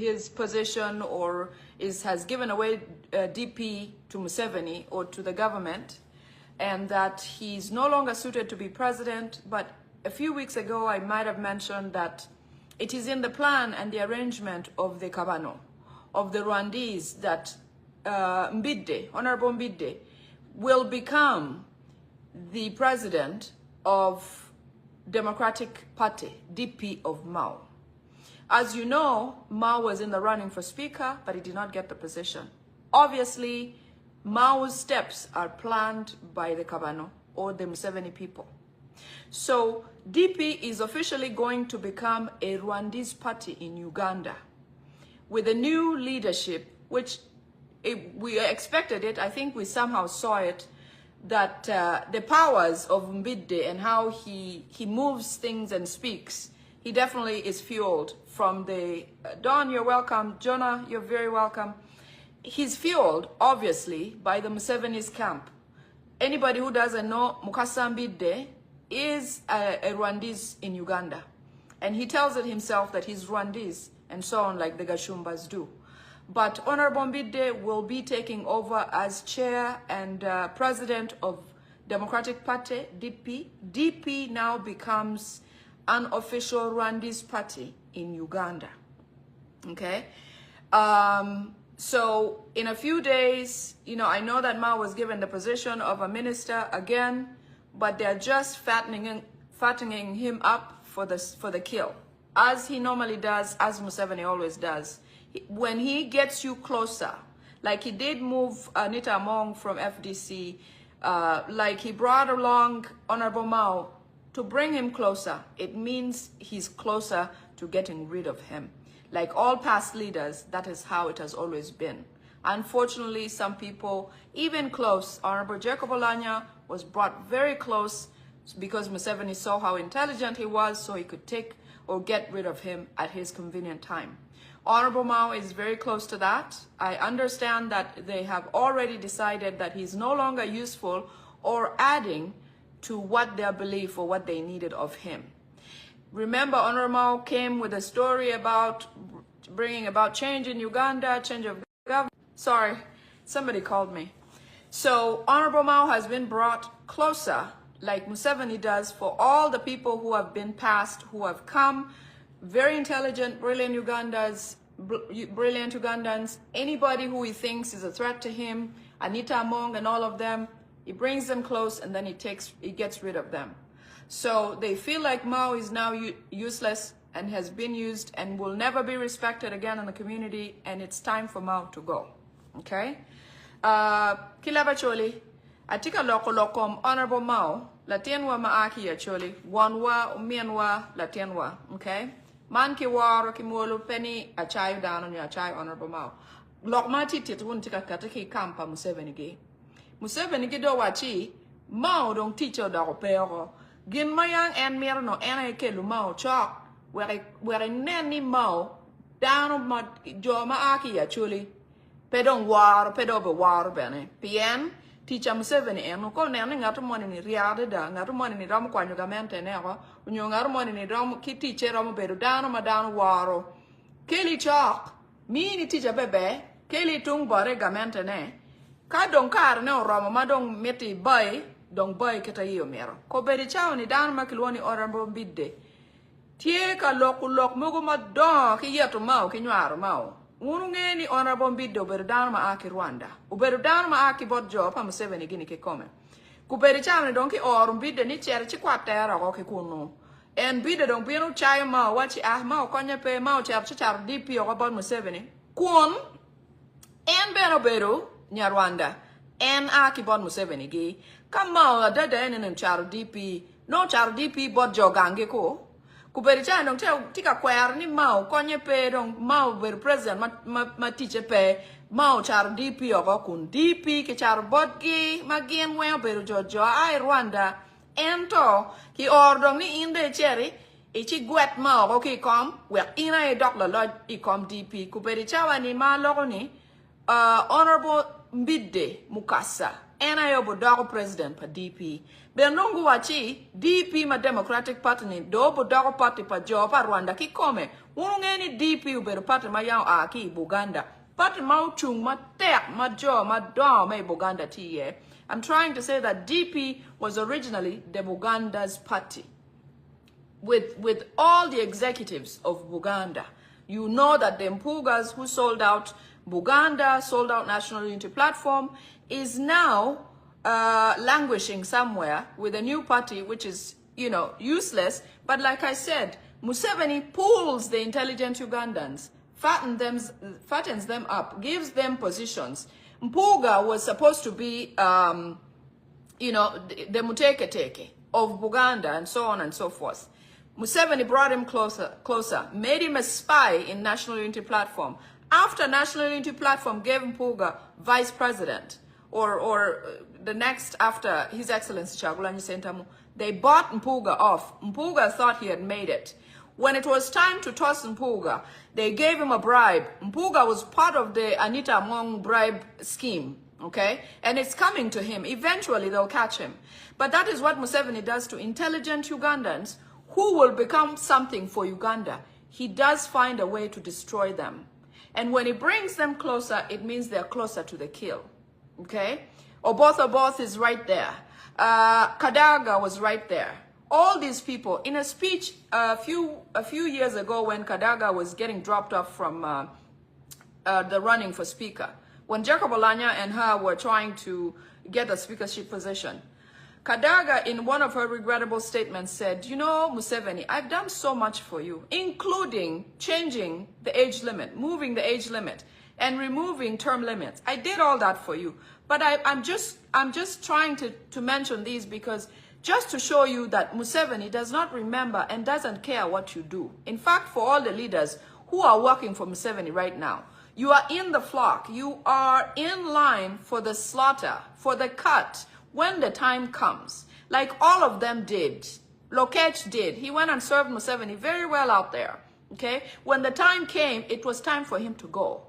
his position or has given away DP to Museveni or to the government, and that he's no longer suited to be president. But a few weeks ago, I might have mentioned that it is in the plan and the arrangement of the Kabano, of the Rwandese, that Honorable Mbide, will become the president of Democratic Party, DP of Mao. As you know, Mao was in the running for speaker, but he did not get the position. Obviously, Mao's steps are planned by the Kabano or the Museveni people. So DP is officially going to become a Rwandese party in Uganda with a new leadership, which we expected it. I think we somehow saw it, that the powers of Mbide and how he moves things and speaks, he definitely is fueled from the, Don, you're welcome. Jonah, you're very welcome. He's fueled, obviously, by the Museveni's camp. Anybody who doesn't know, Mukasa Mbide is a Rwandese in Uganda. And he tells it himself that he's Rwandese and so on, like the Gashumbas do. But Honorable Mbide will be taking over as chair and president of Democratic Party, DP. DP now becomes an official Rwandese party in Uganda. Okay? So in a few days, you know, I know that Mao was given the position of a minister again, but they're just fattening him up for the kill, as he normally does, as Museveni always does. When he gets you closer, like he did move Anita Among from FDC, like he brought along Honorable Mao to bring him closer, it means he's closer to getting rid of him. Like all past leaders, that is how it has always been. Unfortunately, some people, even close, Honorable Jacob Olanya was brought very close because Museveni saw how intelligent he was, so he could take or get rid of him at his convenient time. Honorable Mao is very close to that. I understand that they have already decided that he's no longer useful or adding to what their belief or what they needed of him. Remember, Honorable Mao came with a story about bringing about change in Uganda, change of government. Sorry, somebody called me. So Honorable Mao has been brought closer, like Museveni does, for all the people who have been passed, who have come, very intelligent, brilliant Ugandans, anybody who he thinks is a threat to him, Anita Among and all of them, he brings them close and then he gets rid of them. So they feel like Mao is now useless and has been used and will never be respected again in the community, and it's time for Mao to go. Okay? Kilaba Choli, Atika Lokom, Honorable Mao, Latienwa Maaki ya Choli, Wanwa, Umianwa, Latienwa. Okay? Man ki waro ki molo penny achai down on your achai Honorable Mao. Lokmati titun tika kataki kampa Museveni gi. Museveni gi do wachi, Mao dong teacher da opero. Gin mayang en mirno ena ke lu Mao chok. Where neni Mao down on my joma aki ya chuli. Pedong war, pedobe war bene. Pien, teacher Museveni en ko neni ngatumoni ni riade da, ngatumoni ni ramu kwa nyugamente newa. Unyongarmoni ni ramu ki teacher ramu beru down on my down waro. Keli chok, mi ni teacher bebe, keli tung bore gamente ne. Ka dong kar ne ramu madong meti bay, dong bay keta iyo mero. Ko beri chao ni down makilwani Honorable Mbide. Tie ka lok mugo madon ki yeto Mao ki nyaro Mao. Ununge ni Honorable Mbide uberu down ma aki Rwanda. Uberu down ma aki bodjo pa Museveni gini ke kome. Kuberi chao ni donki Mbide ni chere chi kwa tera ko ki kunu. En Mbide dong binu chai Mao wachi Mao konye pe Mao chere chi char DP o kabod Museveni. Kun en beno beru nya Rwanda. En aki bod Museveni gi. Ka Mao dada enen char DP. No char DP bodjo gange ko. Kuberi chai dong tika kwer ni Mao konye pe dong Mao beru president ma teacher pe Mao char DP o kun DP ke char bodgi magien weo beru jojo ai Rwanda ento ki ordong ni inde cheri ichi gwet Mao ko ki kom wek ina e dok la lod I kom DP kuberi chawa ni ma logo ni Honorable Mbide Mukasa ena bodago president pa DP. Benongu wachi DP ma Democratic Party ni do bodago party pa Jopa Rwanda ki kome. Wungeni DP uberu party ma yao aki Buganda. Party ma uchung ma tek ma jo ma do ma Buganda tiye. I'm trying to say that DP was originally the Buganda's party. With all the executives of Buganda. You know that the Mpugas who sold out Buganda, sold out National Unity Platform, is now languishing somewhere with a new party which is, you know, useless. But like I said, Museveni pulls the intelligent Ugandans, fattens them up, gives them positions. Mpuga was supposed to be, you know, the muteketeke of Buganda and so on and so forth. Museveni brought him closer, made him a spy in National Unity Platform. After National Unity Platform gave Mpuga vice president, or the next after His Excellency Chagulanyi Sentamu, they bought Mpuga off. Mpuga thought he had made it. When it was time to toss Mpuga, they gave him a bribe. Mpuga was part of the Anita Among bribe scheme, okay? And it's coming to him. Eventually, they'll catch him. But that is what Museveni does to intelligent Ugandans who will become something for Uganda. He does find a way to destroy them. And when he brings them closer, it means they're closer to the kill, okay? Oboth is right there. Kadaga was right there. All these people, in a speech a few years ago when Kadaga was getting dropped off from the running for speaker, when Jacob Olanya and her were trying to get a speakership position, Kadaga, in one of her regrettable statements, said, you know, Museveni, I've done so much for you, including changing the age limit, moving the age limit, and removing term limits. I did all that for you. But I'm just trying to mention these because just to show you that Museveni does not remember and doesn't care what you do. In fact, for all the leaders who are working for Museveni right now, you are in the flock. You are in line for the slaughter, for the cut, when the time comes, like all of them did. Lokech did. He went and served Museveni very well out there, okay? When the time came, it was time for him to go,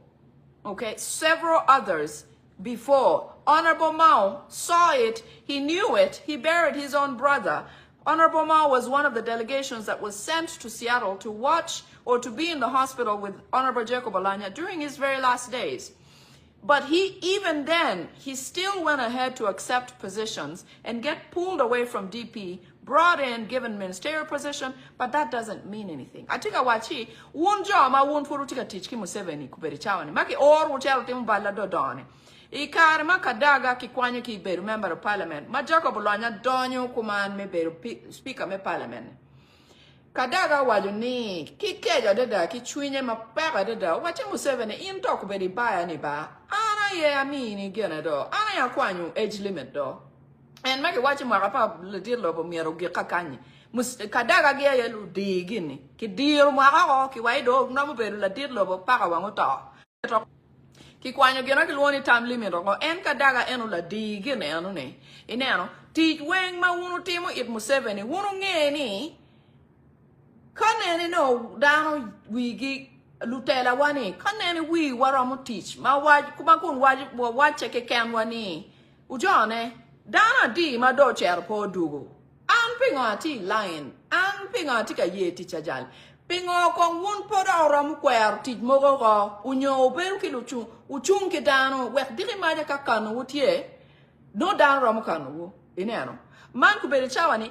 okay? Several others before. Honorable Mao saw it. He knew it. He buried his own brother. Honorable Mao was one of the delegations that was sent to Seattle to watch or to be in the hospital with Honorable Jacob Olanya during his very last days. But even then, he still went ahead to accept positions and get pulled away from DP, brought in, given ministerial position, but that doesn't mean anything. Atika wachi, wunjo ma wun furu tika tichki Museveni kuberi chawani. Maki or wuchelo timu bala dodone. Ikare ma Kadaga ki kwanye ki beru member of parliament. Ma Jacob Olanya donyo kuman me beru speaker me parliament. Kadaga wajuni ki keja deda ki chwinye ma pega deda wachi Museveni into kuberi baya ni ba. Ana ye amini gene do. Ana ya kwanyu age limit do. And make wachi marapa le dir lobo miero ge kakani. Kadaga ge ye lu di gini. Ki dir mara ki waido na mo beru la dir lobo para wango to. Ki kwanyo gena ki luoni time limit ko en Kadaga enu la di gini enu ne. Ineno ti weng ma wunu timo it Museveni wunu ngeni. Kanene no dano wigi lutela wani kanene wi waramu teach ma waj kumakun waj cheke ken wani ujone dana di ma do cher po dugo an pingo ti line an pingo ti ka yeti chajal pingo kon won po da ram kwer teach mogo go unyo beru ki luchu uchun ke dano wek diri ma ja kakano wutie no dan ram kanu ineno man ku bere chawani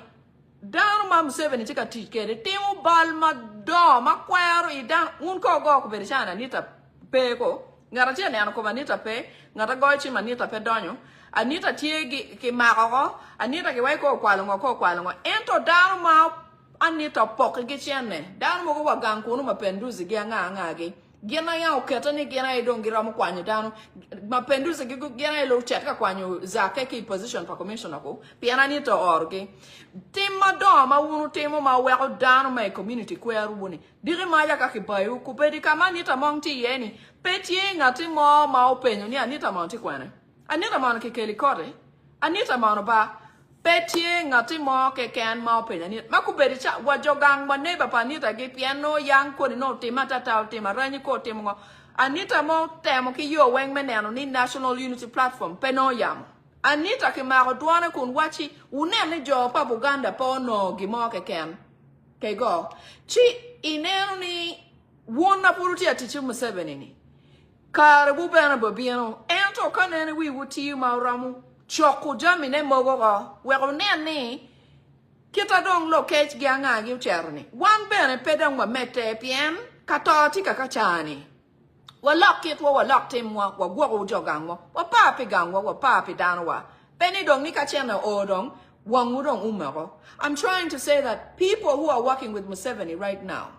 dan ma Museveni tika tikere temu balma do ma kwero idan un ko go ko bere chana nita pe ko ngara chene an ko manita pe ngara go chi manita pe donyo anita tiegi ki mako anita ke wai ko kwalo ento dan ma anita pok ge chene dan mo ko gang ko no mapenduzi ge nga ge gena ya oketa ni gena idongira mo kwanyo dano mapenduzi ge gena ilo chetka kwanyo zake ki position pa commissioner ko piana ni to orge timma do ma wunu timo ma weko dano ma community kweru buni dire ma ya ka ki bayu ku pedi kama ni ta monti yeni peti ngati mo ma openyo ni anita monti kwane anita mon ke keli kore anita mon ba peti ngati mo ke ken ma openyo ni makubedi cha wajogang ma neba pa anita ge piano yang ko no tima tata tima ranyi ko timo anita mo temo ki yo weng meneno ni National Unity Platform peno yam Anita kimaro duana kun wachi unene jo pa Buganda pa no gimo ken. Kego. Chi ineno ni wona puruti atichi Museveni ni. Kare bubena bobiano. Ento kanene wi wuti mauramu. Choko jamine mogoga. Wero ne kita dong lo kech gyanga gi cherni. Wan bene pedang wa mete pien katoti kakachani. Wa lock it wa lock timwa wa gwo jogangwa. Wa papi gangwa wa papi danwa. Beni dong ni kachena odong wangudong umero. I'm trying to say that people who are working with Museveni right now,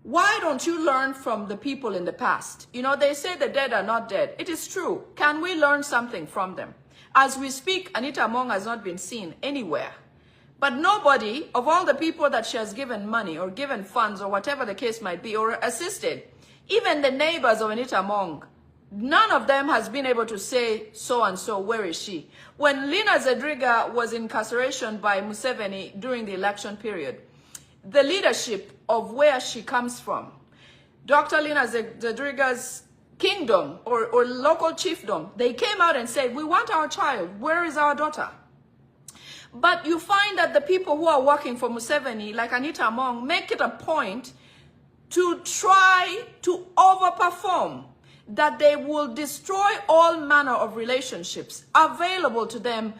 why don't you learn from the people in the past? You know, they say the dead are not dead. It is true. Can we learn something from them? As we speak, Anita Among has not been seen anywhere. But nobody, of all the people that she has given money or given funds or whatever the case might be, or assisted, even the neighbors of Anita Among, none of them has been able to say so-and-so, where is she? When Lina Zedriga was incarceration by Museveni during the election period, the leadership of where she comes from, Dr. Lina Zedriga's kingdom or local chiefdom, they came out and said, we want our child. Where is our daughter? But you find that the people who are working for Museveni, like Anita Among, make it a point to try to overperform, that they will destroy all manner of relationships available to them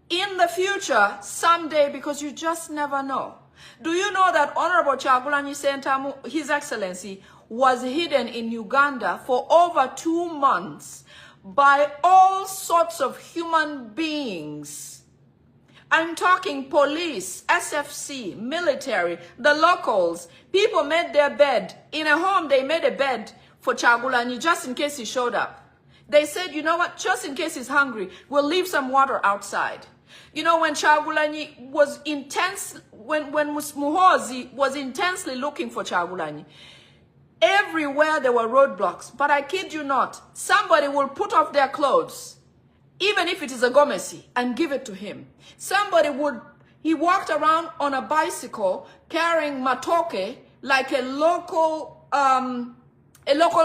in the future someday, because you just never know. Do you know that Honorable Kyagulanyi Ssentamu, His Excellency, was hidden in Uganda for over 2 months by all sorts of human beings? I'm talking police, SFC, military, the locals. People made their bed. In a home, they made a bed for Kyagulanyi just in case he showed up. They said, you know what, just in case he's hungry, we'll leave some water outside. You know, when Kyagulanyi was when Muhoozi was intensely looking for Kyagulanyi, everywhere there were roadblocks. But I kid you not, somebody will put off their clothes, even if it is a gomesi, and give it to him. Somebody he walked around on a bicycle carrying matoke like a local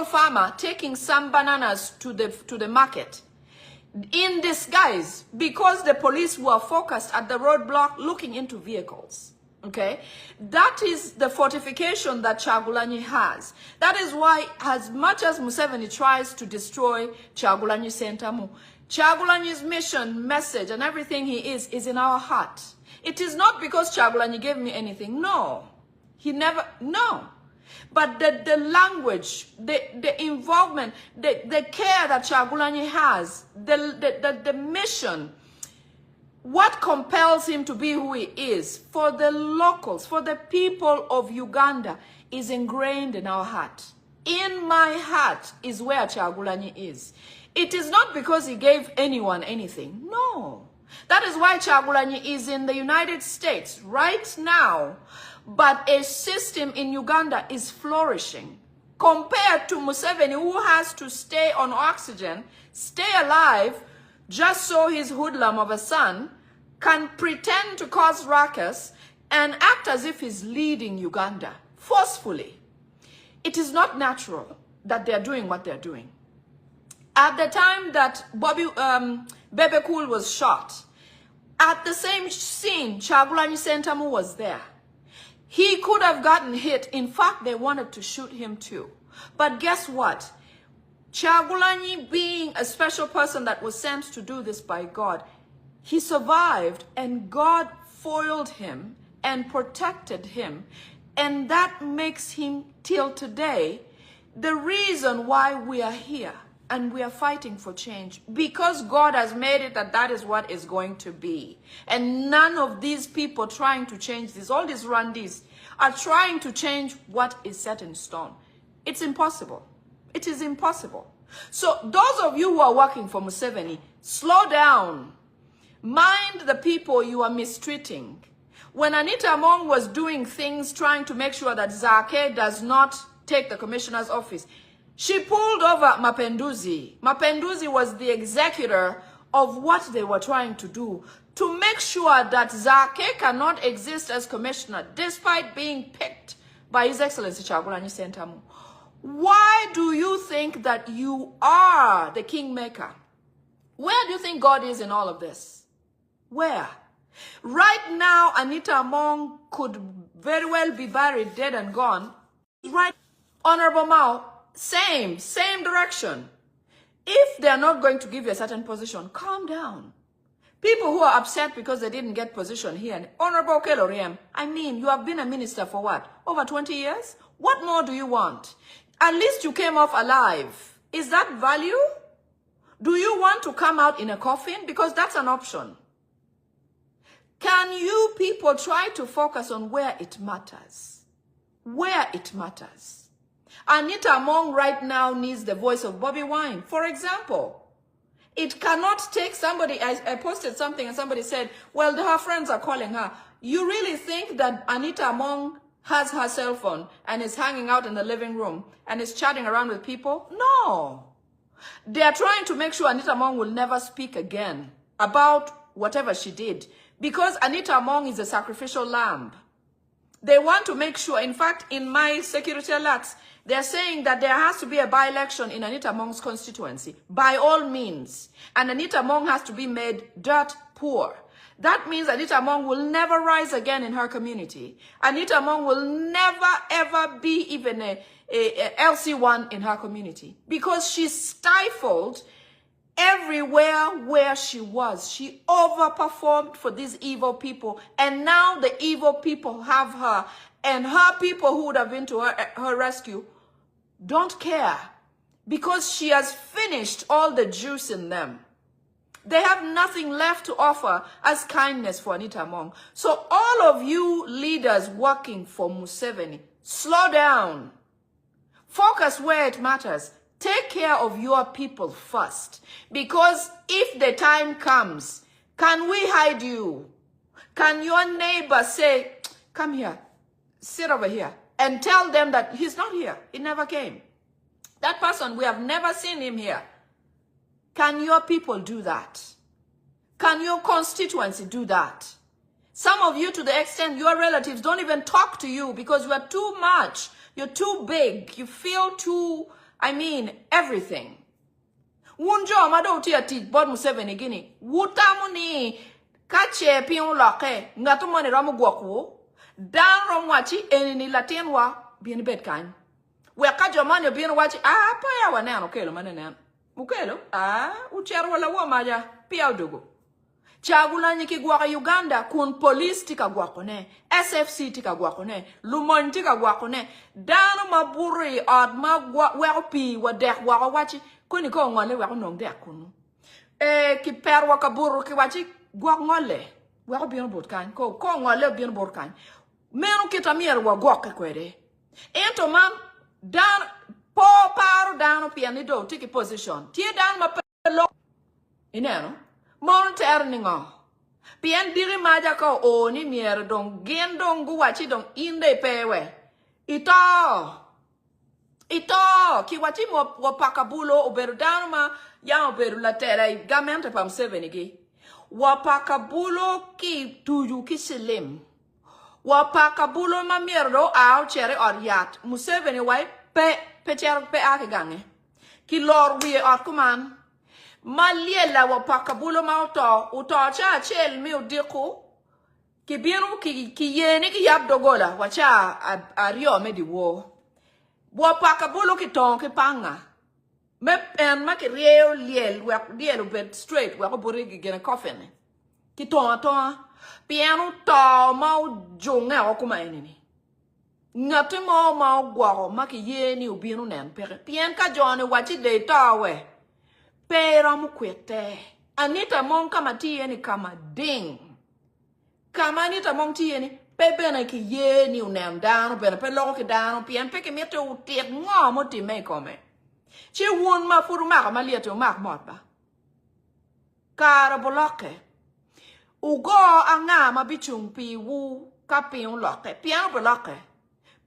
farmer taking some bananas to the market in disguise, because the police were focused at the roadblock looking into vehicles. Okay, that is the fortification that Kyagulanyi has. That is why, as much as Museveni tries to destroy Kyagulanyi Ssentamu, Kyagulanyi's mission, message, and everything he is in our heart. It is not because Kyagulanyi gave me anything. No. He never, no. But the language, the involvement, the care that Kyagulanyi has, the mission, what compels him to be who he is for the locals, for the people of Uganda, is ingrained in our heart. In my heart is where Kyagulanyi is. It is not because he gave anyone anything. No. That is why Kyagulanyi is in the United States right now. But a system in Uganda is flourishing compared to Museveni, who has to stay on oxygen, stay alive, just so his hoodlum of a son can pretend to cause ruckus and act as if he's leading Uganda forcefully. It is not natural that they're doing what they're doing. At the time that Bebe Cool was shot, at the same scene, Kyagulanyi Ssentamu was there. He could have gotten hit. In fact, they wanted to shoot him too. But guess what? Kyagulanyi, being a special person that was sent to do this by God, he survived, and God foiled him and protected him. And that makes him, till today, the reason why we are here. And we are fighting for change, because God has made it that is what is going to be. And none of these people trying to change this, all these Rwandese, are trying to change what is set in stone. It's impossible. It is impossible. So those of you who are working for Museveni, slow down. Mind the people you are mistreating. When Anita Among was doing things trying to make sure that Zake does not take the commissioner's office, she pulled over Mapenduzi. Mapenduzi was the executor of what they were trying to do to make sure that Zake cannot exist as commissioner despite being picked by His Excellency Kyagulanyi Where do you think God is in all of this? Where? Right now, Anita Among could very well be buried, dead and gone. Right, Honorable Mao, same direction. If they're not going to give you a certain position, calm down. People who are upset because they didn't get position here. Honorable Keloriem, I mean, you have been a minister for what? Over 20 years? What more do you want? At least you came off alive. Is that value? Do you want to come out in a coffin? Because that's an option. Can you people try to focus on where it matters? Where it matters. Anita Among right now needs the voice of Bobi Wine, for example. It cannot take somebody, I posted something and somebody said, well, her friends are calling her. You really think that Anita Among has her cell phone and is hanging out in the living room and is chatting around with people? No. They are trying to make sure Anita Among will never speak again about whatever she did, because Anita Among is a sacrificial lamb. They want to make sure, in fact, in my security alerts, they're saying that there has to be a by-election in Anita Among's constituency, by all means. And Anita Among has to be made dirt poor. That means Anita Among will never rise again in her community. Anita Among will never, ever be even a LC1 in her community, because she stifled everywhere where she was. She overperformed for these evil people, and now the evil people have her, and her people who would have been to her rescue don't care, because she has finished all the juice in them. They have nothing left to offer as kindness for Anita Among. So all of you leaders working for Museveni, slow down. Focus where it matters. Take care of your people first. Because if the time comes, can we hide you? Can your neighbor say, come here, sit over here, and tell them that he's not here, he never came? That person, we have never seen him here. Can your people do that? Can your constituency do that? Some of you, to the extent your relatives don't even talk to you because you are too much. You're too big. You feel too, I mean, everything. Wunjo amado uti ati bod Museveni gini. Wutamuni kache pion loke. Ngatumani ramu guaku. Dan romwachi enini latinwa bien bedkan. Weka jomani bien wachi. Ah, pa ya wanano kelo manenan. Mukelo? Ah, uchero wala wamaja. Pia udugu. Chagula nyiki guaka Uganda, kun police tika guakone, SFC tika guakone, Lumon tika guakone, dano maburi ad ma wepi wadek waka wachi, kuni ko ngole wako nong dek kunu. Ki per waka buru ki wachi guak ngole, wako biyan botkan, ko ngole biyan botkan. Menu kita mier wa guak kwede. Ento man, dan po paru dano pianido tiki position. Tie dan ma pelo. Ineno? Mon terningo. Pien diri maja ko o ni mier dong gen dong guachi dong inde pewe. Ito ki wachi mo wapakabulo oberu danuma ya oberu la tera I gamente pa Museveni gi. Wapakabulo ki tuju ki silim. Wapakabulo ma mierdo au chere oriat. Museveni wai pe chere pe ake gange. Ki lor wie ot kuman. Maliela wapakabulo mauto uto cha chel mi udiku ki bienu ki yeni ki yab dogola wacha ario medi wo wapakabulo ki ton ki panga me en ma ki reo liel liel bed straight wa ko bori ki gena coffin ki ton pienu to mau jonga o kuma enini ngati mau gwa ma ki yeni ubienu nen pere pien ka jone wachi de tawe pero mukwete. Anita Among kama tiye ni kama ding. Kama Anita Among tiye ni pepe na ki ye ni unem dano pena pe loko ki dano pian pe ki mete utik ngo mo ti me kome. Chi wun ma furu maka ma liete umak mot ba. Kara boloke. Ugo anga ma bichung pi wu ka pion loke. Pian boloke.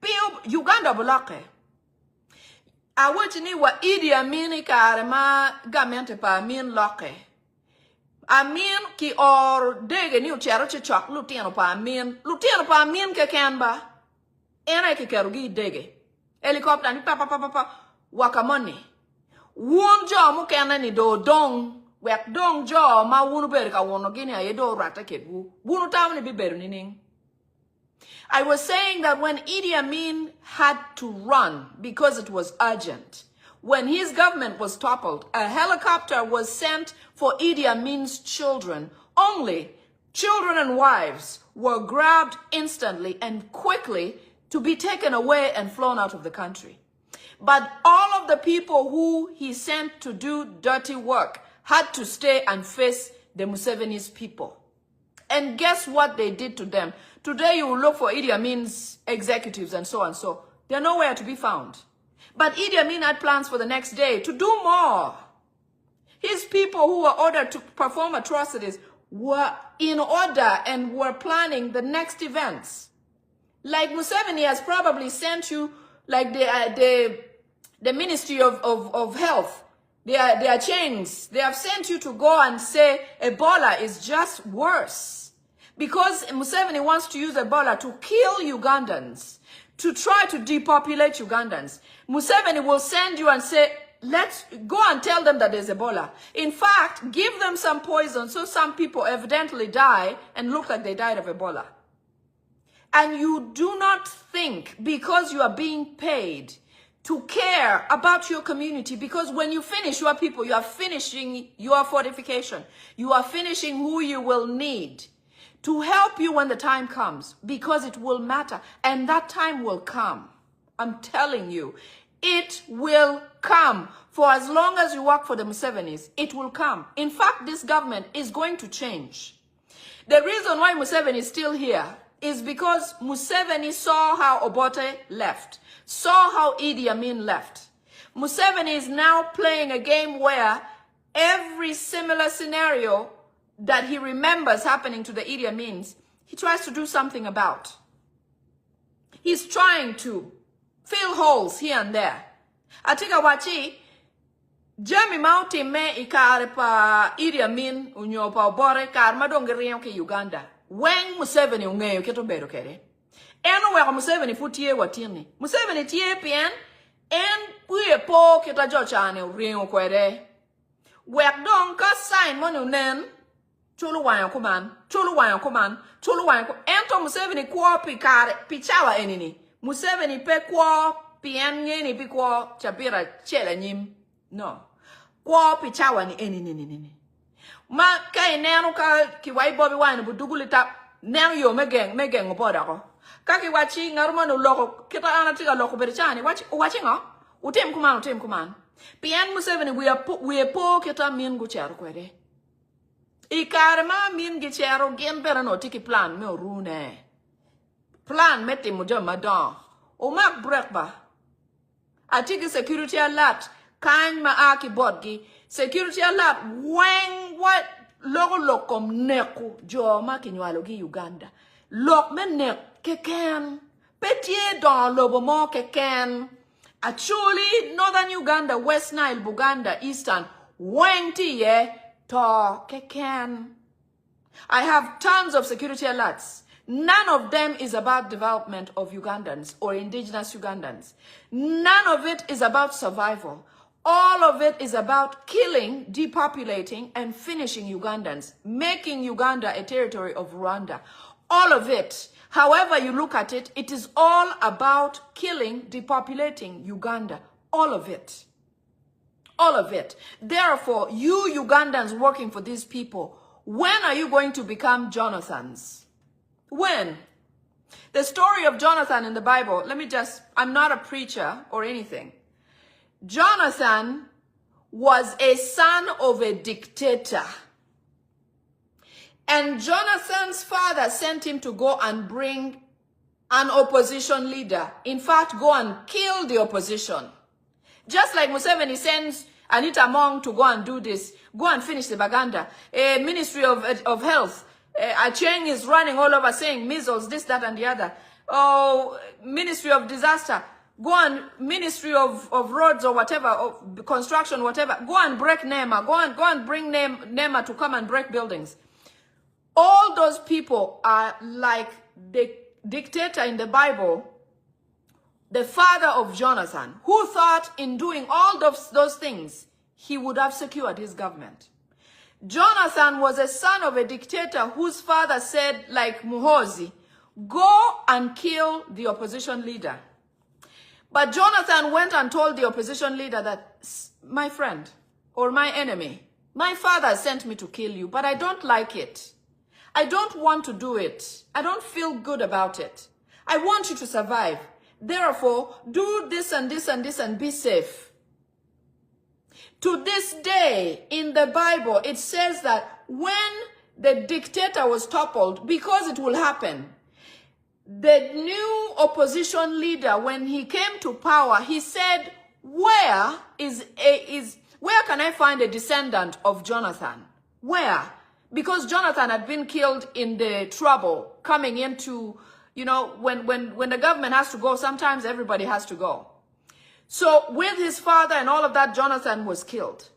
Pion Uganda boloke. Awachini wa Idi Amin kare ma gamente pa Amin loke. Amin ki or dege ni uchero chichok lutiano pa Amin. Lutiano pa Amin ke kenba. Ena ki kerugi dege. Helicopter ni pa wakamoni. Wunjo mu kena ni do dong Wek dong jo ma wunu ber ka wono gini ayedo rata kebu. Wunu tamni bi beru nining. I was saying that when Idi Amin had to run because it was urgent, when his government was toppled, a helicopter was sent for Idi Amin's children. Only children and wives were grabbed instantly and quickly to be taken away and flown out of the country. But all of the people who he sent to do dirty work had to stay and face the Museveni's people. And guess what they did to them? Today you will look for Idi Amin's executives and so and so. They're nowhere to be found. But Idi Amin had plans for the next day to do more. His people who were ordered to perform atrocities were in order and were planning the next events. Like Museveni has probably sent you, like the Ministry of Health, their chains, they have sent you to go and say Ebola is just worse. Because Museveni wants to use Ebola to kill Ugandans, to try to depopulate Ugandans. Museveni will send you and say, let's go and tell them that there's Ebola. In fact, give them some poison so some people evidently die and look like they died of Ebola. And you do not think, because you are being paid, to care about your community, because when you finish your people, you are finishing your fortification. You are finishing who you will need to help you when the time comes, because it will matter. And that time will come. I'm telling you, it will come. For as long as you work for the Musevenis, it will come. In fact, this government is going to change. The reason why Museveni is still here is because Museveni saw how Obote left, saw how Idi Amin left. Museveni is now playing a game where every similar scenario that he remembers happening to the Idi Amins, he tries to do something about. He's trying to fill holes here and there. Atika wachi, Jami Mauti me ikare pa Idi Amin unyopa obore karma dongeriyo ke Uganda. When Museveni ungeyo keto bedo kere. Eno weka Museveni futie watini. Museveni tie pien en puye po kita jochane uriyo kwere. Wek don ka sign monu nen chulu wayan kuman, chulu wayan kuman, chulu wayan kuman. Ento Museveni kwa pikare pichawa enini. Museveni pe kwa pien yeni pi kwa chapira chela nyim. No. Kwa pichawa ni enini. Ma kay nenu ka kiwai Bobi wine buduguli tap nenu yo megeng opoda ko. Kaki wachi ngarumano loko kita anatika loko berichani wachi nga utem kuman. Pian Museveni we are po kita min guchero kwede. Ikarma min guchero gen berano tiki plan me rune. Plan meti mujo madan. O mak brekba. Atiki security alert kan ma aki bodgi. Security alert when what lokom neku joma kinywalogi Uganda. Lok men nek keken. Petie don lobomo keken. Actually, Northern Uganda, West Nile, Buganda, Eastern, wenti ye to keken. I have tons of security alerts. None of them is about development of Ugandans or indigenous Ugandans. None of it is about survival. All of it is about killing, depopulating, and finishing Ugandans, making Uganda a territory of Rwanda. All of it, however you look at it, it is all about killing, depopulating Uganda. All of it. All of it. Therefore, you Ugandans working for these people, when are you going to become Jonathans? When? The story of Jonathan in the Bible, I'm not a preacher or anything. Jonathan was a son of a dictator. And Jonathan's father sent him to go and bring an opposition leader. In fact, go and kill the opposition. Just like Museveni sends Anita Among to go and do this, go and finish the Baganda. A Ministry of Health, Acheng is running all over saying measles, this, that, and the other. Oh, Ministry of Disaster. Go and Ministry of Roads or whatever, of construction, whatever. Go and break NEMA. Go and bring NEMA to come and break buildings. All those people are like the dictator in the Bible, the father of Jonathan, who thought in doing all those things, he would have secured his government. Jonathan was a son of a dictator whose father said, like Muhozi, go and kill the opposition leader. But Jonathan went and told the opposition leader that, my friend or my enemy, my father sent me to kill you, but I don't like it. I don't want to do it. I don't feel good about it. I want you to survive. Therefore, do this and this and this and be safe. To this day, in the Bible, it says that when the dictator was toppled, because it will happen, the new opposition leader, when he came to power, he said, where can I find a descendant of Jonathan? Where? Because Jonathan had been killed in the trouble coming into, you know, when the government has to go, sometimes everybody has to go. So with his father and all of that, Jonathan was killed.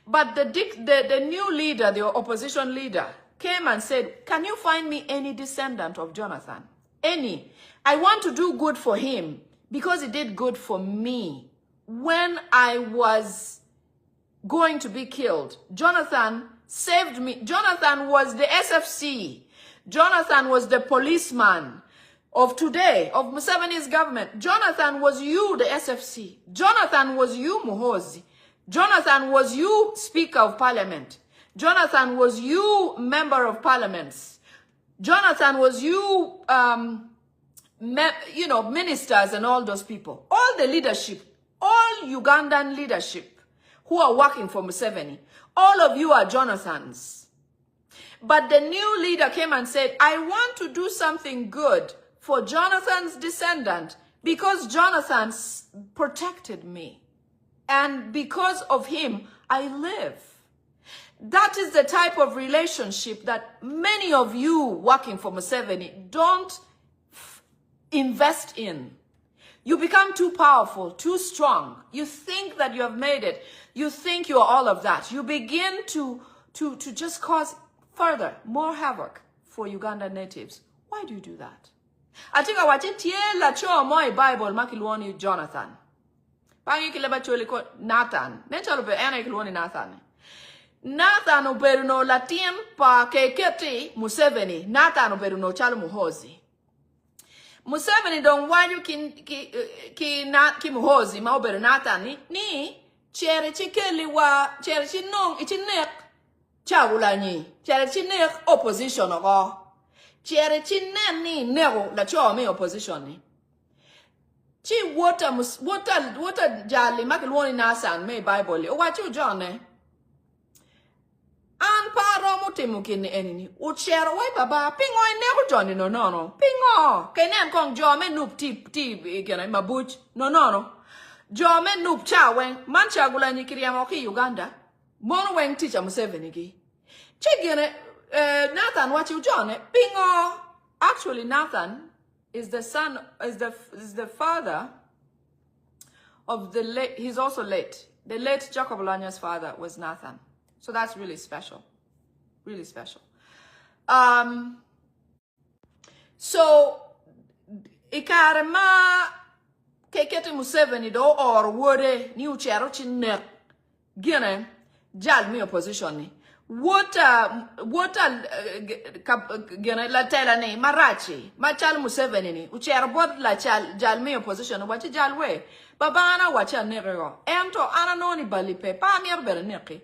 But the new leader, the opposition leader, came and said, can you find me any descendant of Jonathan? Any. I want to do good for him because he did good for me. When I was going to be killed, Jonathan saved me. Jonathan was the SFC. Jonathan was the policeman of today, of Museveni's government. Jonathan was you, the SFC. Jonathan was you, Muhozi. Jonathan was you, Speaker of Parliament. Jonathan was you, Member of Parliaments. Jonathan was you, you know, ministers and all those people. All the leadership, all Ugandan leadership who are working for Museveni, all of you are Jonathans. But the new leader came and said, I want to do something good for Jonathan's descendant because Jonathan protected me. And because of him, I live. That is the type of relationship that many of you working for Museveni don't invest in. You become too powerful, too strong. You think that you have made it. You think you are all of that. You begin to just cause further, more havoc for Ugandan natives. Why do you do that? I think I watch it la cho my Bible makilwoni Jonathan. Pangi kileba choliko Nathan. Nechalo be ana kilwoni Nathan. Nathan uberuno latiem pa keketi Museveni. Nathan uberuno chalo Muhozi. Museveni don wanyu ki Muhozi ma uberu Nathan ni chere chikeli wa chere chinong ichinek chawula ni chere chinek opposition ogo. Chere chinen ni nego la cho me opposition ni. Chi water jali makilwoni Nathan me Bible. O wachu John eh. An paro mutimukini enini. Uchero wai baba. Pingo nego Johnny no. Pingo. Kenen kong jo me nup tip igena mabuch. No. Jo me nup cha weng. Man chagula nyikiri amoki Uganda. Mono weng teacher Museveni gi. Chigene Nathan what you John Pingo. Actually Nathan is the son is the father of the late, he's also late. The late Jacob Olanya's father was Nathan. So that's really special. Really special. So ikarema kekete Museveni do or wore ni uchero chinne gene jal mi opposition ni. What gene la tela ni marachi machal Museveni ni uchero bod la jal mi opposition wachi jalwe babana wacha nerego ento ana noni balipe pa mi arbere neki.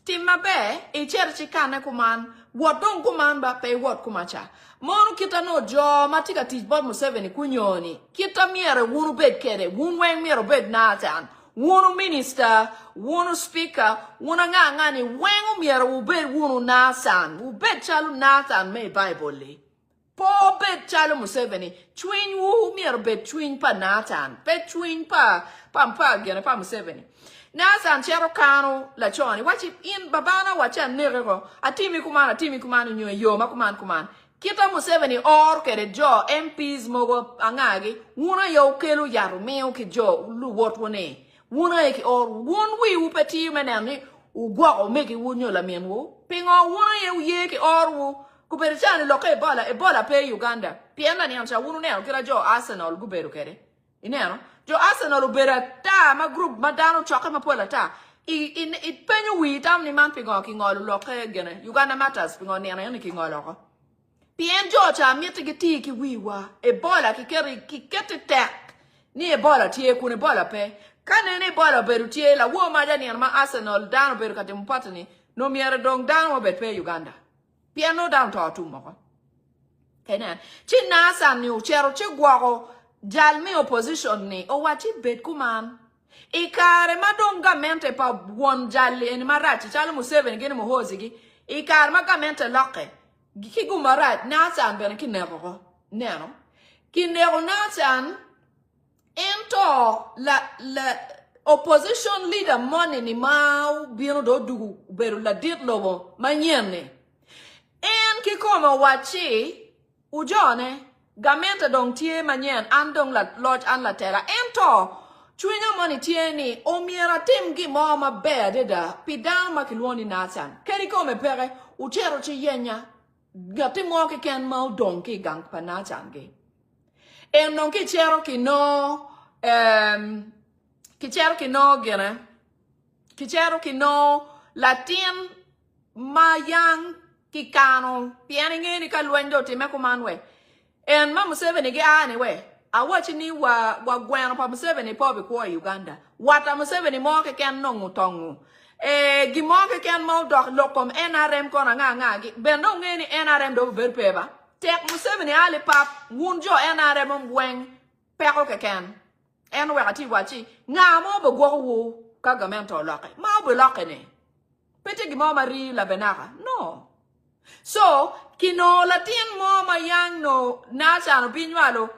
Timma be e cherchi kana kuman wadon kuman ba pe wad kumacha monu kita no jo matika tij bod Museveni kunyoni kita miere wunu bed kere wun weng miere bed Nathan wunu minister wunu speaker wuna ngani wengu miere ubed wunu Nathan ubed chalu Nathan me Bible li po bed chalu Museveni twin wu miere bed twin pa Nathan bed twin pa gene pa Museveni Nathan chero kano la choni wachi in babana wacha nerego atimi kumana nyo yo makuman kita Museveni or kere jo MPs mogo angagi wuna yo kelu yaru meo ki jo lu wot wone wuna eki or wun wi upeti menani ugwa o meki wunyo la menwo pingo wuna ye ki or wu kuberichani loke ebola pe Uganda pienda ni amcha wunu ne kira jo Arsenal guberu kere inero jo Arsenal ubera ta ma group madano choka mapola ta it penyu wi tam ni man pingo ki ngolu lo ke gene Uganda matters pingo ni ana ki ngolu ko pien Georgia miete giti ki wiwa Ebola ki kete tek ni Ebola tie ku ne bola pe kane ne bola beru tie la wo ma jani ma Arsenal down beru kate mpatani no miere dong down wo bet pe Uganda pien no down to tu mo kenen china san ni uchero chigwago jalmi opposition ni o wati bet kuman ikare madonga mente pa won jalle en marachi chalo Museveni gene mohozi gi ikare magamente loke ki gumarat na san ben ki nebo neno ki nebo na san ento la opposition leader money ni mau bino do dugu beru la dit lobo manyene en ki koma wachi ujone gamente dong tie manyen andong la lodge an la terra ento Chwinga money tieni omiera tim gi mama bede da pidan makilwoni natsan keri come pere uchero chi yenya gati mo ke ken mau donki gang panatsan gi en non ki chero ki no gene ki chero ki no latin mayang ki kano piani ngeni ka lwendo time kumanwe en ma Museveni gi anyway I watch ni wa gwen pa Museveni po be ko Uganda. Wata Museveni mo ke ken no ngutongu. Gi mo ke ken mo dok lokom NRM ko nga gi. Ben no ngeni NRM do ber peba. Tek Museveni ali pap ngunjo NRM ngwen pe ko ke ken. En wa ati wachi nga mo be go wo ka gamento loke. Ma be loke ne. Pete gi mo mari la benaka. No. So, kino latin mo mayang no nasa no binwalo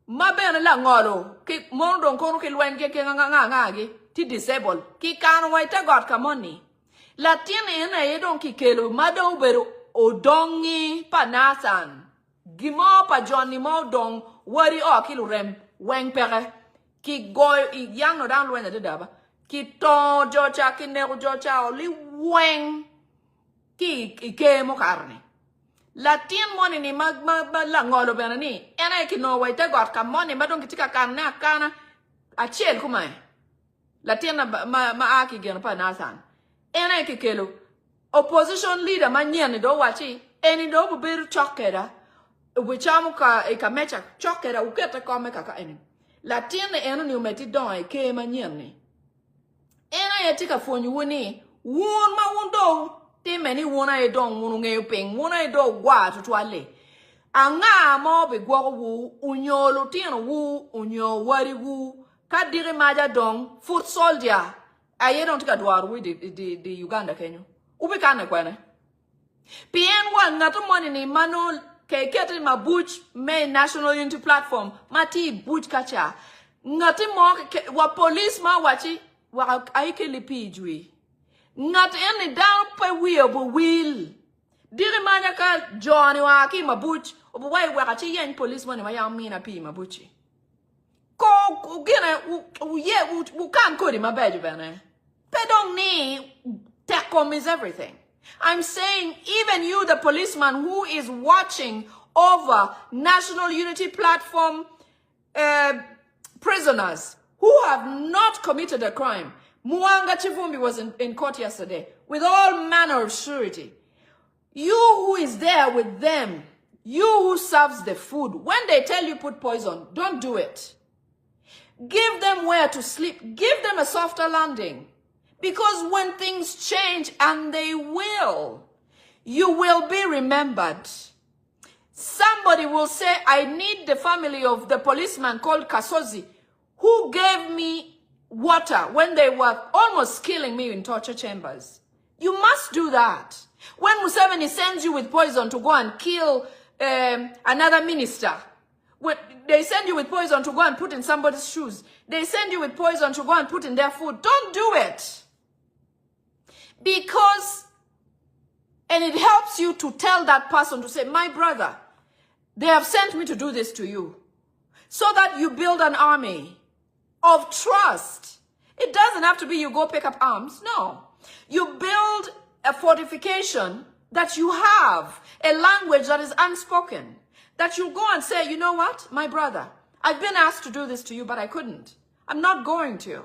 ma ben la ngolo ki mondon kono ki lwen ke nga gi ti disable ki kan wai ta got kamoni latin ena edon ki kelo mado beru odongi panasan gimo pa joni mo dong wari o ki rem wen pere ki goy yang no dan lwen de daba ki to jocha ki ne jocha oli wen ki ke mo karne Latin money ni mag la ngolo bena ni ena ki no wai ta got ka money madon kitika kana achel kumai Latin ma aki gen pa nasan ena ki kelo opposition leader manyen do wachi eni do bu bir chokera wichamu ka mecha chokera uketa kome kaka eni Latin ena ni umeti don ke manyen ni ena yetika fonyu woni won ma wondo Te many wona e don wunu nge ping wona e do gwa tutwale anga mo be gwo wu unyolo tino wu unyo wari wu kadire maja don foot soldier aye don tika dwar wi the Uganda kenyo ubi kana kwane pien wa ngato money ni mano ke kete mabuch me national unity platform mati buch kacha ngati mo wa police ma wachi wa aike lipi jui Not any down pe will. Diri manya ka Johnny wa ki mabuch obu wai wa chi yen policeman ma ya mina pi mabuchi. Ko gina u kan kodi ma beju bene. Pe don't need Techcom is everything. I'm saying even you the policeman who is watching over National Unity Platform prisoners who have not committed a crime. Mwanga Chivumbi was in court yesterday with all manner of surety. You who is there with them, you who serves the food, when they tell you put poison, don't do it. Give them where to sleep. Give them a softer landing. Because when things change, and they will, you will be remembered. Somebody will say, I need the family of the policeman called Kasozi, who gave me water when they were almost killing me in torture chambers. You must do that. When Museveni sends you with poison to go and kill another minister, when they send you with poison to go and put in somebody's shoes, they send you with poison to go and put in their food, don't do it. Because, and it helps you to tell that person to say, my brother, they have sent me to do this to you. So that you build an army of trust. It doesn't have to be you go pick up arms. No. You build a fortification that you have, a language that is unspoken, that you go and say, you know what, my brother, I've been asked to do this to you, but I couldn't. I'm not going to.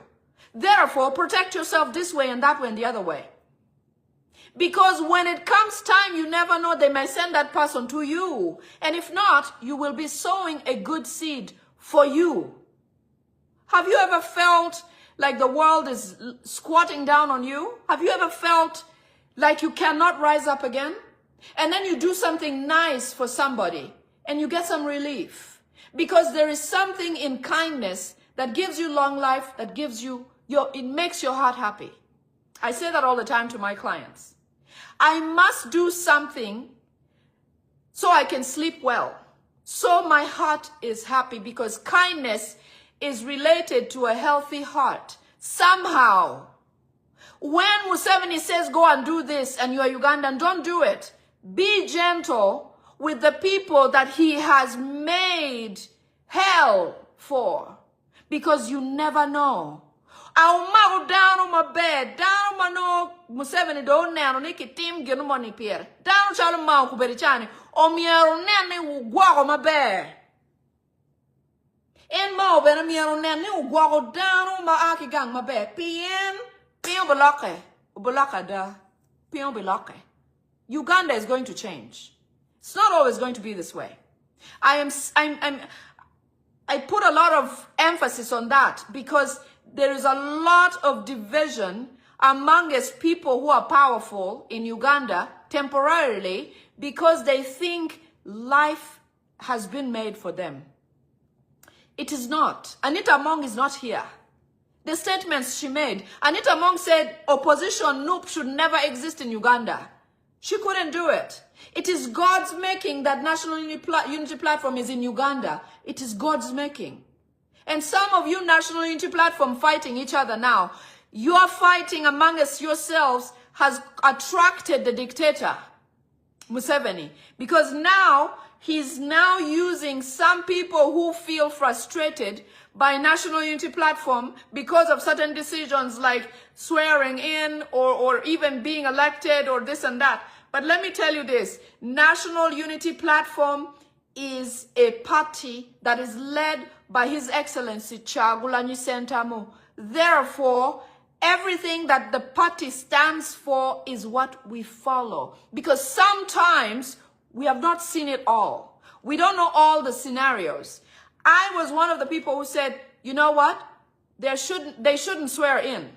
Therefore, protect yourself this way and that way and the other way. Because when it comes time, you never know, they may send that person to you. And if not, you will be sowing a good seed for you. Have you ever felt like the world is squatting down on you? Have you ever felt like you cannot rise up again? And then you do something nice for somebody and you get some relief. Because there is something in kindness that gives you long life, that gives you, it makes your heart happy. I say that all the time to my clients. I must do something so I can sleep well. So my heart is happy, because kindness is related to a healthy heart. Somehow, when Museveni says go and do this and you are Ugandan, don't do it. Be gentle with the people that he has made hell for, because you never know. I'll down on my bed, down on my no Museveni don't know Niki team get no money pier. Down chalo mau kuberichani, o miero nene guago my bed. En mau bena miero nene guago down on my aki gang my bed. Pien beloke da. Pien beloke. Uganda is going to change. It's not always going to be this way. I put a lot of emphasis on that, because there is a lot of division amongst people who are powerful in Uganda temporarily, because they think life has been made for them. It is not. Anita Among is not here. The statements she made, Anita Among said opposition nope should never exist in Uganda. She couldn't do it. It is God's making that National Unity Platform is in Uganda. It is God's making. And some of you National Unity Platform fighting each other now, your fighting amongst yourselves has attracted the dictator, Museveni, because now he's now using some people who feel frustrated by National Unity Platform because of certain decisions like swearing in or even being elected or this and that. But let me tell you this, National Unity Platform is a party that is led by His Excellency Kyagulanyi Ssentamu. Therefore, everything that the party stands for is what we follow. Because sometimes we have not seen it all. We don't know all the scenarios. I was one of the people who said, you know what? They shouldn't swear in.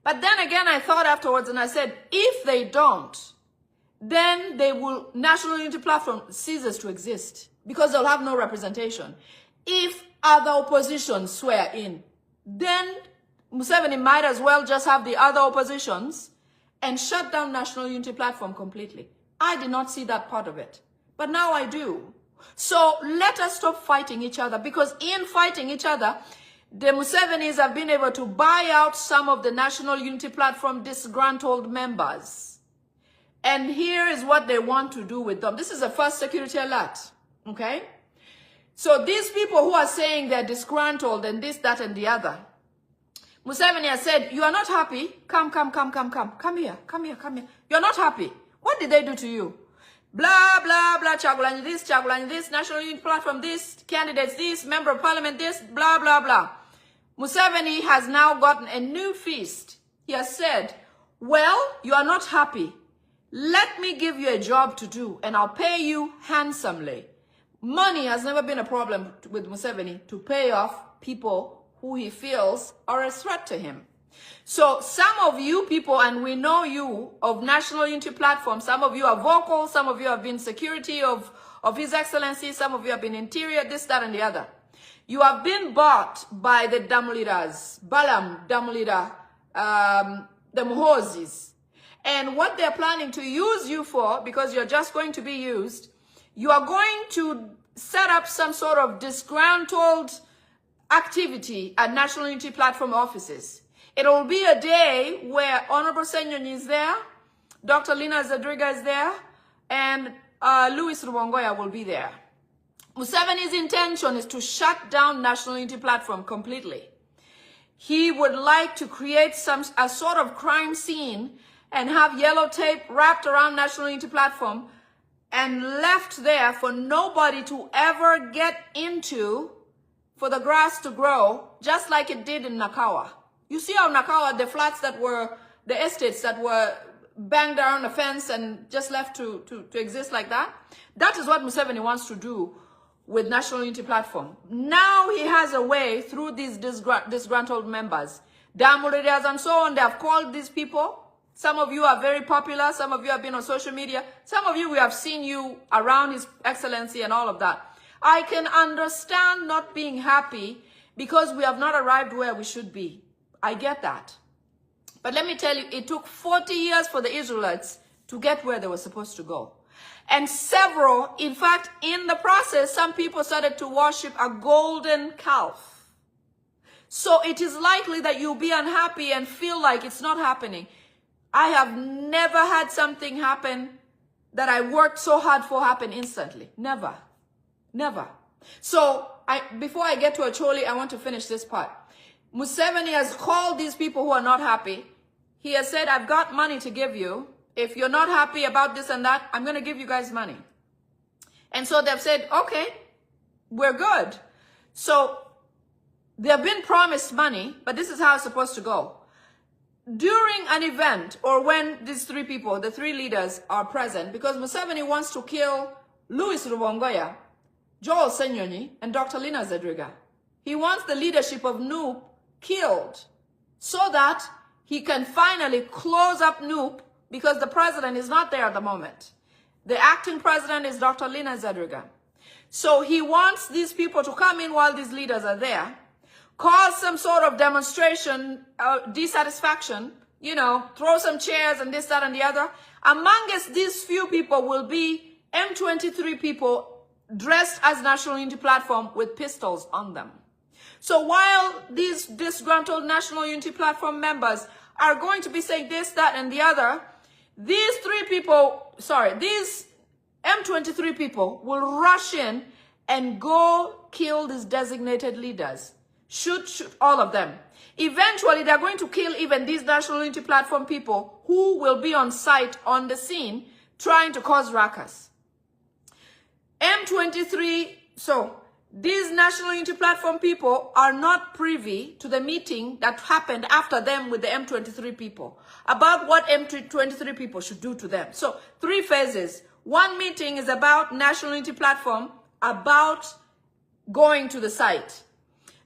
But then again, I thought afterwards and I said, if they don't, then National Unity Platform ceases to exist, because they'll have no representation. If other oppositions swear in, then Museveni might as well just have the other oppositions and shut down National Unity Platform completely. I did not see that part of it, but now I do. So let us stop fighting each other, because in fighting each other, the Musevenis have been able to buy out some of the National Unity Platform disgruntled members. And here is what they want to do with them. This is a first security alert, okay? So these people who are saying they're disgruntled and this, that, and the other, Museveni has said, you are not happy? Come here. You're not happy. What did they do to you? Blah, blah, blah, Kyagulanyi this, National Unity Platform this, candidates this, member of parliament this, blah, blah, blah. Museveni has now gotten a new feast. He has said, well, you are not happy. Let me give you a job to do and I'll pay you handsomely. Money has never been a problem with Museveni to pay off people who he feels are a threat to him. So some of you people, and we know you of National Unity Platform, some of you are vocal, some of you have been security of His Excellency, some of you have been interior, this, that, and the other. You have been bought by the Damulidas, Balam, Damulida, the Muhozis. And what they're planning to use you for, because you're just going to be used, you are going to set up some sort of disgruntled activity at National Unity Platform offices. It will be a day where Honorable Senyonyi is there, Dr. Lina Zadriga is there, and Louis Rubongoya will be there. Museveni's intention is to shut down National Unity Platform completely. He would like to create a sort of crime scene and have yellow tape wrapped around National Unity Platform and left there for nobody to ever get into, for the grass to grow, just like it did in NAKACWA. You see how NAKACWA, the flats that were, the estates that were banged around the fence and just left to exist like that? That is what Museveni wants to do with National Unity Platform. Now he has a way through these disgruntled members, dam leaders and so on. They have called these people. Some of you are very popular. Some of you have been on social media. Some of you, we have seen you around His Excellency and all of that. I can understand not being happy because we have not arrived where we should be. I get that. But let me tell you, it took 40 years for the Israelites to get where they were supposed to go. And several, in fact, in the process, some people started to worship a golden calf. So it is likely that you'll be unhappy and feel like it's not happening. I have never had something happen that I worked so hard for happen instantly. Never. Never. So before I get to Acholi, I want to finish this part. Museveni has called these people who are not happy. He has said, I've got money to give you. If you're not happy about this and that, I'm going to give you guys money. And so they've said, okay, we're good. So they've been promised money, but this is how it's supposed to go. During an event, or when these three people, the three leaders, are present, because Museveni wants to kill Louis Rubongoya, Joel Senyonyi, and Dr. Lina Zedriga. He wants the leadership of NUP killed so that he can finally close up NUP, because the president is not there at the moment. The acting president is Dr. Lina Zedriga. So he wants these people to come in while these leaders are there, cause some sort of demonstration, dissatisfaction, you know, throw some chairs and this, that, and the other. Amongst these few people will be M23 people dressed as National Unity Platform with pistols on them. So while these disgruntled National Unity Platform members are going to be saying this, that, and the other, these M23 people will rush in and go kill these designated leaders. Shoot all of them. Eventually, they're going to kill even these National Unity Platform people who will be on site, on the scene, trying to cause ruckus. M23, so these National Unity Platform people are not privy to the meeting that happened after them with the M23 people about what M23 people should do to them. So 3 phases. One meeting is about National Unity Platform, about going to the site.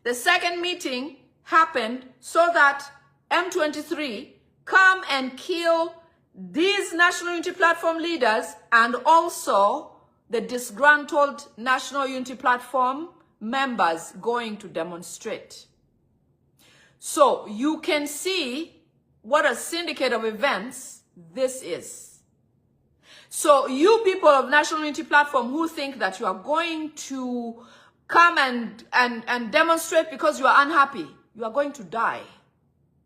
The second meeting happened so that M23 come and kill these National Unity Platform leaders and also the disgruntled National Unity Platform members going to demonstrate. So you can see what a syndicate of events this is. So you people of National Unity Platform who think that you are going to come and demonstrate because you are unhappy, you are going to die.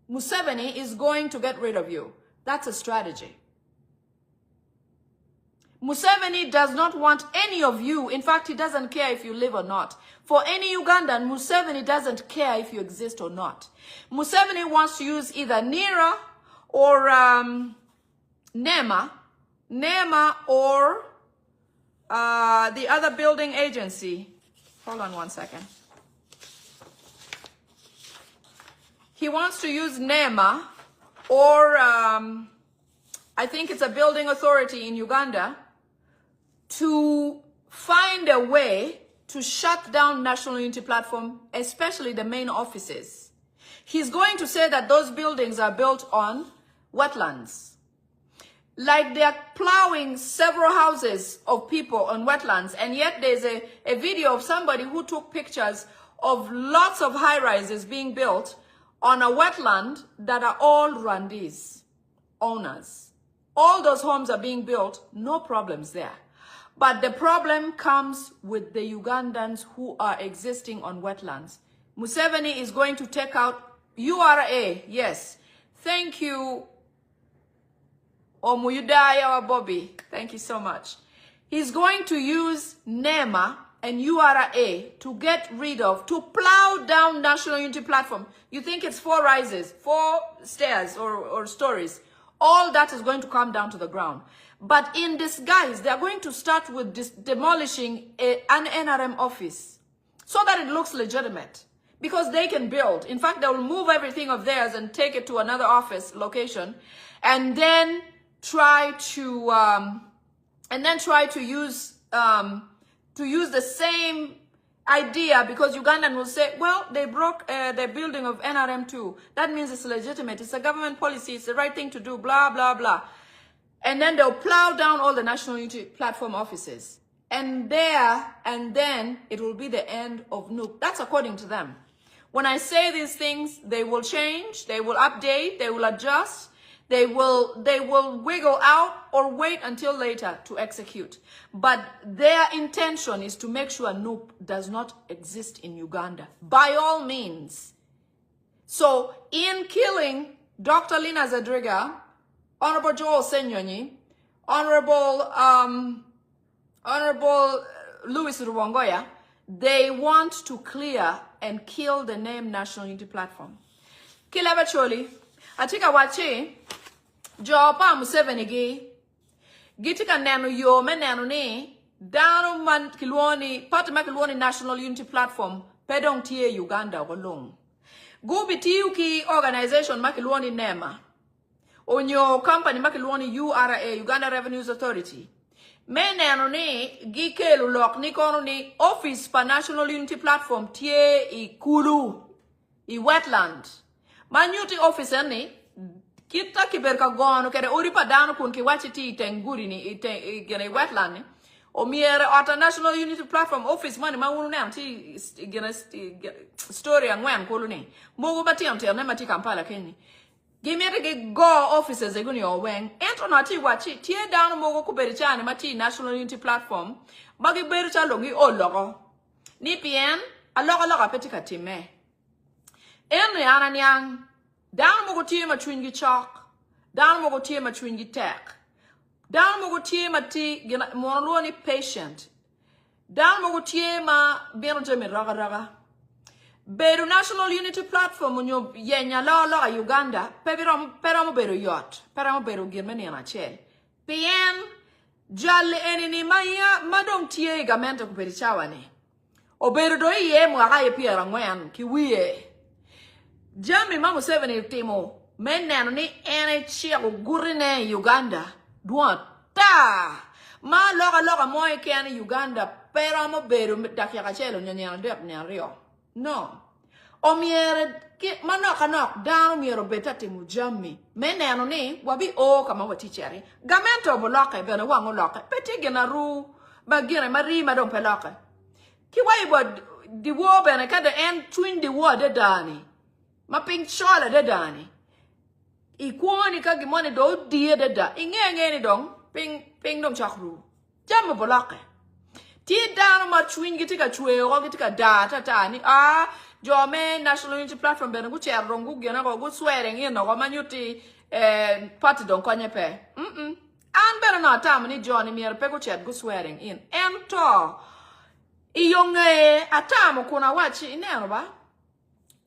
Museveni is going to get rid of you. That's a strategy. Museveni does not want any of you. In fact, he doesn't care if you live or not. For any Ugandan, Museveni doesn't care if you exist or not. Museveni wants to use either NIRA or NEMA or the other building agency. Hold on one second. He wants to use NEMA or I think it's a building authority in Uganda to find a way to shut down National Unity Platform, especially the main offices. He's going to say that those buildings are built on wetlands. Like they're plowing several houses of people on wetlands, and yet there's a video of somebody who took pictures of lots of high-rises being built on a wetland that are all Rwandese owners. All those homes are being built, no problems there. But the problem comes with the Ugandans who are existing on wetlands. Museveni is going to take out URA, yes. Thank you, Omuyudaya or Bobi. Thank you so much. He's going to use NEMA and URA to get rid of, to plow down National Unity Platform. You think it's 4 rises, 4 stairs or stories. All that is going to come down to the ground. But in disguise, they are going to start with demolishing an NRM office so that it looks legitimate. because they can build. In fact, they will move everything of theirs and take it to another office location, and then try to use the same idea, because Ugandan will say, well, they broke the building of NRM2. That means it's legitimate. It's a government policy. It's the right thing to do, blah, blah, blah. And then they'll plow down all the National Unity Platform offices. And then it will be the end of NUP. That's according to them. When I say these things, they will change, they will update, they will adjust, they will wiggle out or wait until later to execute. But their intention is to make sure NUP does not exist in Uganda, by all means. So in killing Dr. Lina Zadriga, Honorable Joel Senyonyi, Honorable Louis Rwangoya, they want to clear and kill the name National Unity Platform. Kilabacholi, atika wachi, Jopa Museveni gitika nenu yo menenu ni, dano man kilwoni, patama kilwoni National Unity Platform, pedong tie Uganda walong. Gubi tiuki organization makilwoni NEMA, onyo company makilwoni URA, Uganda Revenues Authority. Meneno ni gikelu lok ni kono ni office pa National Unity Platform tie I kulu I wetland. Manyuti office ni kita kiberka gono kere uripa dano kun ki wachi ti tenguri ni gene wetland ni. O miere ata National Unity Platform office mani maunu ne ti gene story angwen kulu ni. Mogu bati amte ne mati Kampala Kenya. Gimere ge go offices eguni oweng ento na ti wachi tie down mogo kuberichane mati National Unity Platform magi bericha longi ologo ni pien alogo petika time ene ananyang down mogo tie ma chwingi chok down mogo tie ma chwingi tek down mogo tie mati monolo ni patient down mogo tie ma beno jemi raga Beru National Unity Platform unyo yenya la Uganda peramo beru yot peramo beru girmeni anachel pien jalle enini maya madong tie gamento kuperichawane oberu do ye mwaga ye piera ngwen kiwie jami ma Museveni timo meneno ni ene chiego gurine Uganda duan ta ma loga moye kene Uganda peramo beru dakia kachelo nyanya ndep nyario. No. Omiere manok down miero betati mujami. Meneno ni wabi o kama waticheri. Gamento boloke bena wango loke. Peti gena ru bagire mari madon peloke. Kiwai bod di wo bena kada en twin di wo de dani. Ma ping chola de dani. Ikwoni ka gimone do die de da. Inge ni dong ping dong chakru. Jamu boloke. Ti down ma twin gitika chwe o gitika data tani jome National Unity Platform bena gu cherrongu gena go swearing in no manyuti party don konye pe an bena na tam ni John mier pe gu chet gu swearing in ento iyonge atam kuna wachi ineno ba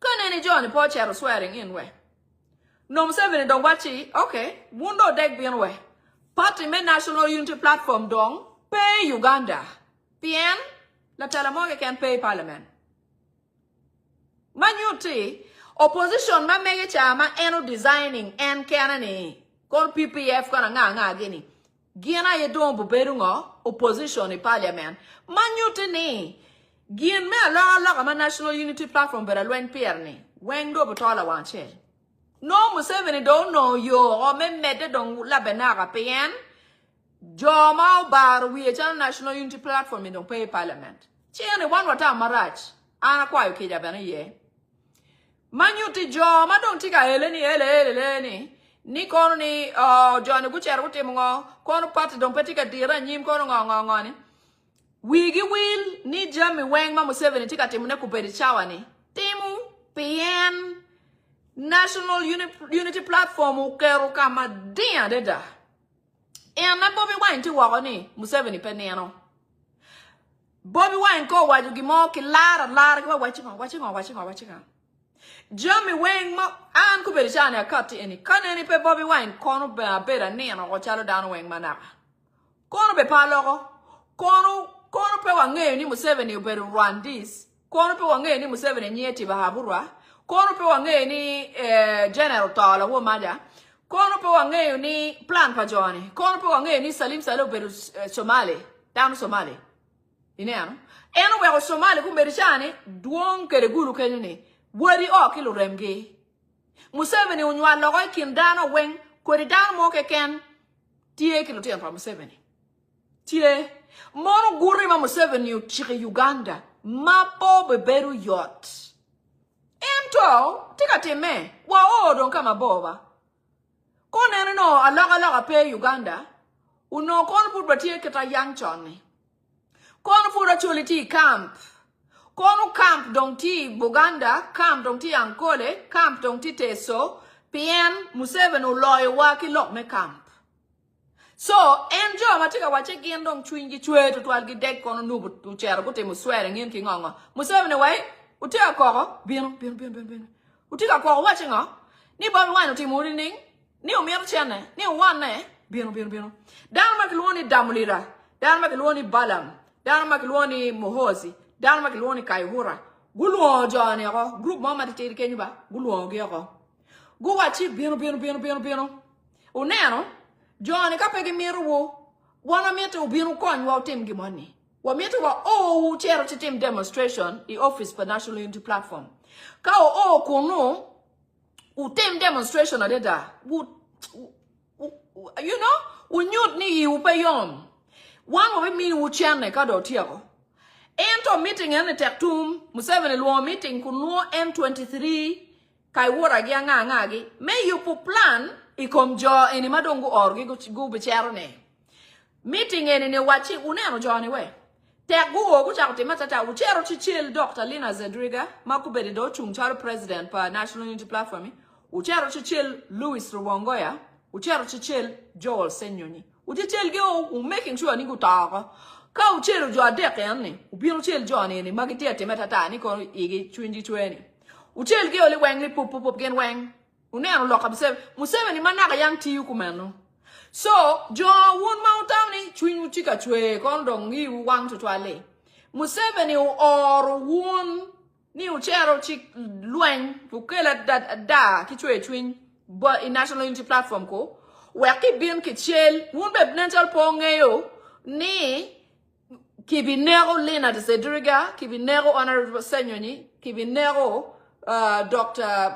kone ni John po chero swearing in we no Museveni don wachi okay wundo deg bien we party me National Unity Platform don pay Uganda Bien, la talamoge can pay parliament. Manyuti, opposition ma mege chama eno designing en kanani. Kon PPF kana nga gini. Gina ye don buberungo opposition in parliament. Manyuti ni. Gin me la ma National Unity Platform bera lwen pierni. Weng do butola wanche. No Museveni don't know yo o me mede don la benaga pien. Joma bar we National Unity Platform in don't pay parliament. Chiene one wata marach. Ana kwa Ekijja bana ye. Manyuti joma don't tika eleni. Ni kono ni John Gucher uti mungo. Kono party don't petika dira nyim kono ngongoni. Wigi will ni jami weng ma Museveni tika timu ne kuperi chawa ni. Timu PN National Unity Platform ukeru kama dia deda. And na Bobi Wine ti wako ni Museveni peneno. Bobi Wine ko waju gimo ki lara ki wachinga. Jami weng mo an ku berishane akati eni. Kane ni pe Bobi Wine kono be abera neno ko chalo dano weng manaka. Kono be palogo. Kono pe wangeyo ni Museveni uberu run this. kono pe wange ni Museveni nyeti bahaburwa kono pe wange ni general tala wo maja kono pe wange ni plan pajoni kono pe wange ni Salim Salo beru Somali down Somali ineano eno we Somali kumberishane duon kere guru kenyuni wori o kilo remge Museveni unywa logo kindano wen kori dan mo ken tie kilo tie pa Museveni tie mono guri ma Museveni uchike Uganda mapo beberu yacht ento tika teme wa odon kama boba konene no alaga pe Uganda uno kon pu batie keta yang chone kon fu rachuliti camp kono camp dong ti Buganda camp dong ti Ankole camp dong ti Teso pien Museveni loy wa ki lok me camp so enjo matika wache gien dong chwingi chwe to twal gi dek kono nubu tu chero ko te muswere ngien ki ngongo Museveni wai utia koko bien utika koko wache ngo ni Bobi Wine ti muri ning ni umier chene ni wane bien dan makloni damulira dan makloni balam dan makloni mohozi dan makloni kaihura guluo jone ko group mama te kenyu ba guluo ge ko go wachi bien uneno jone ka pege miru wana mete ubinu kon wa tem gimoni wa mete wa chero team demonstration the office for national unity platform ka kuno utem demonstration adeda you know unyut ni upeyom one of me uchane ka do tiago ento meeting ene tektum Museveni luo meeting kuno M23 kai wora gi anga gi me yupu plan ikomjo eni madongo orgi go bichero ne meeting ene ne wachi uneno joni we tek go go chakute matata uchero chichil Dr. Lina Zedriga makubedi do chumcharo president pa national unity platform uchero chichil Louis Rubongoya uchero chichil Joel Senyonyi uchichil ge making sure ni gutaka ka uchero jo adek yanne ubiro chel joni ni magiti ate matata ni ko igi chwinji chweni uchel ge ole wengli pop gen weng uneno loka Museveni manaka yang ti kumeno so jo won mountain ni chwinju chika chwe kondong yi wang to twale Museveni or won ni uchero chik lwen ukela da ki chwe chwin but in national unity platform ko weki bin ki chel won be mental pongeyo ni Kibinero Lina de Zedriga, Kibinero Honorable Senyoni, Kibinero Dr.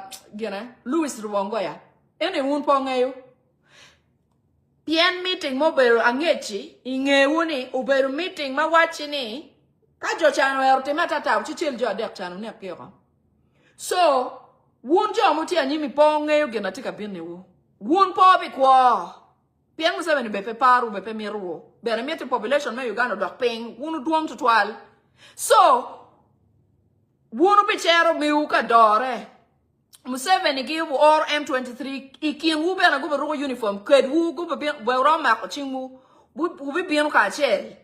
Louis Rubongoya. Any wound pongayo. Pien meeting mobile angechi, inge wuni, uberu meeting ma wachini, kajo chano ya rotemata tau, chichil jo dek chano ne apiro. So, wunjo amuti anyimi pongayo genatika bine wu. Wun pobi kwa. Pien Museveni bepe paru, bepe miruo. Bere meti population me Uganda dok ping, wunu duong tutwal. So, wunu pichero miuka dore. Museveni give or M23, ikin wube na gube rugo uniform, kwed wu gube roma ko chingu, wube bienu ka chel.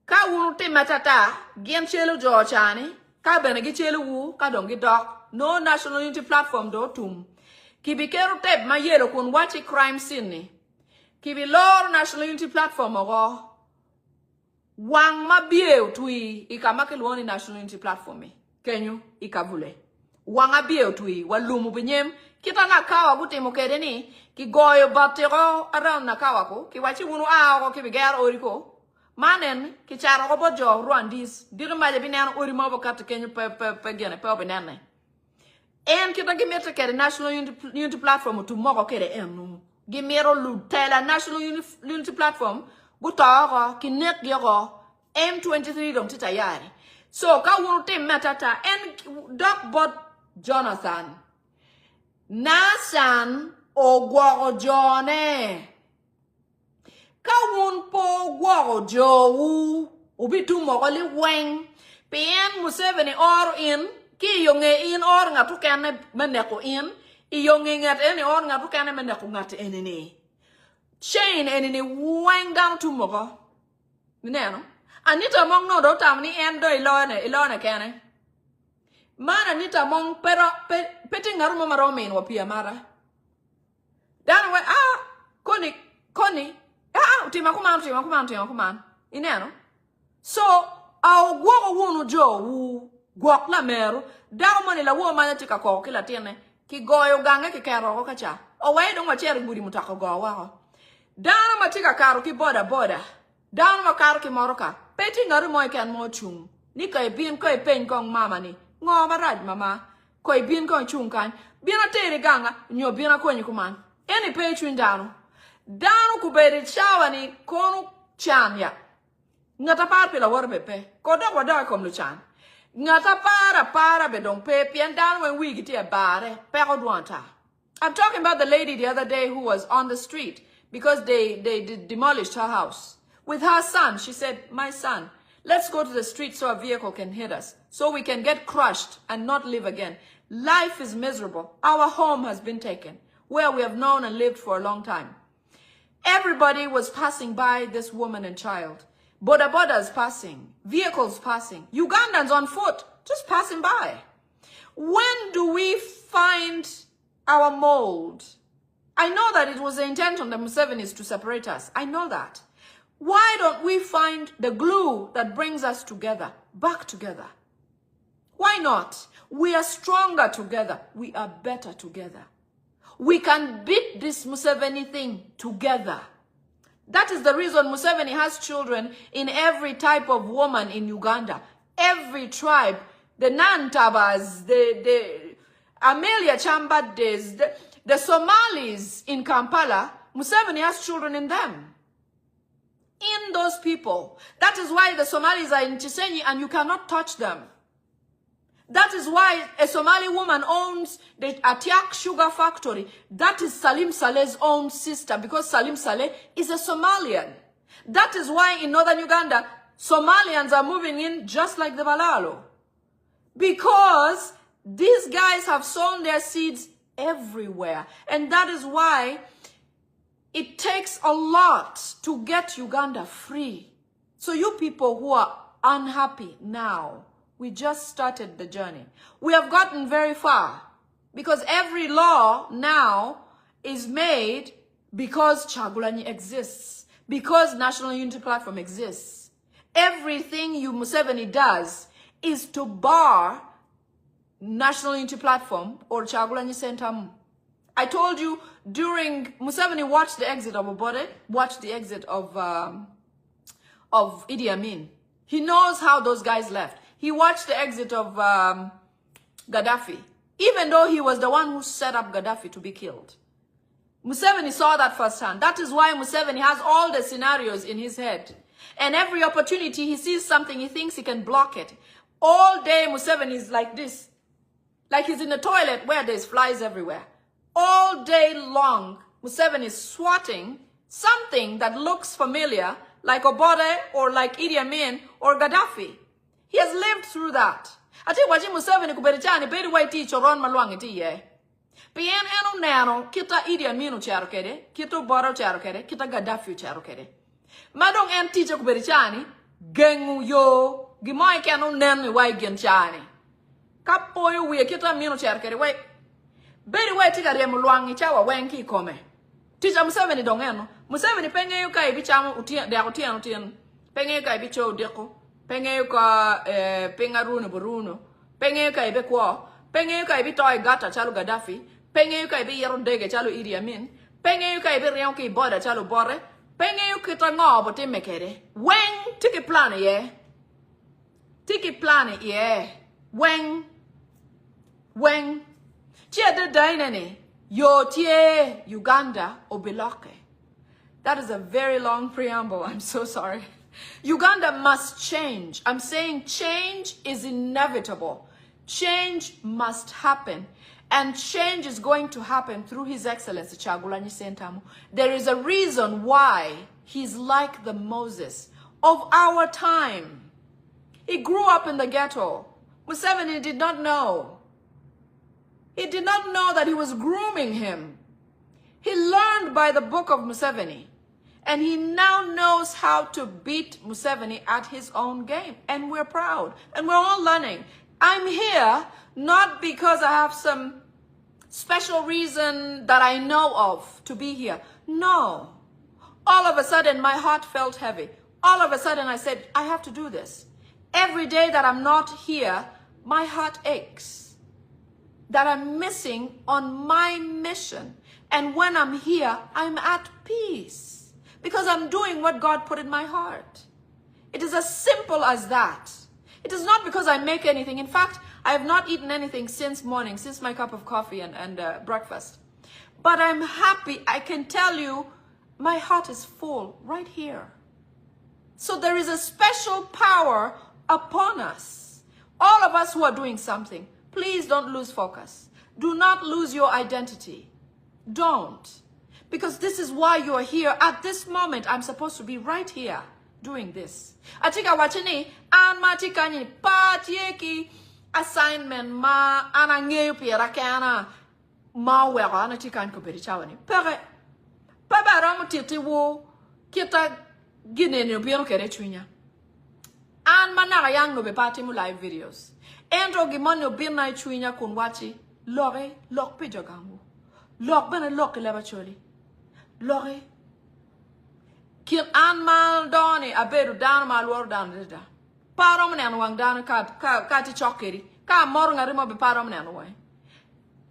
Ka wunu te matata, gen chelu jo chani, ka bene gi chelu wu, ka dongi dok, no national unity platform do tum. Kibikero tep ma yero kun wachi crime scene ni. Kibi lor national unity platform ogo wang mabie tui ikamake luoni national unity platform kenyu ikavule wang abie tui walumu binyem kita nakawa gutimo kede ni ki goyo batero around nakawa ko ki wachi wunu ko ki bigar oriko manen ki charo ko bojo Rwandis diru maje binan ori mo bokat kenyu pe gene pe obinane en kita gimete kede national unity platform tu moko kede enu Gimero Lutela National Unity Platform, Gutara, Kinek Yoro, M23 dom titayari. So, ka wunu te matata, and Doc Bot Jonathan. Nasan Ogwaro Jone. Ka wun po Gwaro Jo, Ubitu Mogoli Wang, PM Museveni or in, Ki Yonge in or Ngatukane Meneko in. Iyonging at any or ngatu kana menakungat enini. Chain enini wang down to mogo. Nano. Anita mong no do tamni endo ilone kane. Man anita mong pero petting aroma maromin wapia mara. Dan we koni timakuman. Inano. So our go wunu jo wu Gwok la meru. Daw mani la woman tika ko kila tiene. Ki goyo gange ki kero ko kacha. O wai dong wachere budi mutako go wako. Dano matika karo ki boda. Dano makaro ki moroka. Peti ngaru moy ken mo chung. Ni ko bin ko pen kong mama ni. Ngo baraj mama. Ko bin ko chung kan. Bina tere ganga nyo bina ko nyukuman. Eni pe chun dano. Dano kubere chawa ni kono chanya. Ngata par pela warbe pe. Koda wada kom lu chan. Ngata para be dong pe pian dano when we get a bare. Pero duanta. I'm talking about the lady the other day who was on the street because they demolished her house. With her son, she said, my son, let's go to the street so a vehicle can hit us, so we can get crushed and not live again. Life is miserable. Our home has been taken, where we have known and lived for a long time. Everybody was passing by this woman and child. Bodas passing, vehicles passing, Ugandans on foot, just passing by. When do we find our mold? I know that it was the intention of the Musevenis to separate us. I know that. Why don't we find the glue that brings us together, back together? Why not? We are stronger together. We are better together. We can beat this Museveni thing together. That is the reason Museveni has children in every type of woman in Uganda. Every tribe. The Nantabas, the Amelia Chambades, the Somalis in Kampala, Museveni has children in them. In those people. That is why the Somalis are in Chisenyi and you cannot touch them. That is why a Somali woman owns the Atiak Sugar Factory. That is Salim Saleh's own sister because Salim Saleh is a Somalian. That is why in northern Uganda, Somalians are moving in just like the Balalo. Because these guys have sown their seeds everywhere. And that is why it takes a lot to get Uganda free. So you people who are unhappy now, we just started the journey. We have gotten very far because every law now is made because Chagulanyi exists, because National Unity Platform exists. Everything you Museveni does is to bar National Unity Platform or Chagulanyi Sentamu. I told you during Museveni watched the exit of Obode, watched the exit of Idi Amin. He knows how those guys left. He watched the exit of Gaddafi, even though he was the one who set up Gaddafi to be killed. Museveni saw that firsthand. That is why Museveni has all the scenarios in his head. And every opportunity he sees something, he thinks he can block it. All day Museveni is like this. Like he's in the toilet where there's flies everywhere. All day long, Museveni is swatting something that looks familiar, like Obode or like Idi Amin or Gaddafi. He has lived through that. Ati waji Museveni kuberichani beri waiti choron malwangi tiye. Pien eno nano kita Idi Amin ucharo kede, kita Obode ucharo kede, kita Gaddafi ucharo kede. Madong en ticha kuberichani gengu yo gimoy keno nenu wai genchani. Kapoyo we kita Amin ucharo kede wai. Beri wai tika remu luangi chawa wenki kome. Ticha Museveni dongeno. Museveni penge yu kai bichamu utian utian. Penge yu kai bicho udeko. Penge yu ka pengaruno buruno. Penge yu kai bekwa. Penge yu kai bitoy gata chalu Gaddafi. Penge yu kai bi yerondege chalu Idi Amin. Penge yu kai bi rionki boda chalu Bore. Penge yu kita ngobo temekere. Weng tiki plane ye. Tiki plane ye. Weng. Chia de dainene. Yo tie Uganda obiloke. That is a very long preamble. I'm so sorry. Uganda must change. I'm saying change is inevitable. Change must happen. And change is going to happen through His Excellency Chagulanyi Sentamu. There is a reason why he's like the Moses of our time. He grew up in the ghetto. Museveni did not know. He did not know that he was grooming him. He learned by the book of Museveni. And he now knows how to beat Museveni at his own game. And we're proud. And we're all learning. I'm here not because I have some special reason that I know of to be here. No. All of a sudden, my heart felt heavy. All of a sudden, I said, I have to do this. Every day that I'm not here, My heart aches that I'm missing on my mission. And when I'm here, I'm at peace because I'm doing what God put in my heart. It is as simple as that. It is not because I make anything. In fact, I have not eaten anything since morning, since my cup of coffee and breakfast. But I'm happy. I can tell you, my heart is full right here. So there is a special power upon us. All of us who are doing something, please don't lose focus. Do not lose your identity. Don't. Because this is why you're here. At this moment, I'm supposed to be right here doing this. Atika wachini, an matika ni patieki assignment ma anangeyu pira kana ma wera anatika an kubiri chawani. Pere, paba ramu titi wo kita gine ni ubiro kere chunya. An manara yang no be party mu live videos. Endo gimoni ubirna chunya kunwachi lore lok pe jogangu. Lok bana lok leba choli. Lore. Kir an mal doni abedu dan mal wor dan da. Parom ne wang dan ka ti chokeri. Ka mor ngari mo be parom ne wai.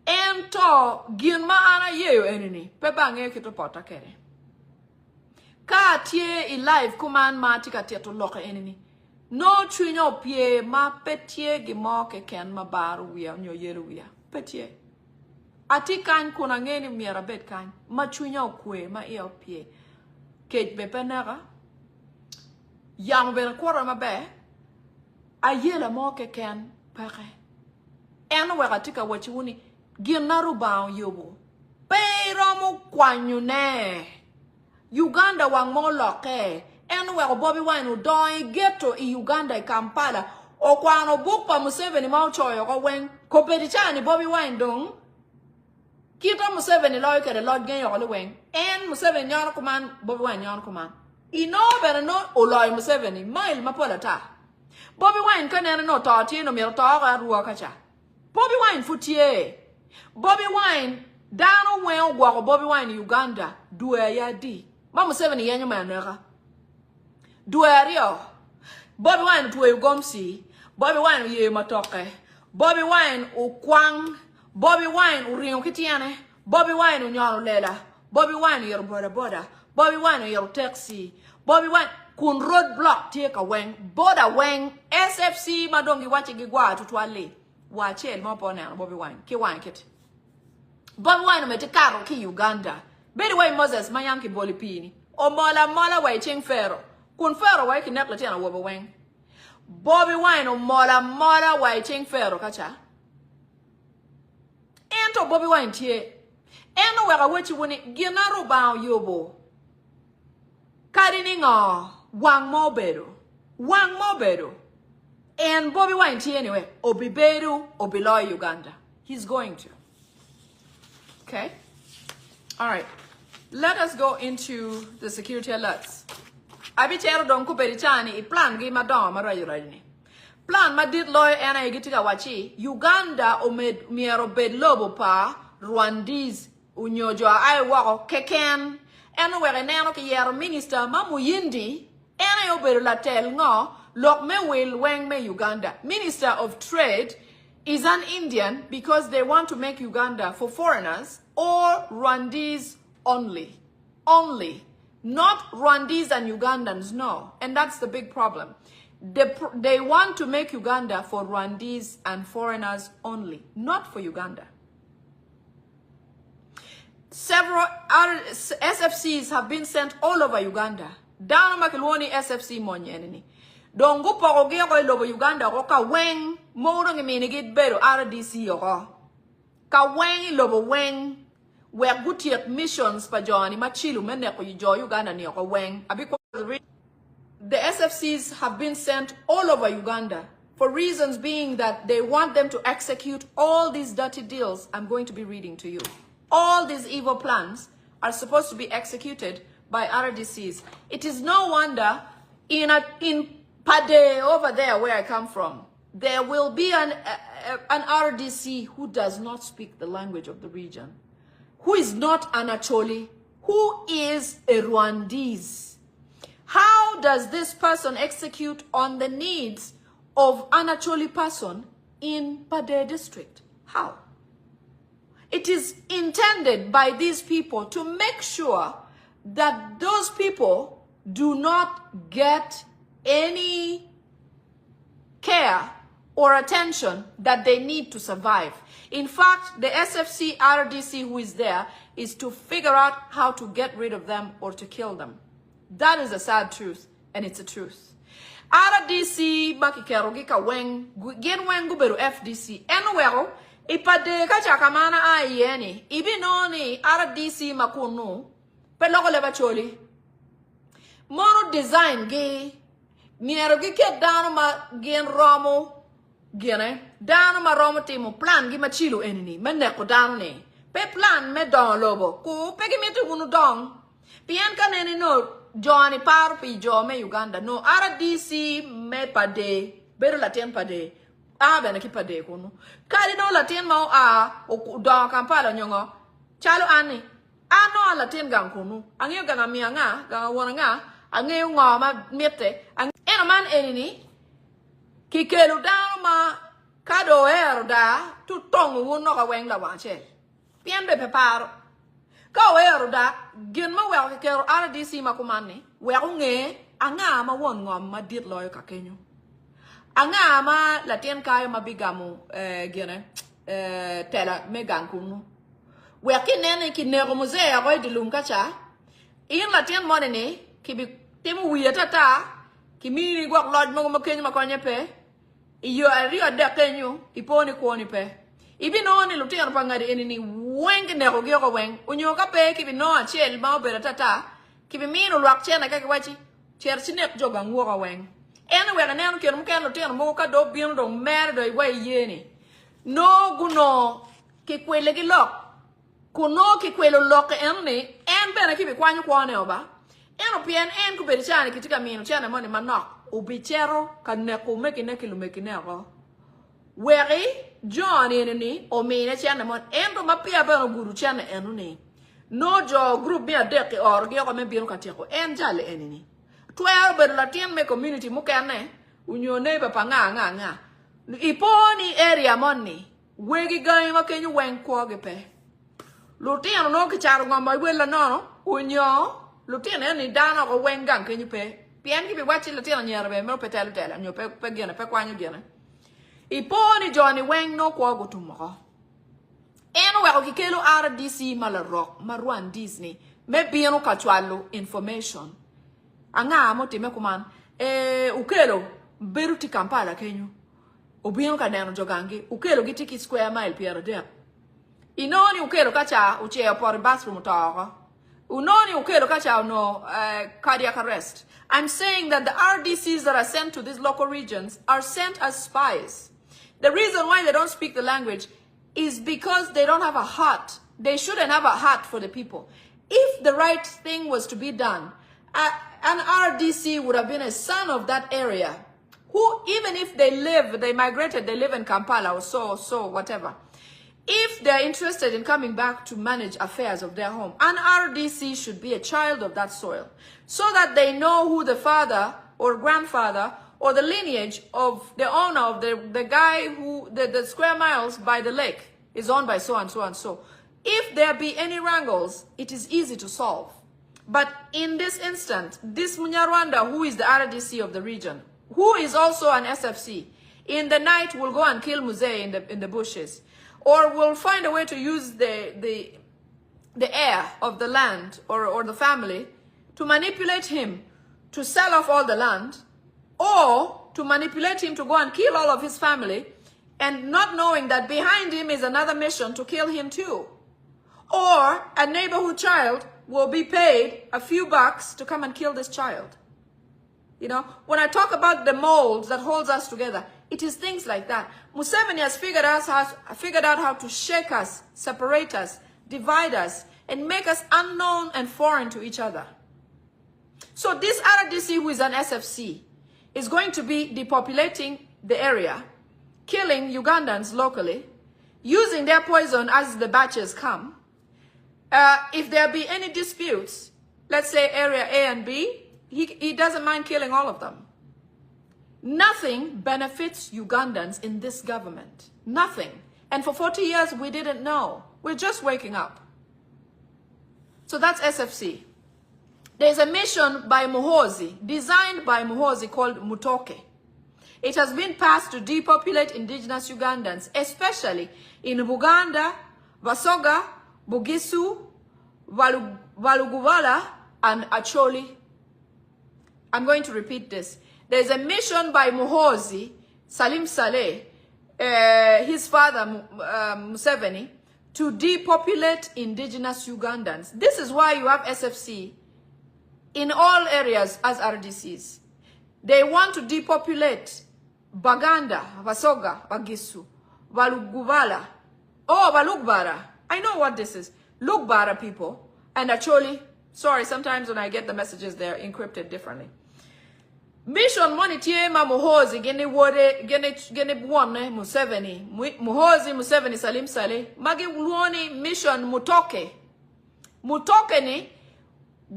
Ento gin ma ana yeyo enini. Pe bange kito pota kere. Ka tie I live kuman ma tika tie to lok enini. No chunya pie ma petie gimo ke ken ma baru wia nyo yeru wia. Petie. Ati kan kuna ngeni miera bet kan ma chunya kwe ma ia pie ke be penara yam be kwara ma be ayela mo ke ken pare eno wera tika wachi wuni ginaru ba yobo pero mo kwanyu ne Uganda wang mo loke eno wera Bobi Wine doi ghetto I Uganda I Kampala o kwano bukpa Museveni ma choyo ko wen ko pedichani Bobi Wine dong Kita Museveni loy kere lord gen yolo weng. En Museveni nyon kuman Bobi Wine nyon kuman. Ino bere no oloy Museveni mail mapola ta. Bobi Wine kanene no tati no mir ta ruwa kacha. Bobi Wine futie. Bobi Wine dano wen gwa Bobi Wine Uganda duwe ya di. Ma Museveni yenyo manera. Duwe rio. Bobi Wine tuwe ugomsi. Bobi Wine ye matoke. Bobi Wine ukwang. Bobi Wine uriyo kitiane. Bobi Wine unyalo lela. Bobi Wine yero boda. Bobi Wine yero taxi. Bobi Wine kun roadblock take a weng. Boda weng. SFC madongi wache gigwa tutwale. Wache elmo pona Bobi Wine. Ki wine kit. Bobi Wine umete karo ki Uganda. Bedi way Moses mayanki boli pini. O mola way ching fero. Kun fero way kinekle tiana wobo weng. Bobi Wine o mola way ching fero kacha. Ento Bobi Wine tie. Eno wera wechi wuni ginaru bao yobo. Kadini ngo wang mo beru. And Bobi Wine tie anyway. Obiberu obiloy Uganda. He's going to. Okay. All right. Let us go into the security alerts. Abichero don kuperichani I plan gi madam marayurani. Plan madid loy ena igitika wachi Uganda omed miero bed lobo pa Rwandese unyojo ai wako keken eno were neno ke yero minister mamu yindi ena yo beru latel ngo lok me will weng me Uganda. Minister of Trade is an Indian because they want to make Uganda for foreigners or Rwandese only. Not Rwandese and Ugandans, no. And that's the big problem. They want to make Uganda for Rwandese and foreigners only, not for Uganda. Several SFCs have been sent all over Uganda. Down Makilwoni SFC monyenini. Dongo pogego lobo Uganda roka weng moro ngeminigit beru RDC yoko. Ka weng lobo weng where gutiet missions pa Johnny machilu meneko yujo Uganda ni yoko weng. The SFCs have been sent all over Uganda for reasons being that they want them to execute all these dirty deals I'm going to be reading to you. All these evil plans are supposed to be executed by RDCs. It is no wonder in Pade over there where I come from, there will be an RDC who does not speak the language of the region, who is not an Acholi, who is a Rwandese. How does this person execute on the needs of an Acholi person in Pade district. How? It is intended by these people to make sure that those people do not get any care or attention that they need to survive. In fact, the SFC RDC who is there is to figure out how to get rid of them or to kill them. That is a sad truth, and it's a truth. RDC makikerogi ka weng gen weng guberu FDC enwero ipade ka chakamana ayeni ibinoni RDC makunu peloko leba choli mono design ge minerogi ke dano ma gen romo gene dano ma romo timo plan gi machilo enini meneko dano ne pe plan me don lobo ku pegi metu gunu dong pien kaneni no Johnny par pi jo me Uganda no RDC me pade beru latien pade bena ki pade kunu kali no latien mo o don Kampala nyongo chalo ani ano latien gang kunu angyo gang mi anga gang wona nga angyo ngoma mete eno man enini ki kelu down ma kado da tu tong wono ka weng la wache pien be peparo ka wero da gen ma wel ke RDC makumani we nge anga ma won ngom ma dit loyo ka kenyo anga ma latien kayo mabigamu gene tela megan kunu we kinene ki nego muzea roy de lunkacha in latien monene ki bi temu wiya tata ki miri gwak loj mo ma kenyo makonye pe iyo ario de kenyo iponi kwoni pe ibi no ni lutien pangadi enini weng ne ko weng unyo ka pe ki bi no achel ma obera tata ki bi mino lwak chena ka wachi cher sinek joga ngwo weng ene we na ken mken lutien mo ka do bin do mer do we yeni no guno ki kwele gi lok kuno ki kwelo lok enni en bena ki bi kwanyu kwone oba eno pien en ku be chana kitika mino chana moni manok ubichero kaneko meki lumeki weri John enini o mine chana mon endo mapia ba guru chana enuni no jo group bi adek or gi ko me bi ka tieko en jale enini 12 ber latien me community mukane unyo ne ba nga iponi area monni wegi gai ma kenyu wen ko ge pe lutien no ki charo ngamba wela no unyo lutien eni dana ko wen gang kenyu pe pien ki bi wachi lutien nyerbe me pe tele nyo pe gene pe kwanyu gene iponi Johnny weng no kwa gutumo eno weko kikelo RDC malarok maruan Disney me bieno kachwalo information anga mo time kuman ukelo beruti Kampala kenyu obieno kadeno jogangi ukelo gitiki square mile piero de inoni ukelo kacha uche por bathroom toga unoni ukelo kacha no cardiac arrest. I'm saying that the RDCs that are sent to these local regions are sent as spies. The reason why they don't speak the language is because they don't have a heart. They shouldn't have a heart for the people. If the right thing was to be done, an RDC would have been a son of that area, who even if they migrated, they live in Kampala or so, whatever. If they're interested in coming back to manage affairs of their home, an RDC should be a child of that soil, so that they know who the father or grandfather or the lineage of the owner of the guy who, the square miles by the lake is owned by so and so and so. If there be any wrangles, it is easy to solve. But in this instant, this Munyarwanda, who is the RDC of the region, who is also an SFC, in the night will go and kill Museveni in the bushes, or will find a way to use the heir of the land or the family to manipulate him to sell off all the land, or to manipulate him to go and kill all of his family, and not knowing that behind him is another mission to kill him too. Or a neighborhood child will be paid a few bucks to come and kill this child. You know, when I talk about the mold that holds us together, it is things like that. Museveni has figured out how to shake us, separate us, divide us, and make us unknown and foreign to each other. So this RDC, who is an SFC, is going to be depopulating the area, killing Ugandans locally, using their poison as the batches come. If there be any disputes, let's say area A and B, he doesn't mind killing all of them. Nothing benefits Ugandans in this government. Nothing. And for 40 years, we didn't know. We're just waking up. So that's SFC. There's a mission by Muhoozi, designed by Muhoozi, called Mutoke. It has been passed to depopulate indigenous Ugandans, especially in Buganda, Basoga, Bugisu, Walugubala, and Acholi. I'm going to repeat this. There's a mission by Muhoozi, Salim Saleh, his father, Museveni, to depopulate indigenous Ugandans. This is why you have SFC in all areas as RDCs. They want to depopulate Baganda, Basoga, Bagisu, Walugubala, Balugbara. I know what this is. Lugbara people. And actually, sorry, sometimes when I get the messages, they're encrypted differently. Mission money tiema Muhoozi gene buone Museveni. Muhoozi Museveni Salim Saleh. Magi luoni mission Mutoke. Mutoke ni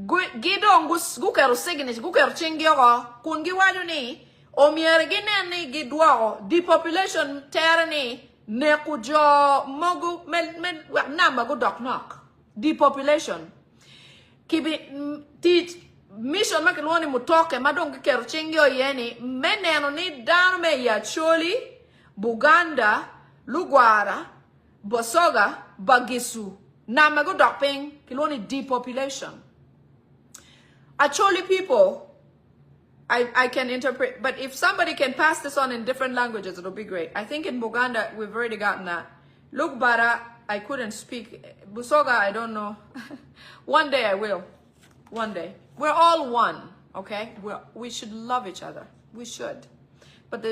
gidongus gukeru signis gukeru chingyogo kungi waju ni omiere gine ni gidwao depopulation terni ne kujo mogu namba gu dok nok depopulation kibi teach mission makelwoni Mutoke madong keru chingyo yeni meneno ni dano me ya Choli Buganda Lugwara Bosoga Bagisu namba gu dok ping kilwoni depopulation. Actually, people, I can interpret, but if somebody can pass this on in different languages, it'll be great. I think in Buganda, we've already gotten that. Lugbara, I couldn't speak. Busoga, I don't know. One day I will. One day. We're all one, okay? We should love each other. We should. But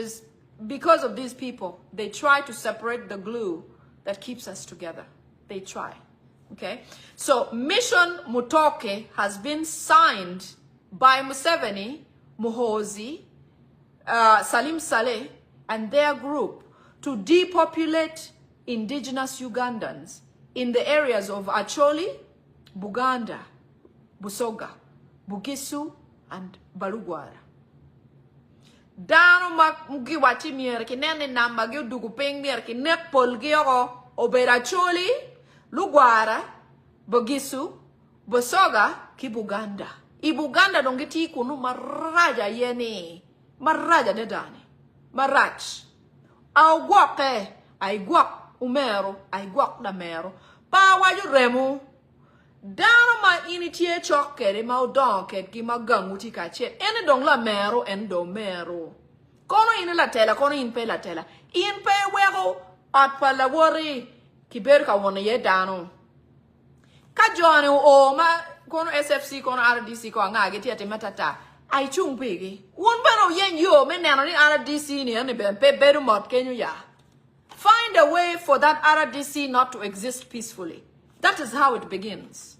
because of these people, they try to separate the glue that keeps us together. They try. Okay, so Mission Mutoke has been signed by Museveni, Muhoozi, Salim Saleh, and their group to depopulate indigenous Ugandans in the areas of Acholi, Buganda, Busoga, Bugisu, and Balugwara. Dano magi wati mier ki nene na magi dugu ping mier ki nek polgi yoko obera Acholi, Lugwara, Bogisu, Bosoga, ki Buganda. I Buganda dongiti kunu maraja yeni. Maraja dedani. Marach. Au guake. Ai guak umero. Ai guak na mero. Pa waju remu. Dano ma initie chokere ma udonke ki ma ganguti kache. Ene dong la mero endo mero. Kono ine la tela. Kono inpe la tela. Inpe wego at palawori. Kiberka wona ye dano. Kajone o ma kono SFC kono RDC ko ngage tiate matata. Ai chung pigi. Won baro yen yo menano ni RDC ni ane ben pe beru mot kenyu ya. Find a way for that RDC not to exist peacefully. That is how it begins.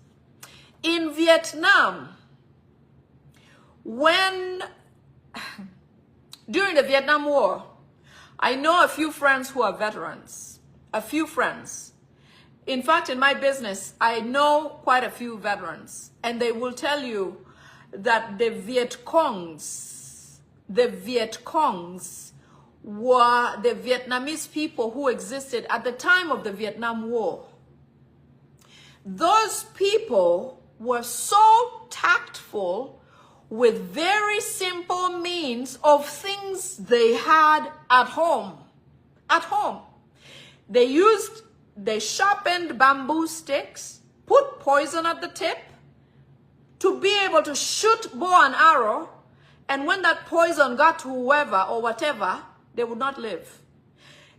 In Vietnam, during the Vietnam War, I know a few friends who are veterans. A few friends. In fact, in my business, I know quite a few veterans, and they will tell you that the Viet Congs were the Vietnamese people who existed at the time of the Vietnam War. Those people were so tactful with very simple means of things they had at home. At home. They sharpened bamboo sticks, put poison at the tip to be able to shoot bow and arrow, and when that poison got to whoever or whatever, they would not live.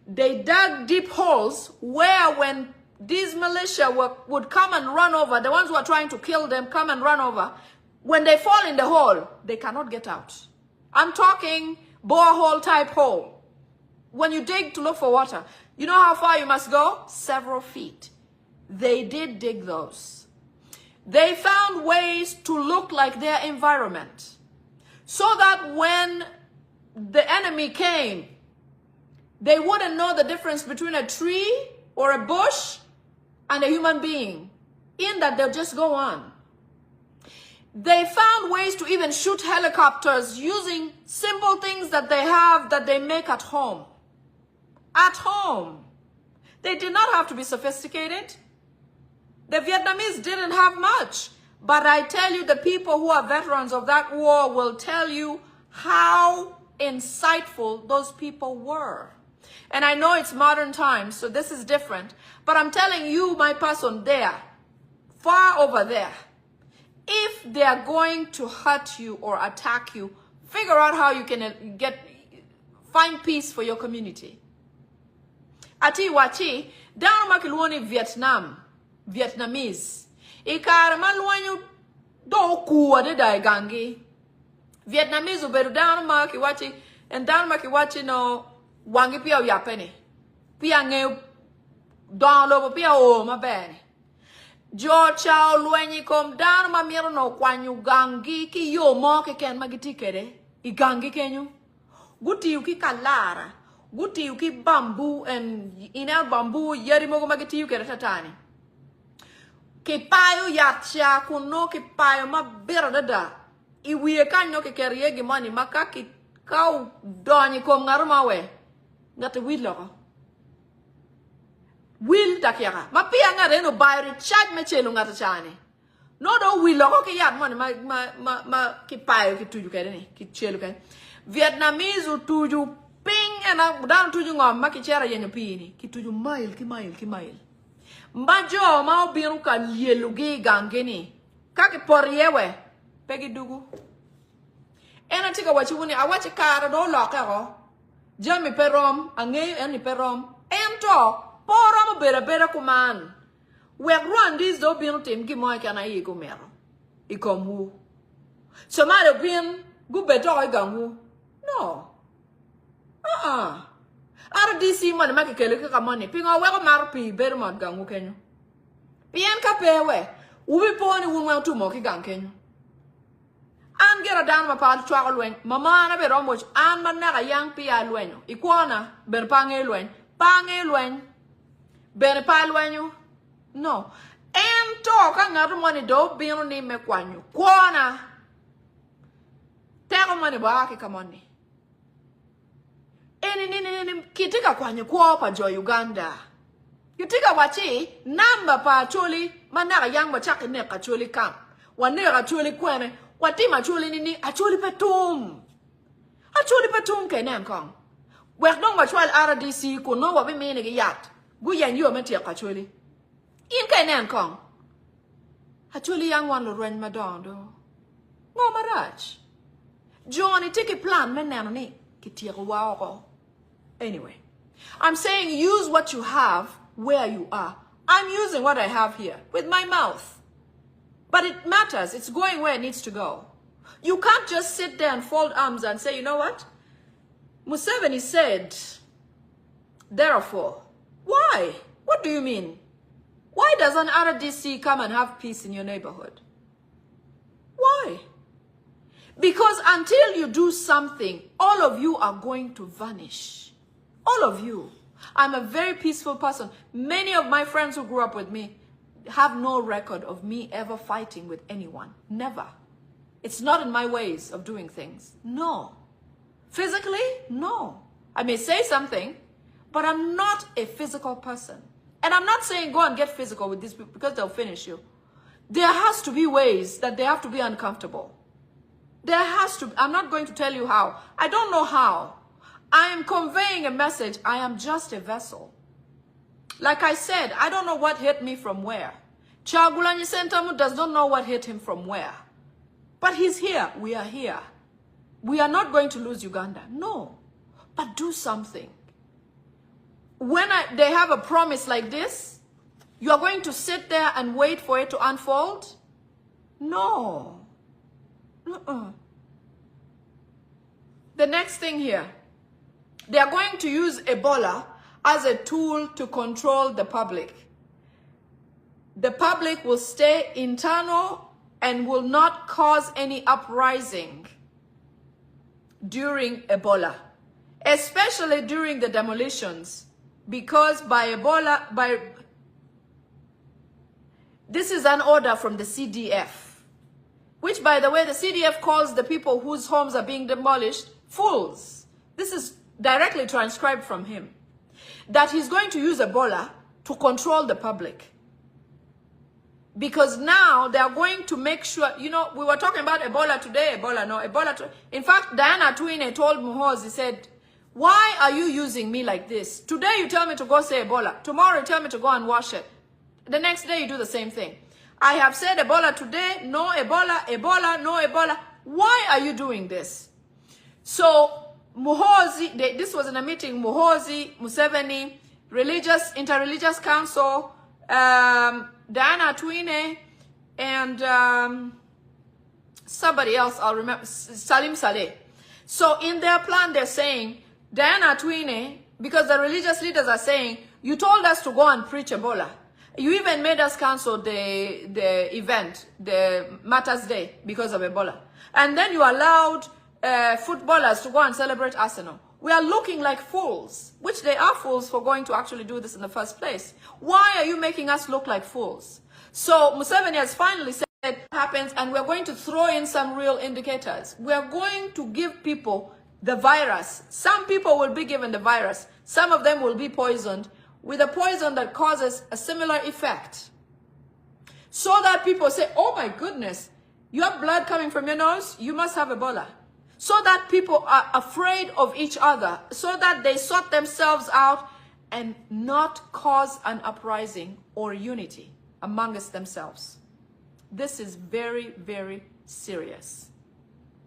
They dug deep holes where when these militia would come and run over, the ones who are trying to kill them come and run over, when they fall in the hole, they cannot get out. I'm talking borehole type hole. When you dig to look for water, you know how far you must go? Several feet. They did dig those. They found ways to look like their environment so that when the enemy came, they wouldn't know the difference between a tree or a bush and a human being, in that they'll just go on. They found ways to even shoot helicopters using simple things that they have that they make at home. At home. They did not have to be sophisticated. The Vietnamese didn't have much. But I tell you, the people who are veterans of that war will tell you how insightful those people were. And I know it's modern times, so this is different. But I'm telling you, my person there, far over there, if they are going to hurt you or attack you, figure out how you can find peace for your community. Ati wachi, down makilwoni Vietnamese. Ikara malwanyu do kuwa de daigangi. Vietnamese uberu down makiwachi, and down makiwachi no wangi pia yapene. Pia nge don lobo pia o mabene. Jo chao luenyi kom down mamiro no kwanyu gangi ki yo mo ke ken magiti kere. Igangi kenyu. Guti yuki kalara. Guti yuki bamboo and inel bamboo yeri mogo magiti yukere tatani. Kipayo yacha kuno kipayo mabira dada. Iwiye kanyo ke keriye gimani maka ki kau donyi kom ngarumawe. Ngate wid loko. Will takiaka. Mapia ngare no bayri charge me chelo ngata chane. No do will loko ke yat money ma kipayo ki tuju kere ni ki chelo kere. Vietnamese u tuju ping and down tuju ngom ma ki chera yenyo pini ki tuju mile. Mbajo ma obiru ka lielugi gangeni. Kaki poriewe. Pegi dugu. Ena tika wachiwuni awachi kara do loka. Jami perom. Angeyu eni perom. Ento. Porom bera kuman. Wek ruandis do biru tim gimoy kana yi gumero. Ikomu. Somali bin gubeto igangu. No. RDC man make kele ka money pingo we ko mar pi ber mod gangu kenyo pien ka pewe ubi poni wunwa tu mo ki gang kenyo an gera dan ma pa twa lwen mama na be romo an man na yang pi a lwenyo ikwana ber pange lwen ber pa lwenyo no en to ka ngaro money do bino ni me kwanyo kwana tego money ba ki ka money kitika kwanye kwa jo Uganda. Kitika wachi namba pa choli manara yang machaki ne ka choli kam. Wanera choli kwene watima choli nini acholi petum. Acholi petum kenem kong. Wek dong machwal RDC ko no wabi mene ge yat. Gu yan yo meti ka choli. In kenem kong. Acholi yang wan lo ren madondo. Ngo marach. Johnny take a plan menano ni kitiro wao. Anyway, I'm saying use what you have where you are. I'm using what I have here with my mouth. But it matters. It's going where it needs to go. You can't just sit there and fold arms and say, you know what? Museveni said, therefore. Why? What do you mean? Why doesn't RDC come and have peace in your neighborhood? Why? Because until you do something, all of you are going to vanish. All of you. I'm a very peaceful person. Many of my friends who grew up with me have no record of me ever fighting with anyone. Never. It's not in my ways of doing things. No. Physically, no. I may say something, but I'm not a physical person. And I'm not saying go and get physical with these people because they'll finish you. There has to be ways that they have to be uncomfortable. There has to. I'm not going to tell you how. I don't know how. I am conveying a message. I am just a vessel. Like I said, I don't know what hit me from where. Chagulanyi Sentamu does not know what hit him from where. But he's here. We are here. We are not going to lose Uganda. No. But do something. When they have a promise like this, you are going to sit there and wait for it to unfold? No. The next thing here. They are going to use Ebola as a tool to control the public. The public will stay internal and will not cause any uprising during Ebola, especially during the demolitions, because this is an order from the CDF, which which, by the way, the CDF calls the people whose homes are being demolished fools. This is directly transcribed from him. That he's going to use Ebola to control the public. Because now they are going to make sure, you know, we were talking about Ebola today, Ebola, no, Ebola. In fact, Diana Twine told Muhozi, said, why are you using me like this? Today you tell me to go say Ebola. Tomorrow you tell me to go and wash it. The next day you do the same thing. I have said Ebola today, no Ebola, Ebola, no Ebola. Why are you doing this? So Muhozi, this was in a meeting, Muhozi, Museveni, Interreligious Council, Diana Twine, and somebody else, I'll remember, Salim Saleh. So in their plan, they're saying, Diana Twine, because the religious leaders are saying, you told us to go and preach Ebola. You even made us cancel the event, the Matters Day, because of Ebola. And then you allowed footballers to go and celebrate Arsenal. We are looking like fools, which they are fools for going to actually do this in the first place. Why are you making us look like fools? So Museveni has finally said it happens, and we're going to throw in some real indicators. We are going to give people the virus. Some people will be given the virus. Some of them will be poisoned with a poison that causes a similar effect. So that people say, oh my goodness, you have blood coming from your nose, you must have Ebola. So that people are afraid of each other, so that they sort themselves out and not cause an uprising or unity amongst themselves. This is very, very serious.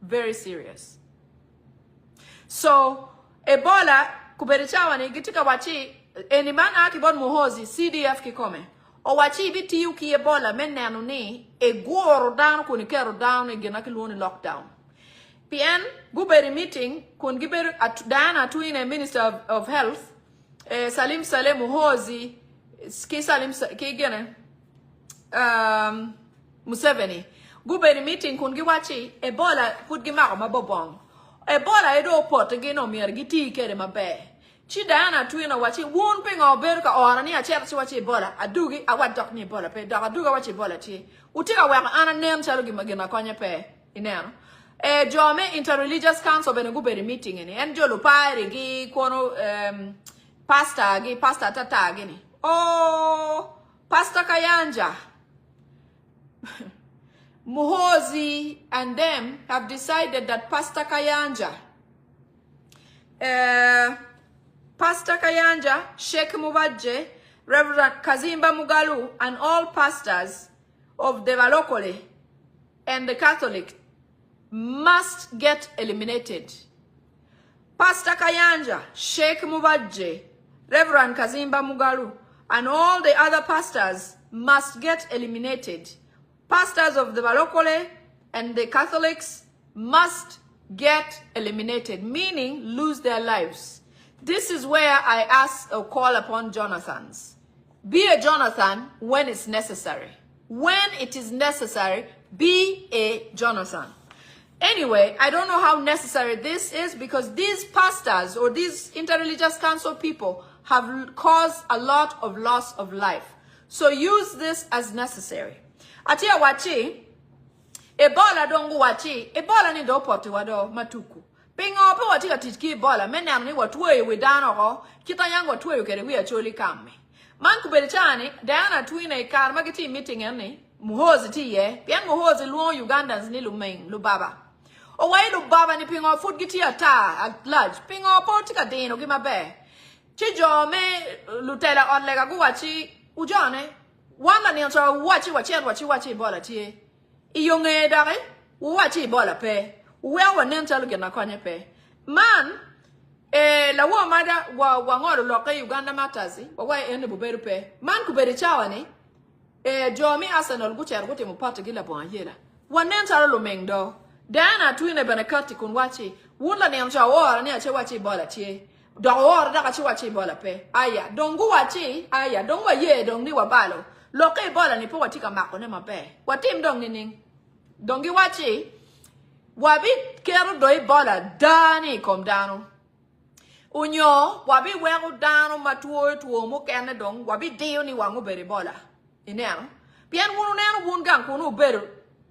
Very serious. So, Ebola, kuberichawa ni gitika wachi, enimana akibon Muhozi, CDF kikome. O wachi biti yuki Ebola, menenu ni, guoro down kunikero down, genaki luoni lockdown. PN, Guberi meeting, kun Giberi at Diana Twine, Minister of Health, Salim Saleh Muhozi, ki Salim Kigene, Museveni. Guberi meeting kun giwachi, Ebola could gimao mabobong. Ebola edo pot again o mir giti kere mabe. Chi Diana Twine wachi, won ping or berka or ani a cherchi wachi Ebola, adugi, a what doc ni Ebola pe, dog aduga wachi Ebola chi. Utika wak ana name chalugi magina konya pe, inero. Jome Interreligious Council beneguberi meeting ini en jolo pare gi kono pasta tata gini. Oh, Pastor Kayanja. Muhozi and them have decided that Pastor Kayanja, Sheikh Mubaje, Reverend Kazimba Mugalu, and all pastors of the Valokole and the Catholic must get eliminated. Pastor Kayanja, Sheikh Mubaje, Reverend Kazimba Mugalu, and all the other pastors must get eliminated. Pastors of the Balokole and the Catholics must get eliminated, meaning lose their lives. This is where I ask or call upon Jonathans. Be a Jonathan when it's necessary. When it is necessary, be a Jonathan. Anyway, I don't know how necessary this is because these pastors or these interreligious council people have caused a lot of loss of life. So use this as necessary. Atia wachi, Ebola dongu wachi, Ebola ni do poti wado matuku. Pingo po wachi katiki Ebola, mene ni watuwe wedano ho, kita yangu watuwe ukere wia choli kame. Manku belichani, Diana Twine ikar magiti meeting eni, Muhozi tiye, pian Muhozi luo Ugandans ni lumeng, lubaba. O wai lubaba ni pingo food giti ata at large, pingo po tika dino gima be. Chijo me lutela on lega guwachi, ujane, wanda ni anso wachi Ebola tie. Iyonge dare, wachi Ebola pe. Uwewa nenta luge na kwenye pe. Man, la uwa mada wa ngoro loke Uganda matazi, wa ene buberu pe. Man kuberi chawa ni, jomi Arsenal guti mupata gila buangela. Wanenta lumengdo. Diana Twine benekati kunwachi, wunda ni anso wara ni ache wachi Ebola tie. Dawor da kachi wachi Ebola pe. Aya, dongu wachi, aya, dongwa ye dongi wabalo. Loke Ebola ni po watika mako ne mabe. Watim dong nining. Dongi wachi, wabi kero do Ebola dani kom dano. Unyo, wabi wego dano matuo tuo mo kene dong, wabi deo ni wangu beri Ebola. Inero. Pian wunu neno wungang kunu beru.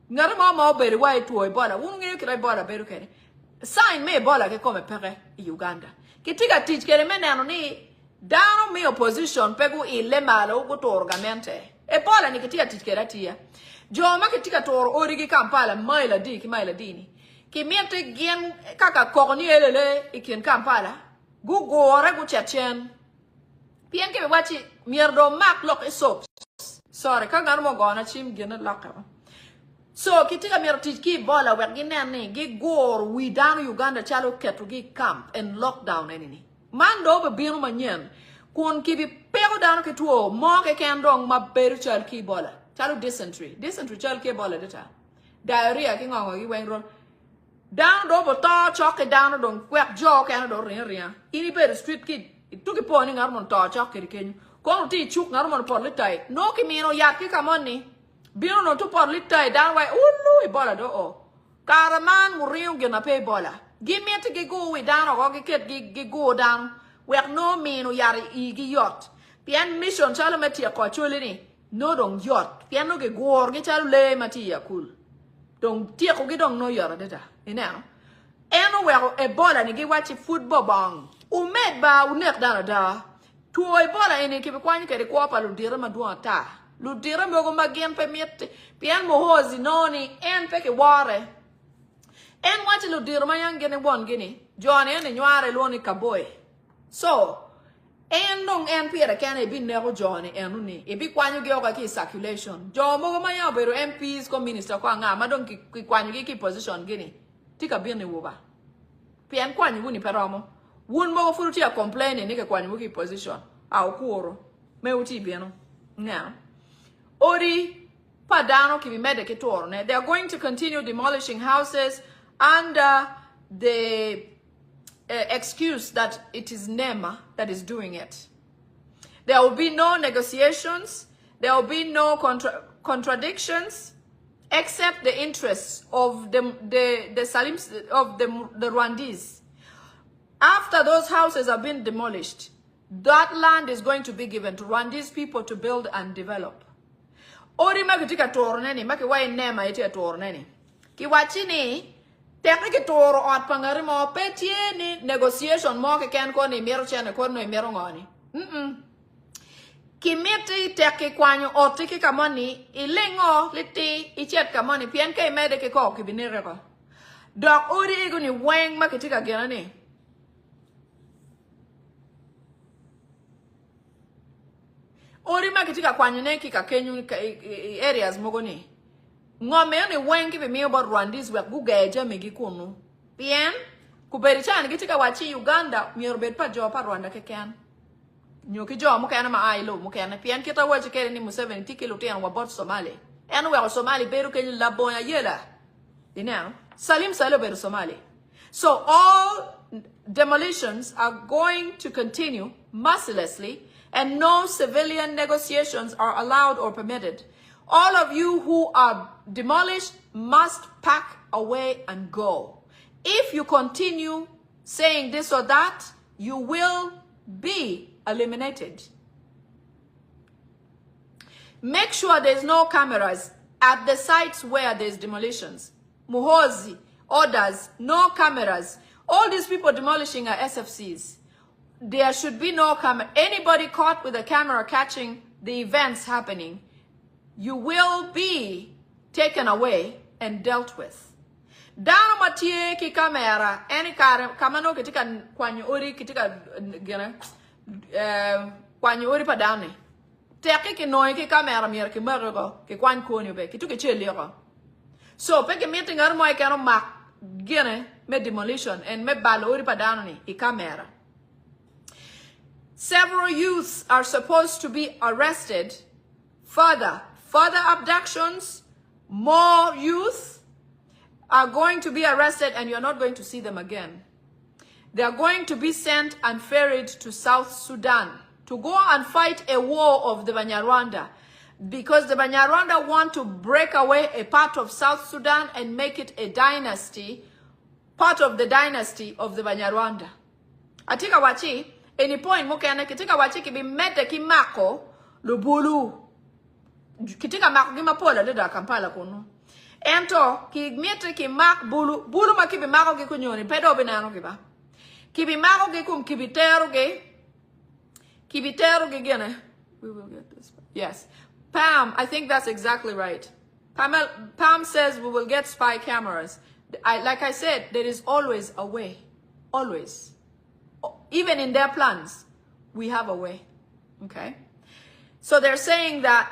Ngara ma beri wa to Ebola. Wunu ngi kira Ebola beru kere. Sign me Ebola ke come pere Uganda. Kitiga teach kere menano ni down me opposition pegu ile malo go to orgamente. Ebola ni kitiga teach kere tia. Joma kitiga to origi Kampala maila di ki maila dini. Ki miente gen kaka korni elele ikin Kampala. Gu gore gu chachen. Pien ke wachi mierdo mak lok isop. Sorry, kanga mo gona chim gena lakaba. So kitika mero tiki bola wek ginene gi gore we down Uganda chalo ketu gi camp and lockdown enini. Man do be binu manyen kun kibi pero down ke tuo mo ke kendong ma beru chal ki bola. Chalo dysentery chal ki bola deta. Diarrhea ki ngongo gi wengron. Down do bo to choke down don kwek jo ke do ria. Ini beru street kid. Ituki poni ngarmon to choke kenyu. Kono ti chuk ngarmon por litai. No ki mino yat ki kamoni. Bino no to por litai down way ulu Ebola do o. Karaman muriu gena pe Ebola. Give me to go we down or get go down. We have no mino yari igi yacht. Pian mission chalo metia kwa chulini. No dong yacht. Pian no ge go ge chalo le matia cool. Dong tia ko ge dong no yara deta. Ina. Eno we Ebola ni ge wachi football bang. Umed ba unek dana da. Tu Ebola ene ke kwa ni ke kwa pa lu dira madua ta. Ludira mogo magen pe miete pian mohozi noni en peke ware en wati ludira mayang gene won gini John en nyare loni kaboy so en nong en piera kan e bin nego John en uni e bi kwanyu ge oga ki circulation jo mogo maya bero MPs ko minister kwa nga madon ki kwanyu ki position gini tika bin ne woba pian kwanyu uni peromo wun mogo furuti a complain ni ke kwanyu ki position au kuro me uti bieno now Ori Padano Kibimede Ketorne. They are going to continue demolishing houses under the excuse that it is NEMA that is doing it. There will be no negotiations. There will be no contradictions, except the interests of the Salims of the Rwandese. After those houses have been demolished, that land is going to be given to Rwandese people to build and develop. Ori makitika torneni maki wai nema ite torneni ki wachini tekniki toro ot pangari mo petie ni negotiation mo ke ken ko ni mero chene ko no mero ngoni ki miti teki kwanyo otiki kamoni ilengo liti ichet kamoni pien ke mede ke ko ki binire ko dok ori igu ni weng makitika genani Ori makitika kwanyune kika kenyu areas mogoni. Ngome ni wengi be miyo Rwandese we gugeje megi kunu. Bien kuberichani kitika wachi Uganda miyorbet pa jo pa Rwanda keken. Nyoki jo mukana ma ailo mukana pian kita wachi kere ni Museveni tikilo tian wa bot Somali. Enu we Somali beru kenyu labonya yela. You know, Salim salo beru Somali. So all demolitions are going to continue mercilessly. And no civilian negotiations are allowed or permitted. All of you who are demolished must pack away and go. If you continue saying this or that, you will be eliminated. Make sure there's no cameras at the sites where there's demolitions. Muhozi, orders, no cameras. All these people demolishing are SFCs. There should be no camera. Anybody caught with a camera catching the events happening, you will be taken away and dealt with. Dano matie ki kamera, any kamano kitika kwanyo uri kitika gana kwanyo uri padane. Teki ki noi ki kamera mier ki mergo ki kwan konyo be ki tuki cheliro. So peki meeting armo I kano mak gene me demolition and me balo uri padane I kamera. Several youths are supposed to be arrested. Further abductions, more youth are going to be arrested and you're not going to see them again. They are going to be sent and ferried to South Sudan to go and fight a war of the Banyarwanda because the Banyarwanda want to break away a part of South Sudan and make it a dynasty, part of the dynasty of the Banyarwanda. Atika wachi, any point mukana kitika wachi ki bi mete ki mako lubulu kitika mako gima pola leda Kampala kono Ento ki miete ki mak bulu ma ki bi mako ki kunyoni pedo binano ki ba. Ki bi mako ki kum ki bi teru gene. We will get this. Yes. Pam, I think that's exactly right. Pam says we will get spy cameras. Like I said, there is always a way. Always. Even in their plans, we have a way. Okay? So they're saying that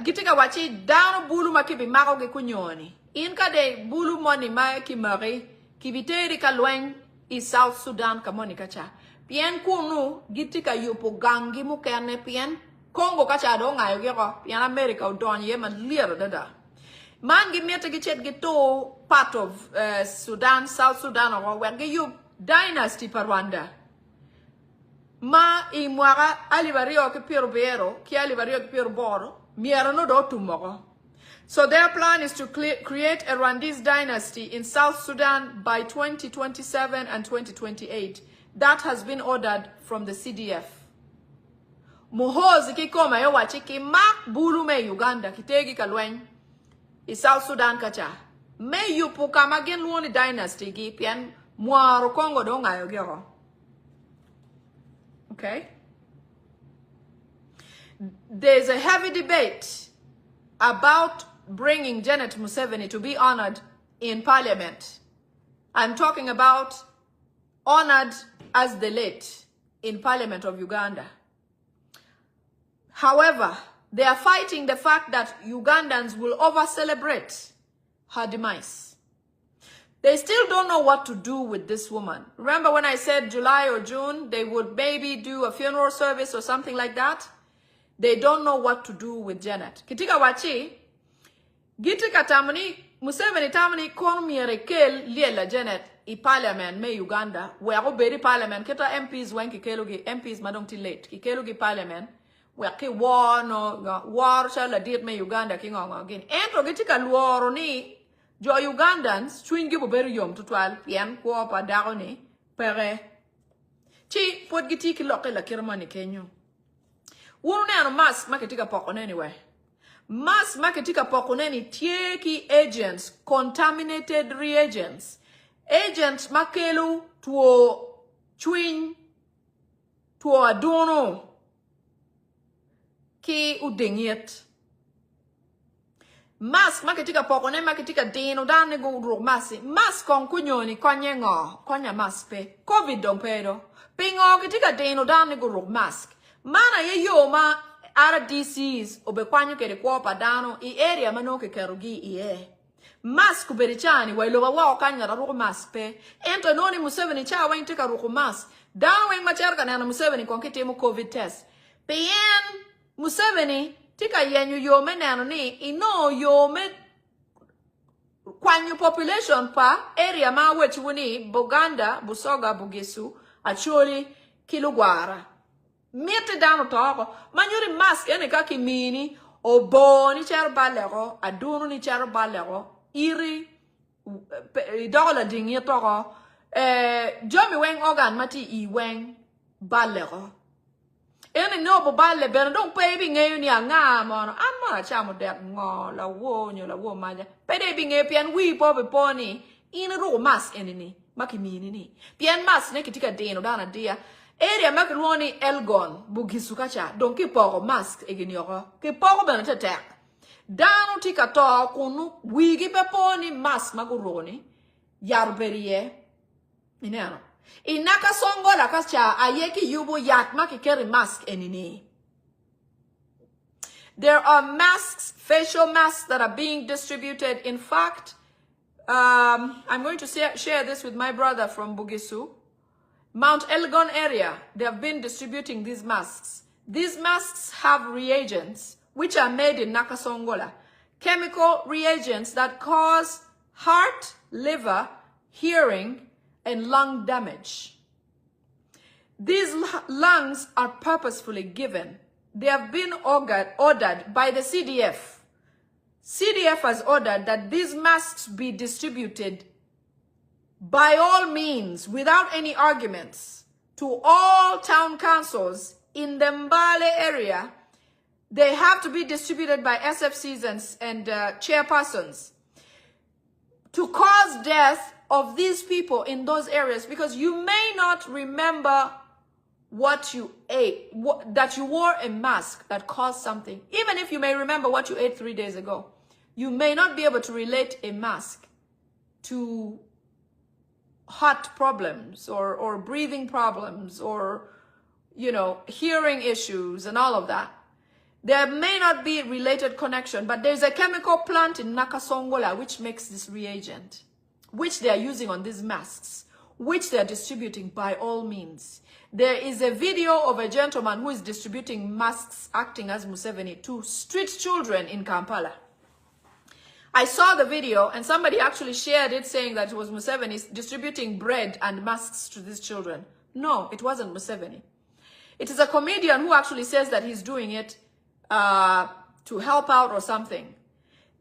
gitika wachi down bulu makibi mako ke kunyoni. Inka de bulu money ma ki mari kibiteri kalweng is South Sudan kamoni kacha. Pien kunu gitika yupo gangi mukene pien Congo kacha do ngayo gero pien America udon yeman lira dada. Man gimiete gichet gito part of Sudan, South Sudan or where you dynasty Rwanda. Ma imwara alivario ke piero bero, ki alivario ke piero boro, mierano do tumoro. So their plan is to create a Rwandese dynasty in South Sudan by 2027 and 2028. That has been ordered from the CDF. Muhozi kikoma yo wachiki mak bulu me Uganda kitegi kalweng in South Sudan kacha. Me yupu kama gen luoni dynasty gi pian muaro Congo do ngayo gero. Okay? There's a heavy debate about bringing Janet Museveni to be honored in parliament. I'm talking about honored as the late in parliament of Uganda. However, they are fighting the fact that Ugandans will over-celebrate her demise. They still don't know what to do with this woman. Remember when I said July or June, they would maybe do a funeral service or something like that? They don't know what to do with Janet. Kitika wachi, gitika tamani, Museveni tamani kon mirekel liela Janet I parliament me Uganda, where oberi parliament, kita MPs wen kikelugi, MPs madong ti late, kikelugi parliament, where ki war no, war shala diet me Uganda kingongo again. Entro gitika luoro ni, jo Ugandans, chwingi boberi yom tutwal, pien kwa pa daroni, pere. Chi, pot giti ki loke la kirmani kenyo. Wunu ne ano mask maketika poko anyway. Mask maketika poko neni tieki agents, contaminated reagents. Agents makelu tuo chwin tuo adono ki udingiet. Mask maketika poko ne maketika dino dane go uro masi. Mask kon kunyoni konye ngo konya mask pe. COVID dong pedo. Pingo ketika dino dane go uro mask. Mana ye yo ma RDCs obekwanyo kere kwa padano I area manoke kerugi iye. Mask uberichani wailoba wao kanya ruku mask pe. Ento noni Museveni cha wang tika ruku mask. Down wang macherka na Museveni konkite mu COVID test. Pien Museveni tika yenyu yome nano ni ino yome kwanyu population pa area ma wechuni Buganda, Busoga, Bugisu, Acholi, Kilugwara. Miete dano toko, manyuri mask ene kaki mini, obo ni charo balero, adunu ni charo balero, iri, dola dingi toko, jomi weng organ mati I weng balero. Ene no balle bene don't baby ngayon niya nga mono, ama chamo dek ngo, la wo maja, pede binge pian wi pobe poni, ina ro mask ene ni, maki mini ni, pian mask ne kitika deno dana dia, area makroni Elgon bugisukacha donc ki poko mask eginioko ki poko bana tetek dano tika to kunu wigi peponi mask maguroni yarberie ineno inaka songola kacha ayeki yubo yak maki carry mask enini. There are masks, facial masks that are being distributed. In fact, I'm going to share this with my brother from Bugisu. Mount Elgon area, they have been distributing these masks. These masks have reagents, which are made in Nakasongola. Chemical reagents that cause heart, liver, hearing, and lung damage. These lungs are purposefully given. They have been ordered by the CDF. CDF has ordered that these masks be distributed by all means, without any arguments, to all town councils in the Mbale area, They have to be distributed by SFCs and chairpersons to cause death of these people in those areas, because you may not remember what you ate, that you wore a mask that caused something. Even if you may remember what you ate 3 days ago, you may not be able to relate a mask to heart problems or breathing problems or, you know, hearing issues and all of that. There may not be related connection, but there's a chemical plant in NAKACWA which makes this reagent, which they are using on these masks, which they are distributing by all means. There is a video of a gentleman who is distributing masks acting as Museveni to street children in Kampala. I saw the video and somebody actually shared it saying that it was Museveni distributing bread and masks to these children. No, it wasn't Museveni. It is a comedian who actually says that he's doing it to help out or something.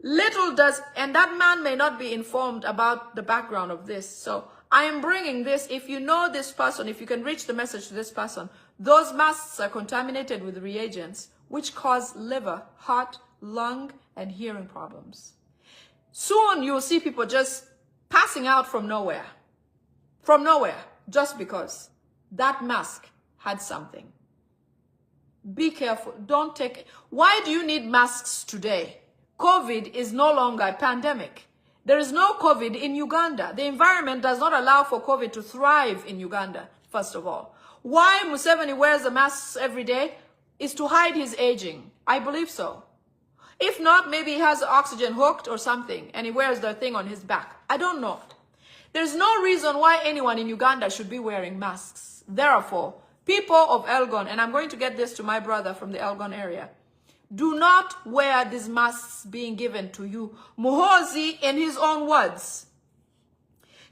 Little does, and that man may not be informed about the background of this. So I am bringing this. If you know this person, if you can reach the message to this person, those masks are contaminated with reagents which cause liver, heart, lung, and hearing problems. Soon you'll see people just passing out from nowhere, just because that mask had something. Be careful. Don't take it. Why do you need masks today? COVID is no longer a pandemic. There is no COVID in Uganda. The environment does not allow for COVID to thrive in Uganda, first of all. Why Museveni wears the masks every day is to hide his aging. I believe so. If not, maybe he has oxygen hooked or something, and he wears the thing on his back. I don't know. There's no reason why anyone in Uganda should be wearing masks. Therefore, people of Elgon, and I'm going to get this to my brother from the Elgon area, do not wear these masks being given to you. Muhozi, in his own words,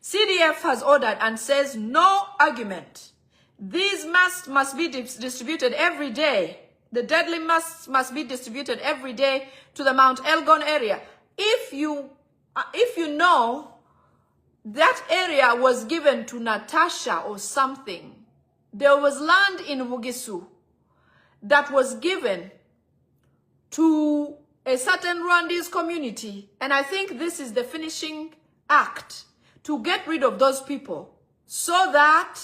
CDF has ordered and says no argument. These masks must be distributed every day. The deadly masks must be distributed every day to the Mount Elgon area. If you know that area was given to Natasha or something, there was land in Bugisu that was given to a certain Rwandese community. And I think this is the finishing act to get rid of those people so that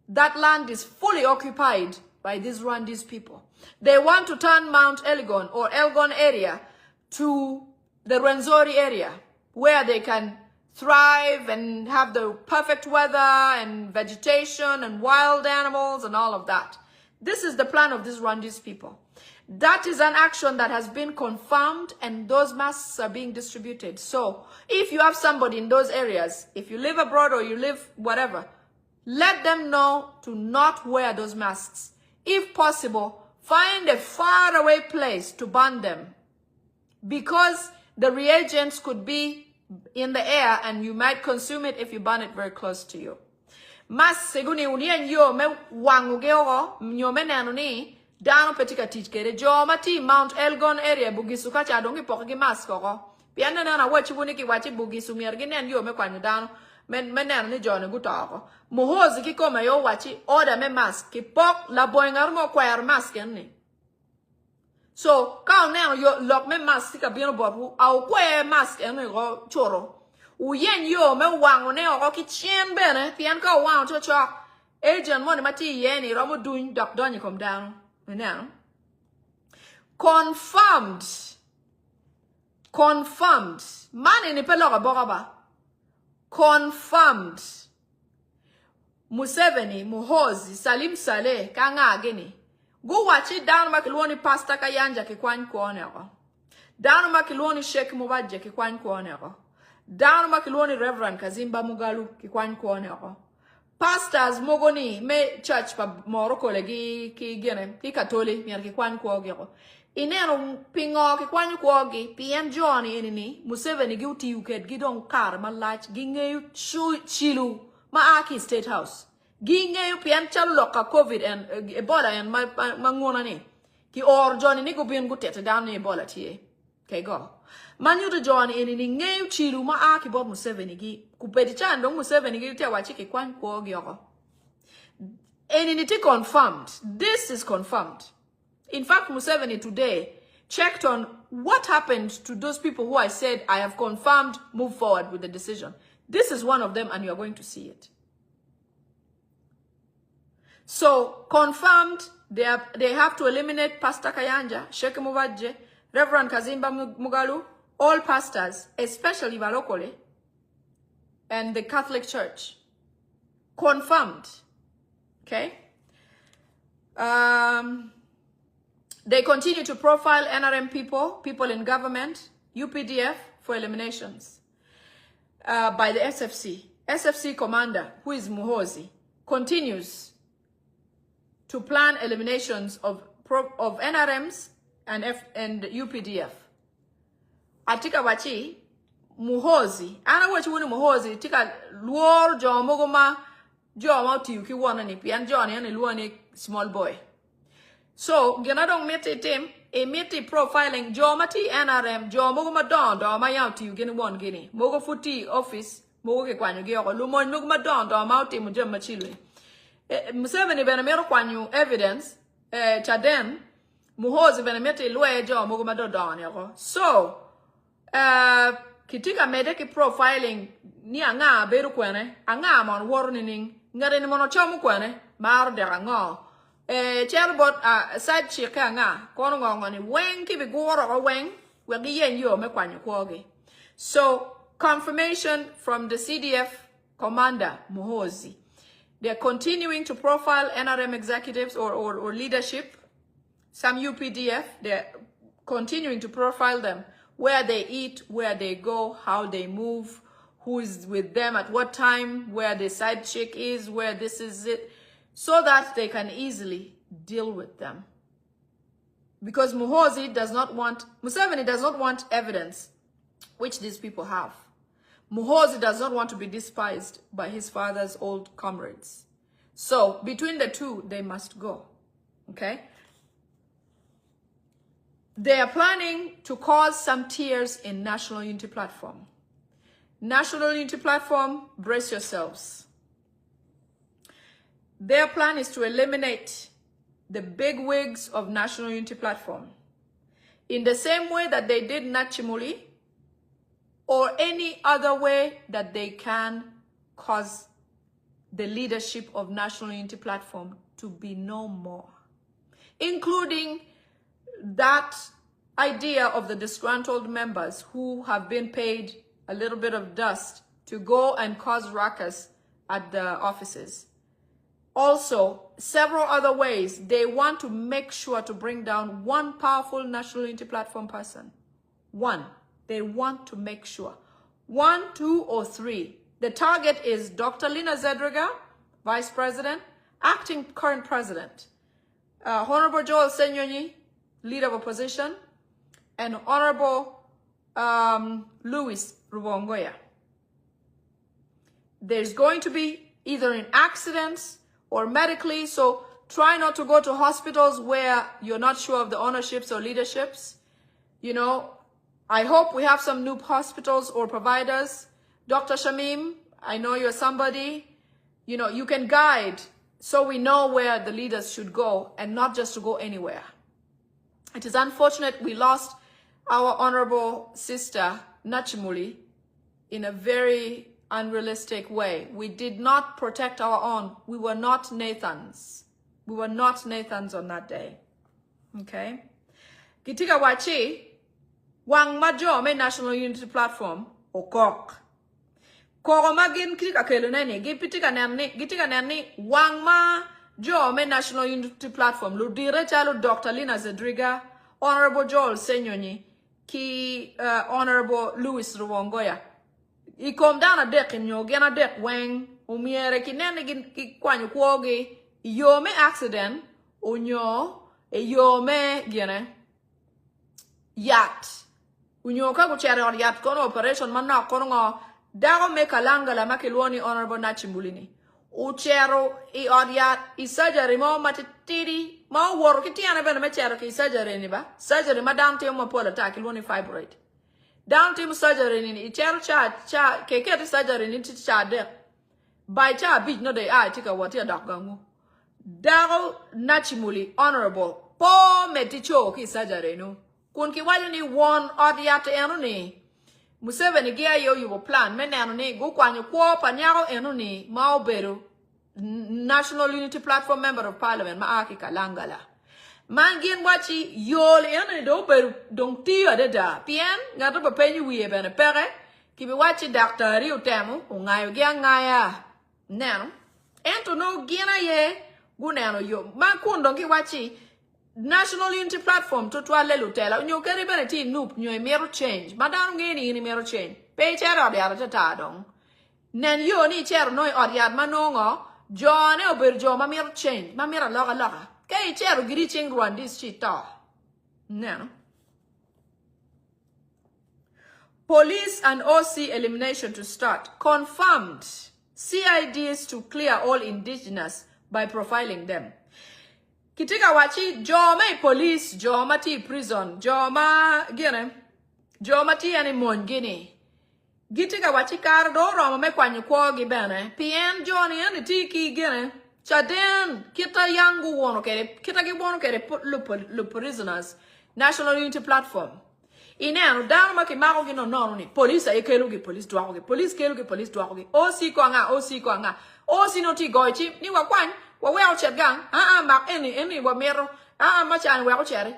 that land is fully occupied by these Rwandese people. They want to turn Mount Elgon or Elgon area to the Rwenzori area where they can thrive and have the perfect weather and vegetation and wild animals and all of that. This is the plan of these Rwandese people. That is an action that has been confirmed, and those masks are being distributed. So if you have somebody in those areas, if you live abroad or you live whatever, let them know to not wear those masks. If possible, find a faraway place to burn them, because the reagents could be in the air and you might consume it if you burn it very close to you. Mas seguni unien yo me wangu geo nyome nanuni dano petika tichkere jo mati Mount Elgon area Bugisu kacha dongi poki mask ko piana na wachi buniki wachi Bugisu mierginen yo me kwanu dano men ni jone gutako muhozi ki koma yo wachi order me mask ki pok la boingar mo kwar mask ni. So, quand on yo lock me mask ka bien bobu au kwe mask en go choro. U yen yo me wang ne o ki chien bene pian ka wang cho cho. Agent mo ne mati yen ni romo doing doc don you come down. Now. Confirmed. Man ni pelo ka bogaba. Confirmed. Museveni, Muhozi, Salim Saleh, kanga ageni. Go watch it down makiloni Pastor Kayanja ki kwan kuonero. Down makiloni Sheikh Mubaje ki kwan kuonero. Down makiloni Reverend Kazimba Mugalu ki kwan kuonero. Pastors mogoni me church pa Morocco legi ki gene ki katoli mier ki kwan kuogero. Inero pingo ki kwan kuogi PM Johnny enini Museveni gi uti uket gidong kar malach ginge chilu ma aki State House. Ginge yu pian chalu loka COVID and Ebola and mangona ni. Ki or Johnny ni go bien gutete down ni Ebola tiye. Okay, go. Manu to Johnny eni ni nge chilu ma aki bod Museveni gi. Kupeti chan dong Museveni gi utia wachiki kwan kuogi yoko. Eni ni ti confirmed. This is confirmed. In fact, Museveni today checked on what happened to those people who I said I have confirmed move forward with the decision. This is one of them, and you're going to see it. So, confirmed, they have to eliminate Pastor Kayanja, Sheikh Mubadje, Reverend Kazimba Mugalu, all pastors, especially Balokole, and the Catholic Church. Confirmed. Okay? They continue to profile NRM people in government, UPDF, for eliminations by the SFC. SFC commander, who is Muhozi, continues to plan eliminations of NRMs and UPDF. Atika wachi Muhozi, ana wachi wuni Muhozi tika luor jo mogoma jo ma ti ki wona ni pian jo ni luo ni small boy. So genadong mete tem e mete profiling jo mati NRM jo mogoma don do ma yaw ti gini won gini mogo futi office mogo ke kwanyo ge ko lumon mogoma don do ma ti mo jam machilwe. Museveni bena mero kwanyu evidence chaden Muhozi bena mete lwe jo mogoma do don yako. So kitika medeki profiling ni anga beru kwene anga mon warning ngare ni mono chomu kwene mar de anga cherbot side chick anga kono ngoni wen ki be goro wen we gi yen yo me kwanyu kwoge. So confirmation from the CDF commander Muhozi, they're continuing to profile NRM executives or leadership. Some UPDF, they're continuing to profile them, where they eat, where they go, how they move, who is with them at what time, where the side chick is, where this is it, so that they can easily deal with them. Because Museveni does not want evidence, which these people have. Muhozi does not want to be despised by his father's old comrades. So between the two, they must go, okay? They are planning to cause some tears in National Unity Platform. National Unity Platform, brace yourselves. Their plan is to eliminate the big wigs of National Unity Platform in the same way that they did Nachimuli, or any other way that they can cause the leadership of National Unity Platform to be no more, including that idea of the disgruntled members who have been paid a little bit of dust to go and cause ruckus at the offices. Also, several other ways they want to make sure to bring down one powerful National Unity Platform person. One. They want to make sure. 1, 2, or 3. The target is Dr. Lina Zedriga, Vice President, Acting Current President, Honorable Joel Senyonyi, Leader of Opposition, and Honorable Louis Rubongoya. There's going to be either in accidents or medically, so try not to go to hospitals where you're not sure of the ownerships or leaderships. You know, I hope we have some new hospitals or providers. Dr. Shamim, I know you're somebody, you know, you can guide so we know where the leaders should go and not just to go anywhere. It is unfortunate we lost our honorable sister, Nachimuli, in a very unrealistic way. We did not protect our own. We were not Nathans. We were not Nathans on that day. Okay? Kitika wachi, wang majo me National Unity Platform, o kok. Koro magin kitika keluneni, gitika nani, wang ma jo me National Unity Platform, ludire chalo Dr. Lina Zedriga, Honorable Joel Senyonyi, ki Honorable Louis Rubongoya. I kom down a deck in yo gena deck wang, umiere kinene ki kwanyu kwogi, yo me accident, unyo, yo me gene, yacht. Unyo ka kuchere on yacht kono operation manna kono ngo, dago me kalanga la makiluoni Honorable Nachimbulini. Uchero I on yacht, I surgery mo matitiri, ma woro kitiana bena me chero ki surgery ni ba? Surgery ma down tiyo mo pola ta kiluoni fibroid. Down team surgery ni ichero cha keke surgery ni cha de by cha big no de tika watia doc gangu. Daryl Nachimuli, Honorable po meticho ki surgery no kun ki wali ni won odiate eno ni Museveni gia yo you plan meneno ni go kwanyo kwo panyao eno ni maoberu National Unity Platform Member of Parliament maaki kalangala mangin wachi yol eno do beru dong tiyo de da pien ngato ba penyu wiye bene pere kibi wachi daktari utemu ungayo gia ngaya neno ento no gina ye guneno yo makundo ki wachi National Unity Platform to twale lutela nyo keri bene ti nup nyo mero change madam ngeni ni mero change pe chero dia ta dong nen yo ni chero no odiat manongo jone ober jo ma mero change ma mero loga ke chero giri ching rwandis chita no police and OC elimination to start confirmed CIDs to clear all indigenous by profiling them Kitika wachi joma police joma ti prison joma gine joma ti ani mongini Gitika wachi kar do roma me kwanyu kwa gibene pien joni ani ti ki gine chaden kita yangu wono kere kita ki wono kere lu prisoners National Unity Platform ineno dama maki mako gino nono ni police ayekelu gi police dwako gi police kelu gi police dwako gi OC kwa nga OC no ti goichi ni wakwan Well, gang, mak any wamero, machan well cherry.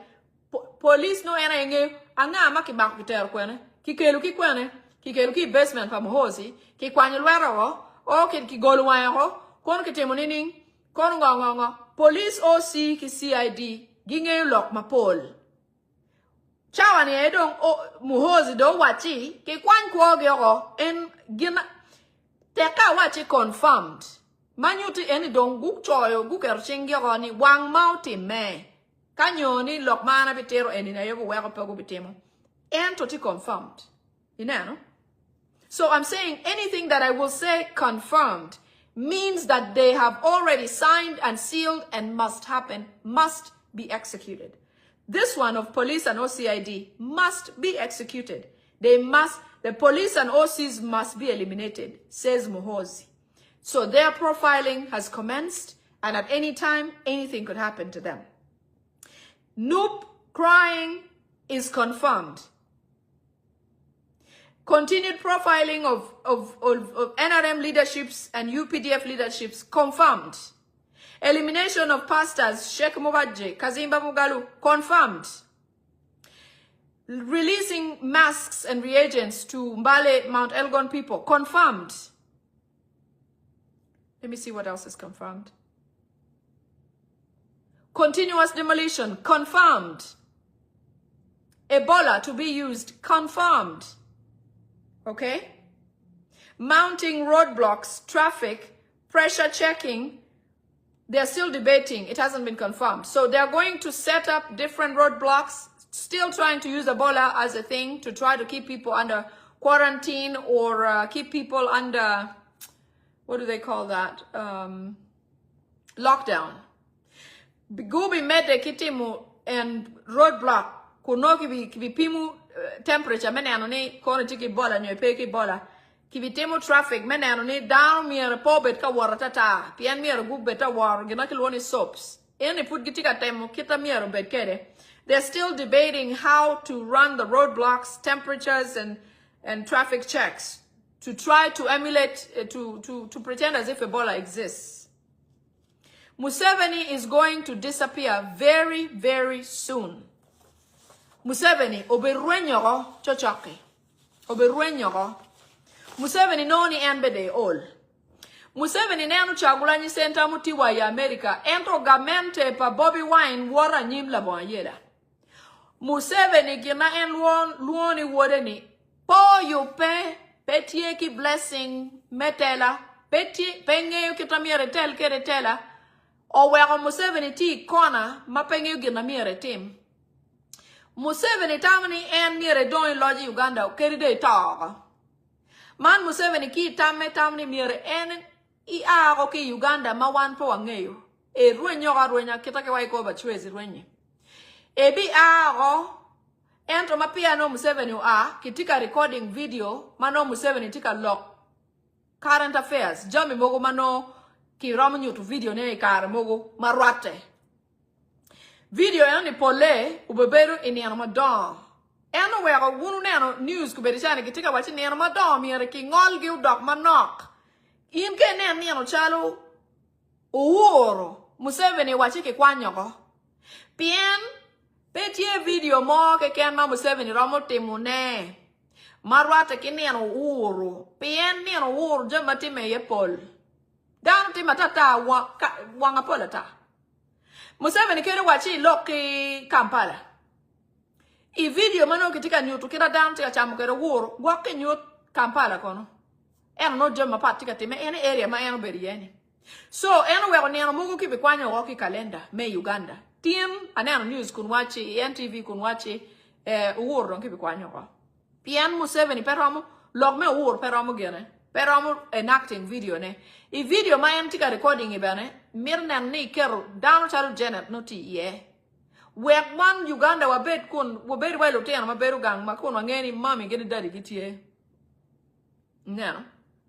Police no enge, maki mak viter quene, kikeluki quene, kikeluki basement from hosi, kikwanyuero, o kigoluaho, konketemoning, kongongo, police OC ki CID, ginge lock ma pole. Chawani edong muhosi do wachi, kikwan kwogero, en gina teka wachi confirmed. Manyuti eni dong guk choyo guk erchingi roni wang mauti me. Kanyoni lok mana bitero eni na yogo wego pego bitemo. And toti confirmed. You know? So I'm saying anything that I will say confirmed means that they have already signed and sealed and must happen, must be executed. This one of police and OCID must be executed. The police and OCs must be eliminated, says Muhozi. So their profiling has commenced, and at any time, anything could happen to them. Noop crying is confirmed. Continued profiling of NRM leaderships and UPDF leaderships confirmed. Elimination of pastors, Sheikh Mubaje, Kazimba Mugalu, confirmed. Releasing masks and reagents to Mbale, Mount Elgon people, confirmed. Let me see what else is confirmed. Continuous demolition, confirmed. Ebola to be used, confirmed. Okay? Mounting roadblocks, traffic, pressure checking, they're still debating. It hasn't been confirmed. So they're going to set up different roadblocks, still trying to use Ebola as a thing to try to keep people under quarantine or keep people under... What do they call that? Lockdown. Gubi mede kitimu and roadblock. Kuno kibipimu temperature menano ni kono tiki bola nyo peki bola. Kibitimu traffic menano ni down miere pobet ka waratata. Pian miere gubeta war ginakilwoni soaps. Eni put gitika temo kita miere bet kede. They're still debating how to run the roadblocks, temperatures and traffic checks. To try to emulate, to pretend as if Ebola exists. Museveni is going to disappear very, very soon. Museveni, oberuenyoro chochoke. Oberuenyoro. Museveni noni enbede all. Museveni nenu chagulanyi senta mutiwa ya Amerika. Entro gamente pa Bobi Wine wara nyimla boanyeda. Museveni gina en luoni wodeni. Po yupe. Petie ki blessing metela. Petie penge yu kitamiere tel kere tela. O wego Museveni ti kona ma penge yu gina miere tim. Museveni tamani en miere doin loji Uganda kere de taga. Man Museveni ki tamani miere en I ago ki Uganda ma wan po wangeyo. E ruenyo ga ruenya kitake waiko ba chwezi ruenye. Ebi ago Entro mapia no Museveni kitika recording video mano Museveni tika lock current affairs jami mogo mano ki ramu nyutu video ne kar mogo marwate video yani pole ubeberu iniano madon eno wego wunu neno news kubedi chane kitika wachi niano madon miere ki ngol gi udok manok in ke ne niano chalo uoro Museveni wachi ki kwanyoko pien petie video mo ke ken ma Museveni romo timune marwata ki niano uoro pien niano uoro jama time ye pol dan timatata wanga polata Museveni kere wachi loki Kampala. I video mano kitika nyutu kira down tika chamu kere wuro wake nyut Kampala kono. Eno no jema pat tika time ene area ma eno beri yeni. So eno weko ni eno mugu kibi kwanya waki kalenda me Uganda. Team aneno news kunwachi NTV kunwachi wuro kibi kwanya wako. Pien Museveni peromo log me wuro peromo gene. Peromo enacting video ne. I video ma eno tika recording ibane. Mirnan ni kero down chalu Janet noti ye. Wek man Uganda wabed kun wabed welo tena maberu gang makun wangeni mami geni daddy gitie. No.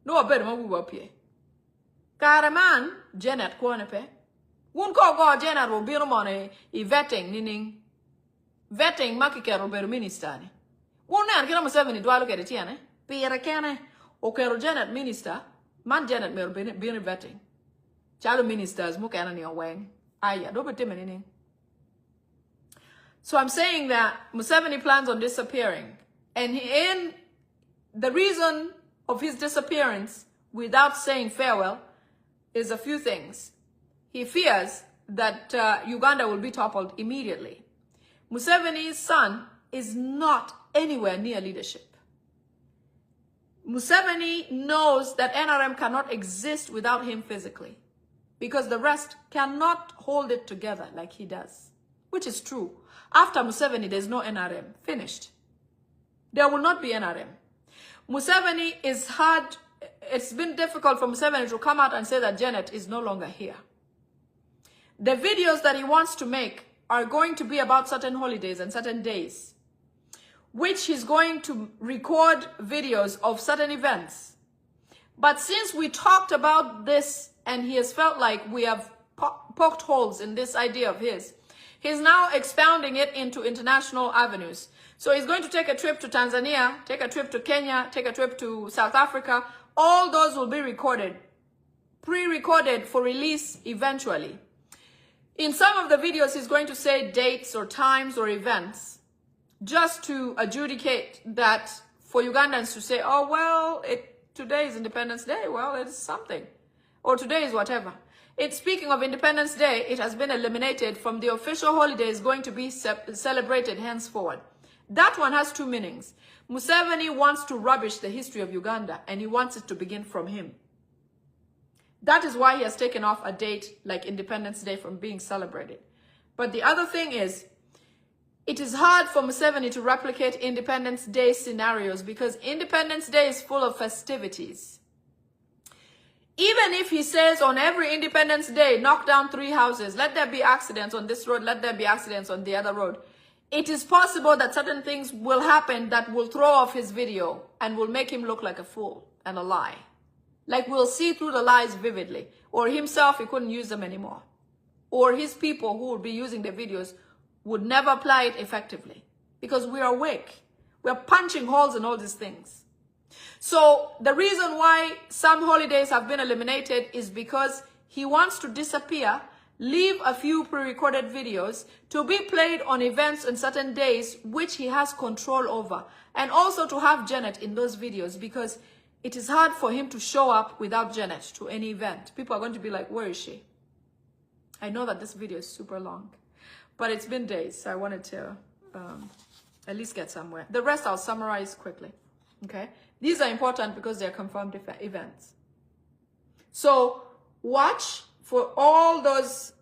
No wabed mabu wapie. Karaman Janet kwane pe. Wun ko go Janet wo biro mone I vetting nining. Vetting maki kero beru minister ni. Wun nan kina Museveni dwalo kere tiene. Pira kene o kero Janet minister. Man Janet meru biro vetting. Chalo ministers mukana ni awang. Aya, do bete menini. So I'm saying that Museveni plans on disappearing. And the reason of his disappearance without saying farewell is a few things. He fears that Uganda will be toppled immediately. Museveni's son is not anywhere near leadership. Museveni knows that NRM cannot exist without him physically, because the rest cannot hold it together like he does, which is true. After Museveni, there's no NRM. Finished. There will not be NRM. Museveni is hard. It's been difficult for Museveni to come out and say that Janet is no longer here. The videos that he wants to make are going to be about certain holidays and certain days, which he's going to record videos of certain events. But since we talked about this and he has felt like we have poked holes in this idea of his, he's now expounding it into international avenues. So he's going to take a trip to Tanzania, take a trip to Kenya, take a trip to South Africa. All those will be recorded, pre-recorded for release eventually. In some of the videos, he's going to say dates or times or events just to adjudicate that for Ugandans to say, oh, well, today is Independence Day. Well, it's something. Or today is whatever. Speaking of Independence Day, it has been eliminated from the official holidays going to be celebrated henceforward. That one has two meanings. Museveni wants to rubbish the history of Uganda, and he wants it to begin from him. That is why he has taken off a date like Independence Day from being celebrated. But the other thing is, it is hard for Museveni to replicate Independence Day scenarios because Independence Day is full of festivities. Even if he says on every Independence Day, knock down 3 houses, let there be accidents on this road, let there be accidents on the other road, it is possible that certain things will happen that will throw off his video and will make him look like a fool and a lie. Like we'll see through the lies vividly. Or himself, he couldn't use them anymore. Or his people who would be using the videos would never apply it effectively. Because we are awake. We are punching holes in all these things. So the reason why some holidays have been eliminated is because he wants to disappear, leave a few pre-recorded videos to be played on events on certain days which he has control over, and also to have Janet in those videos because it is hard for him to show up without Janet to any event. People are going to be like, where is she? I know that this video is super long, but it's been days, so I wanted to at least get somewhere. The rest I'll summarize quickly, okay? These are important because they're confirmed events. So watch for all those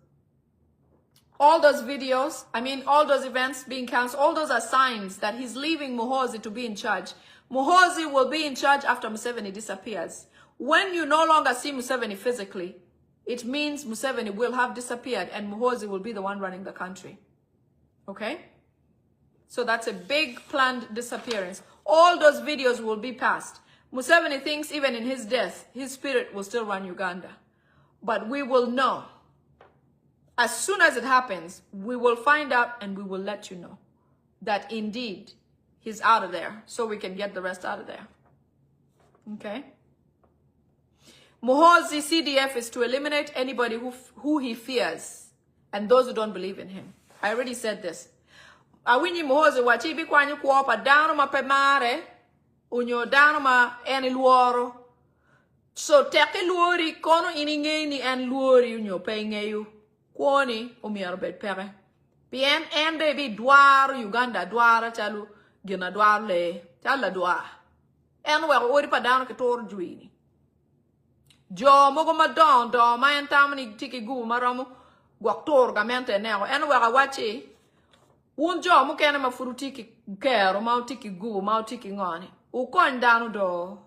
videos, all those events being canceled. All those are signs that he's leaving Muhoozi to be in charge. Muhoozi will be in charge after Museveni disappears. When you no longer see Museveni physically, it means Museveni will have disappeared and Muhoozi will be the one running the country. Okay? So that's a big planned disappearance. All those videos will be passed. Museveni thinks even in his death, his spirit will still run Uganda. But we will know As soon as it happens, we will find out and we will let you know that indeed he's out of there, so we can get the rest out of there. Okay? Muhozi CDF is to eliminate anybody who he fears and those who don't believe in him. I already said this. Awini Muhozi wachibi kwanyu kuopa dano ma pemare unyo dano ma eni luoro. So teke luori kono iningeni en luori unyo pengeyu. Kwoni umiaro bet pere. Bien ende bi dwar Uganda dwara chalu gina dwar le chala dwar. En wa ori pa dano ke tor juini. Jo mogo madon do ma entamni tiki gu maromo gwaktor gamente nego en wa wachi un jo mo kene ma furutiki kero ma tiki gu ma tiki ngani u kon dano do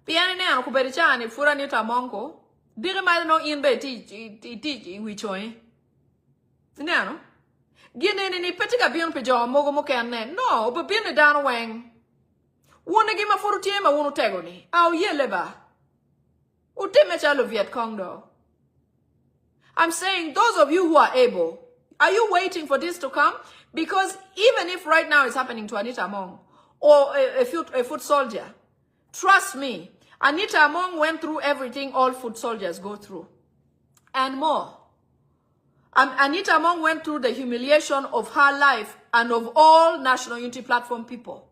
piani ne an ku berichani furani ta monko dire ma no in be ti wi choi neno gine ni petika bion pe jo mogo mo kene no be bin dano weng wona gi ma furutie ma wono tego ni au yeleba Viet Cong though. I'm saying those of you who are able, are you waiting for this to come? Because even if right now it's happening to Anita Among or a foot soldier, trust me, Anita Among went through everything all foot soldiers go through and more. Anita Among went through the humiliation of her life and of all National Unity Platform people.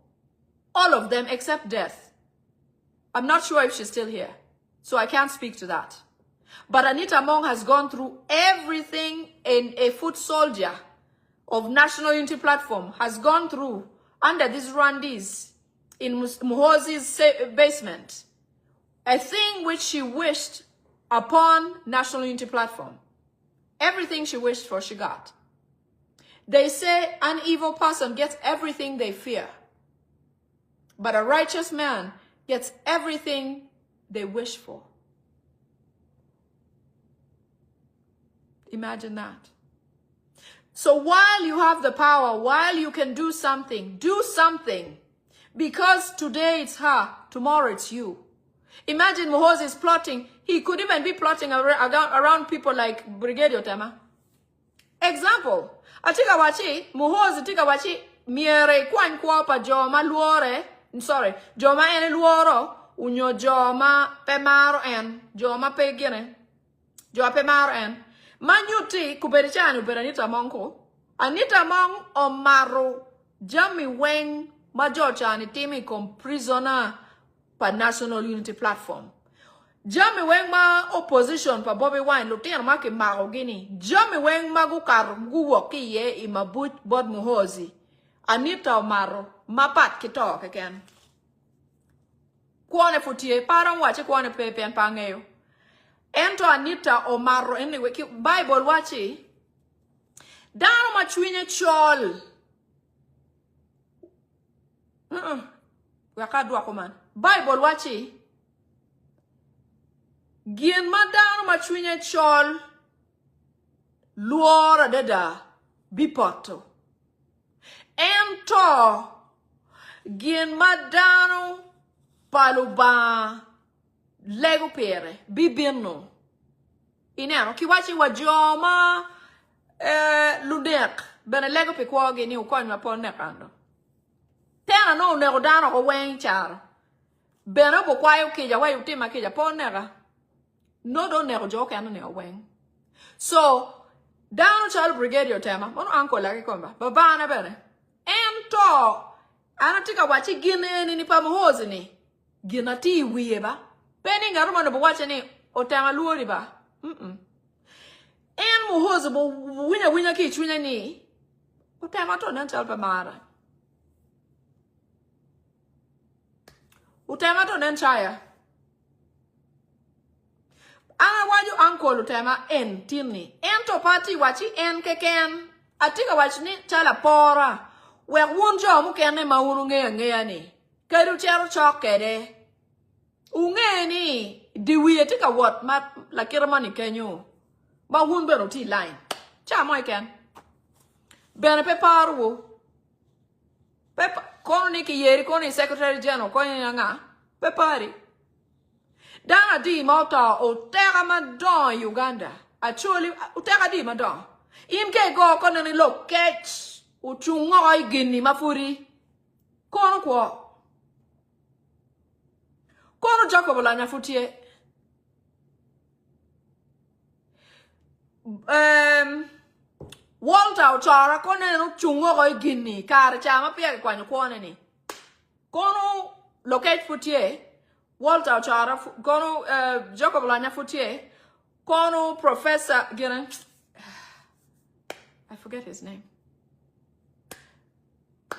All of them except death. I'm not sure if she's still here, so I can't speak to that. But Anita Among has gone through everything a foot soldier of National Unity Platform has gone through under these Rwandese in Muhozi's basement. A thing which she wished upon National Unity Platform. Everything she wished for, she got. They say an evil person gets everything they fear. But a righteous man gets everything they wish for. Imagine that. So while you have the power, while you can do something, do something. Because today it's her, tomorrow it's you. Imagine Muhozi is plotting. He could even be plotting around people like Brigadier Tema. Example. Atika wachi, Muhozi tika wachi, miere kwan kwa joma luore, sorry, joma ene luoro, unyo joma pemaro en, joma pegine, joma pemaro en. Manyuti kuberichani uberanita monko, Anita Among omaro jami weng majochani timi kom prisoner pa National Unity Platform. Jami weng ma opposition pa Bobi Wine lutien ma ke maro gini. Jami weng ma gukar guwo ki ye ima bod Muhozi. Anita omaro mapat kito keken. Kwane futie parang wache kwane pepen pangeyo. Ento Anita omaro anyway ki Bible wachi. Dano machwinye chol. Wakadwa kuman. Bible wachi. Gien madano machwinye chol. Luora deda. Bipoto. Ento. Gien madano. Paluba. Lego pere. Bibino. Inero. Kiwachi wajoma. Ludek. Bene lego pe kwa geni ukonywa po nekando. Tena no nego dano ko weng char. Bene bo kwa yu kija wa yu tima kija po nega. No do nego joke anu nego weng. So, dano chal Brigadier Tema. Mono anko lagi komba. Babana bene. Ento. Anatika wachi gine ni pa Muhozi ni. Gina ti wiye ba. Peni ngaruma no bo wachi ni otema luori ba. En Muhozi bo winya ki chwinya ni. Otema to nan chal pa mara. Utema to nen chaya. Ana waju uncle utema en tini. En to party wachi en keken. Atika wachi ni chala pora. We wunjo mukene maunu nge ni. Kedu chero chokede. Unge ni. Diwi atika what mat la kiramani kenyo. Ba wun bero ti line. Cha moi ken. Bene pe paru. Pepa. Kono ni ki yeri, kono ni Secretary General, kono ni nga, pepari. Dana di mauta o terra madon Uganda. Actually, KADIMA don. Imke go kono ni lo catch. Uchungo igini mafuri. Kono kwa. Kono Jacob Olanya futie. Walter Ochara kono no chungo igini. Kare chama pia kwa nyukwane ni. Kono locate futie. Walter Ochara kono Jacob Olanya futie. Kono Professor again. I forget his name.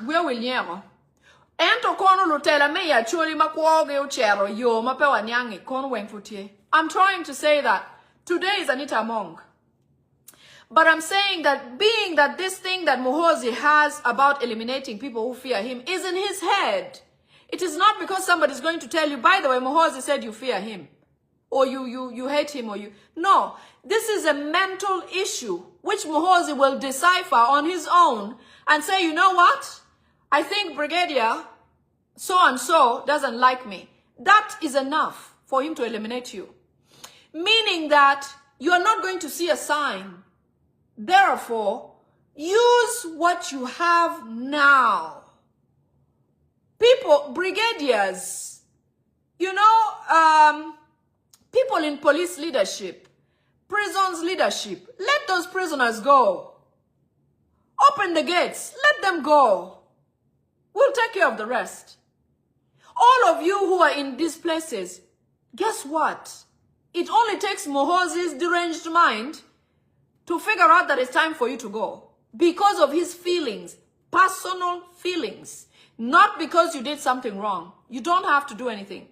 Where will you? Ento kono lutela me ya chuli makwoge uchero yo mapewa nyangi kono wengfutie. I'm trying to say that today is Anita Among. But I'm saying that being that this thing that Muhoozi has about eliminating people who fear him is in his head. It is not because somebody's going to tell you, by the way, Muhoozi said you fear him. Or you hate him or you. No, this is a mental issue which Muhoozi will decipher on his own and say, you know what? I think Brigadier so-and-so doesn't like me. That is enough for him to eliminate you. Meaning that you are not going to see a sign. Therefore, use what you have now. People, brigadiers, you know, people in police leadership, prisons leadership, let those prisoners go. Open the gates, let them go. We'll take care of the rest. All of you who are in these places, guess what? It only takes Muhoozi's deranged mind to figure out that it's time for you to go. Because of his feelings, personal feelings. Not because you did something wrong. You don't have to do anything.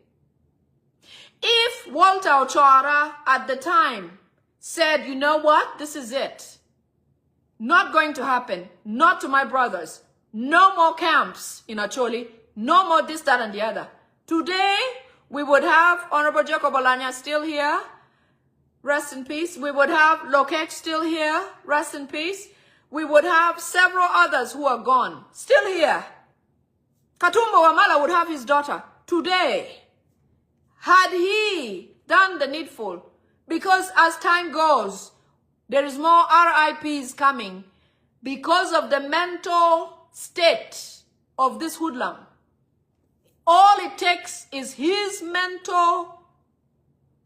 If Walter Ochara at the time said, you know what, this is it. Not going to happen. Not to my brothers. No more camps in Acholi. No more this, that, and the other. Today, we would have Honorable Jacob Olanya still here. Rest in peace. We would have Lokech still here. Rest in peace. We would have several others who are gone. Still here. Katumbo Wamala would have his daughter. Today. Had he done the needful, because as time goes, there is more RIPs coming because of the mental state of this hoodlum. All it takes is his mental,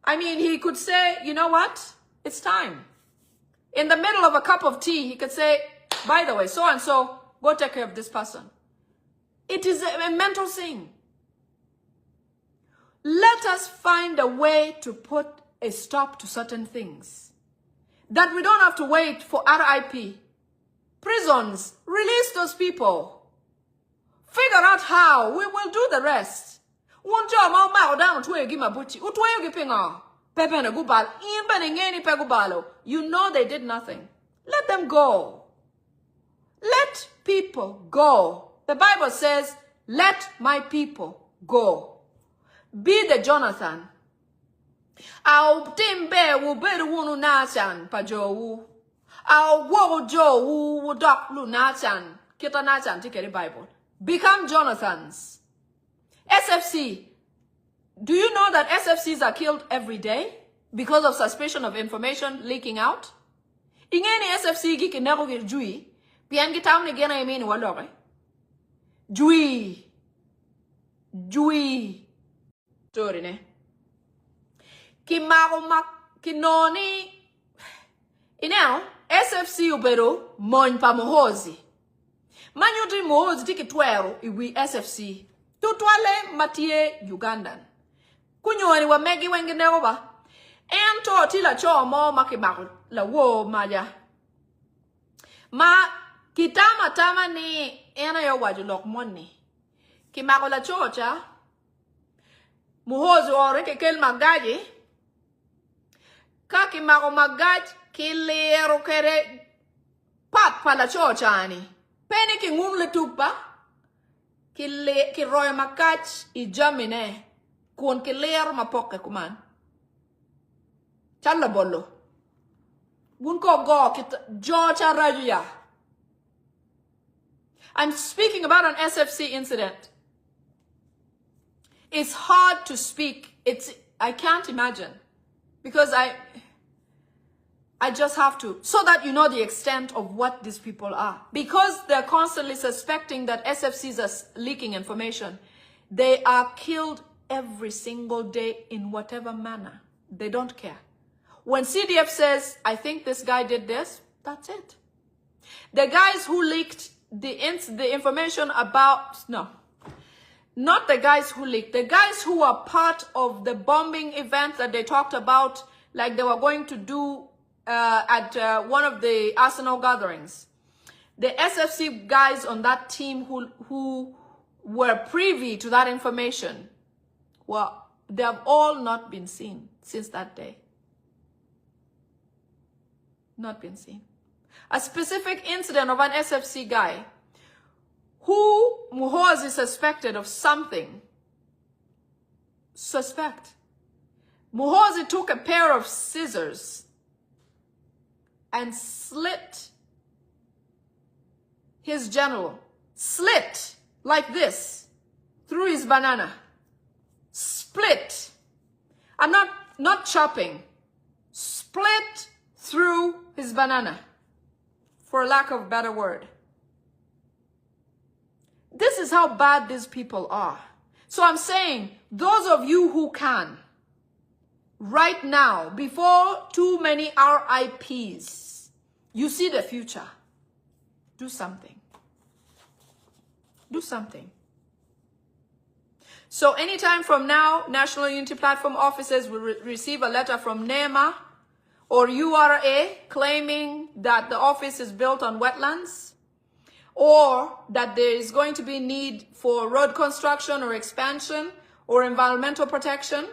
I mean, he could say, you know what? It's time. In the middle of a cup of tea, he could say, by the way, so-and-so, go take care of this person. It is a mental thing. Let us find a way to put a stop to certain things. That we don't have to wait for RIP. Prisons, release those people. Figure out how. We will do the rest. You know they did nothing. Let them go. Let people go. The Bible says, let my people go. Be the Jonathan. Au timbe wu beru wunu nachan pa jowu. Au wo jo wu dok lu nachan. Kita nachan tikeri Bible. Become Jonathans. SFC. Do you know that SFCs are killed every day because of suspicion of information leaking out? Ingeni SFC gi kinero gi jui. Pian gi tamni gena yemini walore. Jui. Jui. Story ne. Kimaro mak kinoni. Inao SFC ubero mon pa Muhoozi. Manyuti Muhoozi tiki twero iwi SFC. Tutwale matie Ugandan. Kunyoni wa megi wengine oba. Ento tila cho mo makibaro la wo maja. Ma kitama tama ni ena yo wajulok moni. Kimako la chocha. Muhoozi ore ke kel magaji. Ka kimako magaji kilero kere pat pala chocha ani. Peni ki ngumle tupa. Ki roya makach I jamine. Kuon kilero mapoke kuman. Challa bollo. Bunko go kita jocha rajuya. I'm speaking about an SFC incident. It's hard to speak. I can't imagine. Because I just have to, so that you know the extent of what these people are. Because they're constantly suspecting that SFCs are leaking information, they are killed every single day in whatever manner. They don't care. When CDF says, I think this guy did this, that's it. The guys who leaked the information about, no, not the guys who leaked, the guys who are part of the bombing event that they talked about, like they were going to do at one of the Arsenal gatherings. The SFC guys on that team who were privy to that information, well, they have all not been seen since that day. Not been seen. A specific incident of an SFC guy who Muhozi suspected of something. Muhozi took a pair of scissors and slit his general. Slit like this through his banana. Split. I'm not chopping. Split through his banana, for lack of a better word. This is how bad these people are. So I'm saying, those of you who can, right now, before too many RIPs, you see the future. Do something. Do something. So anytime from now, National Unity Platform officers will receive a letter from NEMA or URA claiming that the office is built on wetlands, or that there is going to be need for road construction or expansion or environmental protection.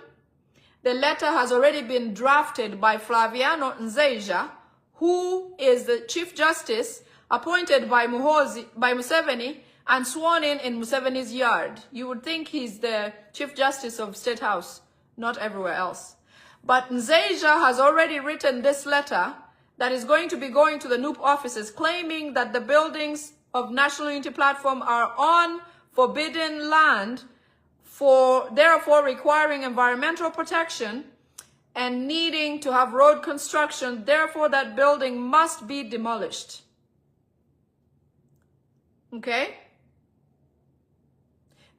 The letter has already been drafted by Flaviano Nzeja, who is the Chief Justice appointed by Museveni and sworn in Museveni's yard. You would think he's the Chief Justice of State House, not everywhere else. But Nzeja has already written this letter that is going to be going to the NUP offices, claiming that the buildings of National Unity Platform are on forbidden land, therefore requiring environmental protection and needing to have road construction. Therefore, that building must be demolished. Okay?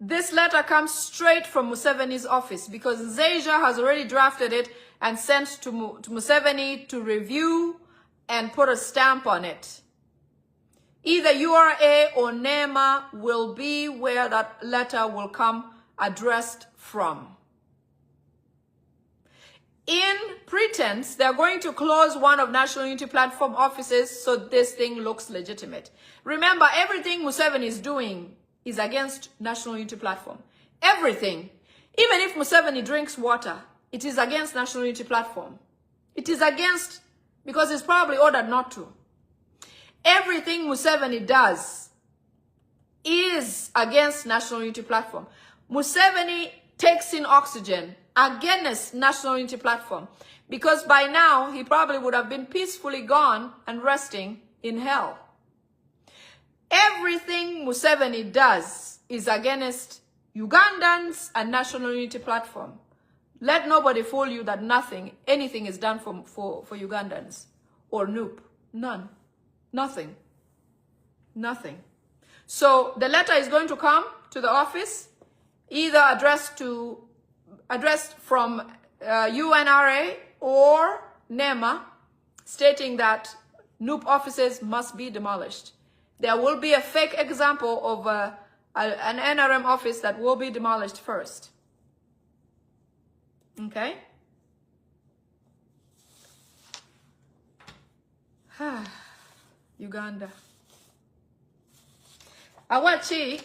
This letter comes straight from Museveni's office because Nzeja has already drafted it and sent to Museveni to review and put a stamp on it. Either URA or NEMA will be where that letter will come addressed from. In pretense, they're going to close one of National Unity Platform offices so this thing looks legitimate. Remember, everything Museveni is doing is against National Unity Platform. Everything. Even if Museveni drinks water, it is against National Unity Platform. It is against, because it's probably ordered not to. Everything Museveni does is against National Unity Platform. Museveni takes in oxygen against National Unity Platform because by now he probably would have been peacefully gone and resting in hell. Everything Museveni does is against Ugandans and National Unity Platform. Let nobody fool you that anything is done for Ugandans or NUP. None. Nothing. Nothing. So the letter is going to come to the office, either addressed from UNRA or NEMA, stating that NUP offices must be demolished. There will be a fake example of an NRM office that will be demolished first. Okay? Uganda. Awachi,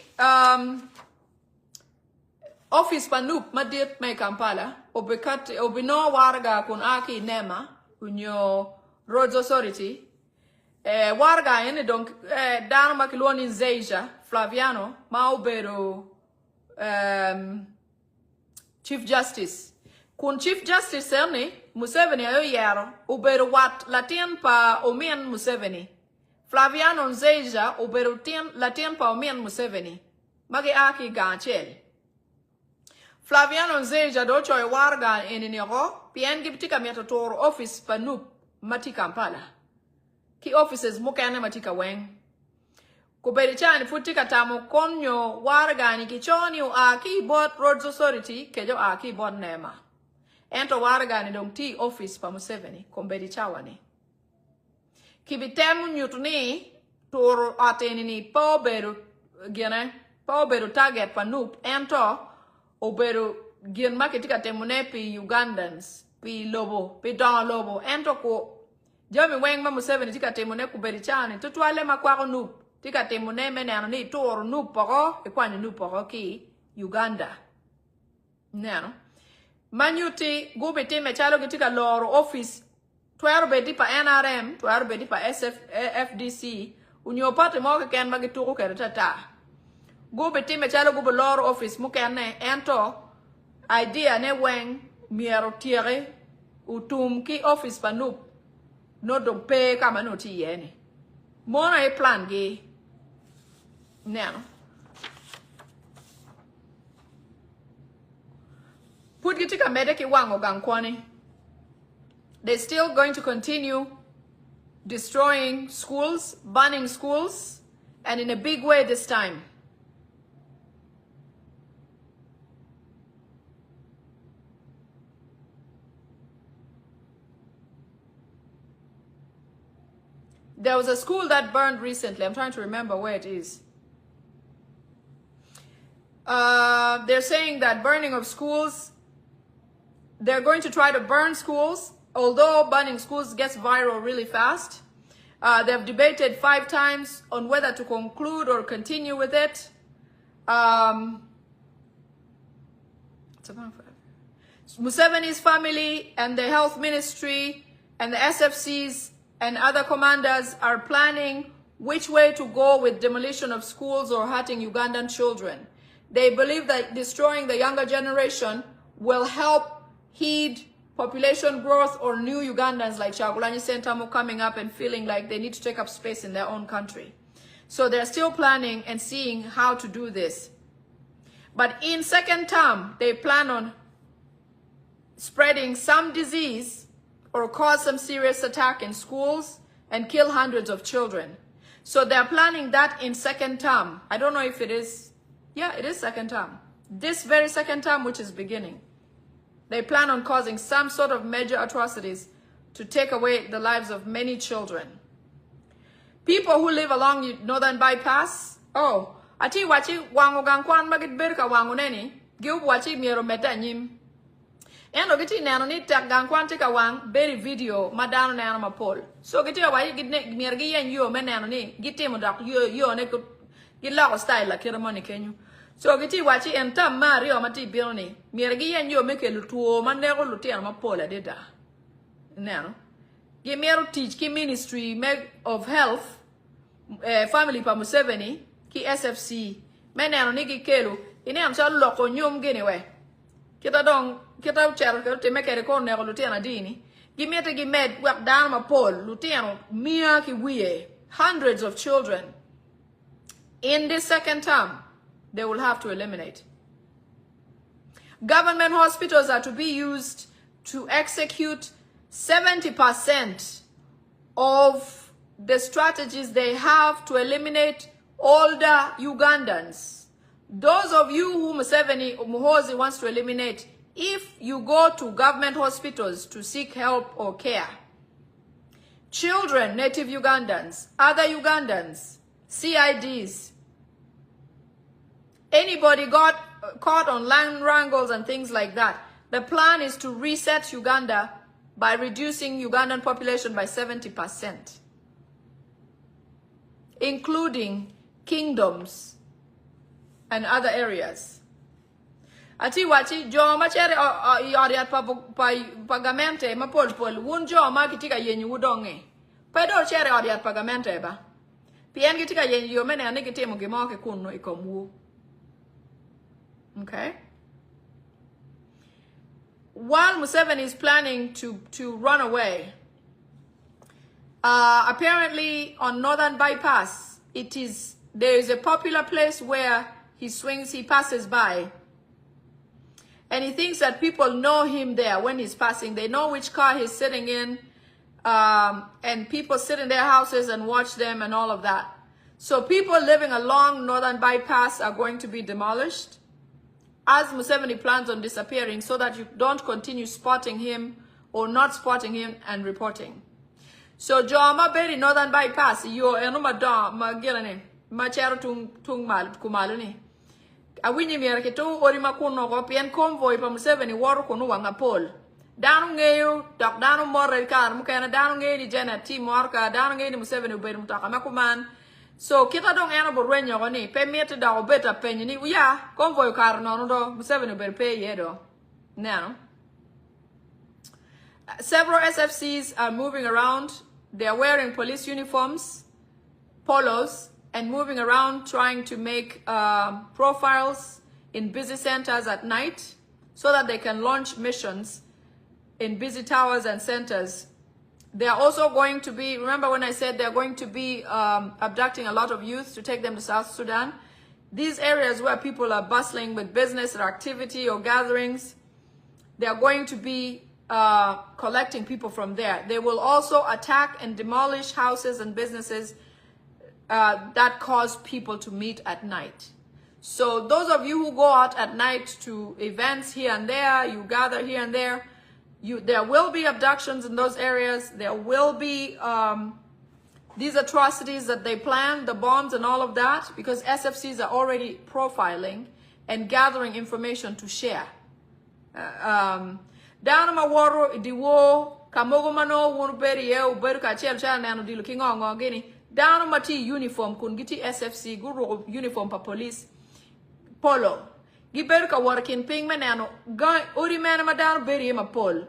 office panup madit me Kampala, obino warga kun aki NEMA, unyo Roads Authority, warga ene donc dano makiloni Nzeja, Flaviano, maubero Chief Justice. Kun Chief Justice ene, Museveni ayo yero, ubero wat latien pa omien Museveni. Flaviano Nzeja ubero latien pa omien Museveni. Magi aki ganchel. Flaviano Nzeja docho e warga ene nero, pien giptika miata toro office pa NUP mati Kampala. Ki offices mukene matika weng. Kuberichani futika tamu konyo wargani kichoni aki bot roads authority kejo aki bot nema. Ento wargani dong ti office pa Museveni kumberichawani. Kibitemu nyutuni turu ateni ni poberu gene poberu target panup ento oberu gien makitika temune pi Ugandans pi lobo pi don lobo ento ko Jomi weng ma Museveni tika temune kuberichani tutwale makwako nup tika temune menano ni turu nup poko ikwani nup poko ki Uganda neno manyuti gubi time chalo kitika loro office twero bedi pa NRM twero bedi pa FDC unyopate moke ken magituku keretata gubi time chalo gubi loro office mukene ento idea ne weng miero tiere utum ki office panup no dong pe kama no ti yeni mona e plan gi neno put gitika medeki wango gankwani. They're still going to continue destroying schools, burning schools, and in a big way this time. There was a school that burned recently. I'm trying to remember where it is. They're saying that burning of schools, they're going to try to burn schools, although burning schools gets viral really fast. They've debated 5 times on whether to conclude or continue with it. Museveni's family and the health ministry and the SFCs and other commanders are planning which way to go with demolition of schools or hurting Ugandan children. They believe that destroying the younger generation will help heed population growth or new Ugandans like Chagulanyi Sentamu coming up and feeling like they need to take up space in their own country. So they're still planning and seeing how to do this. But in second term, they plan on spreading some disease or cause some serious attack in schools and kill hundreds of children. So they're planning that in second term. I don't know if it is, yeah, it is second term. This very second term, which is beginning. They plan on causing some sort of major atrocities to take away the lives of many children. People who live along Northern Bypass, oh, ati wachi wangu gankwan magit berka wangu neni, giu wachi miero meta nyim. Endo giti nano ni tak gankwan tika wang beri video madano nano mapol. So giti wachi gitne miergi yen yo menano ni giti mo dak yo ne gilako style la kiramoni kenyu. So giti wachi enta Mario mati bilni. Miergi yen yo meke lutuo mandego lutian mapola deda. Nano. Gimiero teach ki ministry of health family pa Museveni ki SFC. Menano ni ki kelu. Ine amsa loko nyum gini we. Kita dong kita ucer te meke rekon nego lutian adini. Gimiete gimed wak down mapol lutian mia ki wiye. Hundreds of children. In this second term, they will have to eliminate. Government hospitals are to be used to execute 70% of the strategies they have to eliminate older Ugandans. Those of you who Museveni or Muhozi wants to eliminate, if you go to government hospitals to seek help or care, children, native Ugandans, other Ugandans, CIDs, anybody got caught on land wrangles and things like that, the plan is to reset Uganda by reducing Ugandan population by 70%, including kingdoms and other areas. Ati wachi jo machere yariat pagamente mapol wun jo ma kitika yenyu udonge. Pedo chere yariat pagamente ba. Pien kitika yenyu yo mene ane kitemo gimo ke kunno ikomu. Okay? While Museveni is planning to run away, apparently on Northern Bypass, there is a popular place where he passes by. And he thinks that people know him there when he's passing. They know which car he's sitting in. and people sit in their houses and watch them and all of that. So people living along Northern Bypass are going to be demolished as Museveni plans on disappearing so that you don't continue spotting him or not spotting him and reporting. So Joma Berry Northern Bypass, yo enuma da magirane, machero tung mal kumaluni. A winning Merketo or Makuno European convoy from Museveni war kunu wanga pole. Down ngayo, doc down more car, Mukana down ngay Janet T Marka, down ngay Museveni Bedmutaka Makuman. So kita dong ena borwenyo ni pe miete da obeta penye ni ya convoy car no do Museveni ber pay yedo. Now several SFCs are moving around. They are wearing police uniforms, polos, and moving around trying to make profiles in busy centers at night so that they can launch missions in busy towers and centers. They are also going to be, remember when I said they're going to be abducting a lot of youth to take them to South Sudan? These areas where people are bustling with business or activity or gatherings, they are going to be collecting people from there. They will also attack and demolish houses and businesses that cause people to meet at night. So those of you who go out at night to events here and there, you gather here and there, there will be abductions in those areas. There will be these atrocities that they plan, the bombs and all of that, because SFCs are already profiling and gathering information to share. Down my water, diwo, kamogomano, wunberi, uberu kachel chal nano di looking on gini. Down my tea uniform, kun giti SFC, guru uniform pa police, polo. Giberu working ping manano, uri manama down beri ma pol.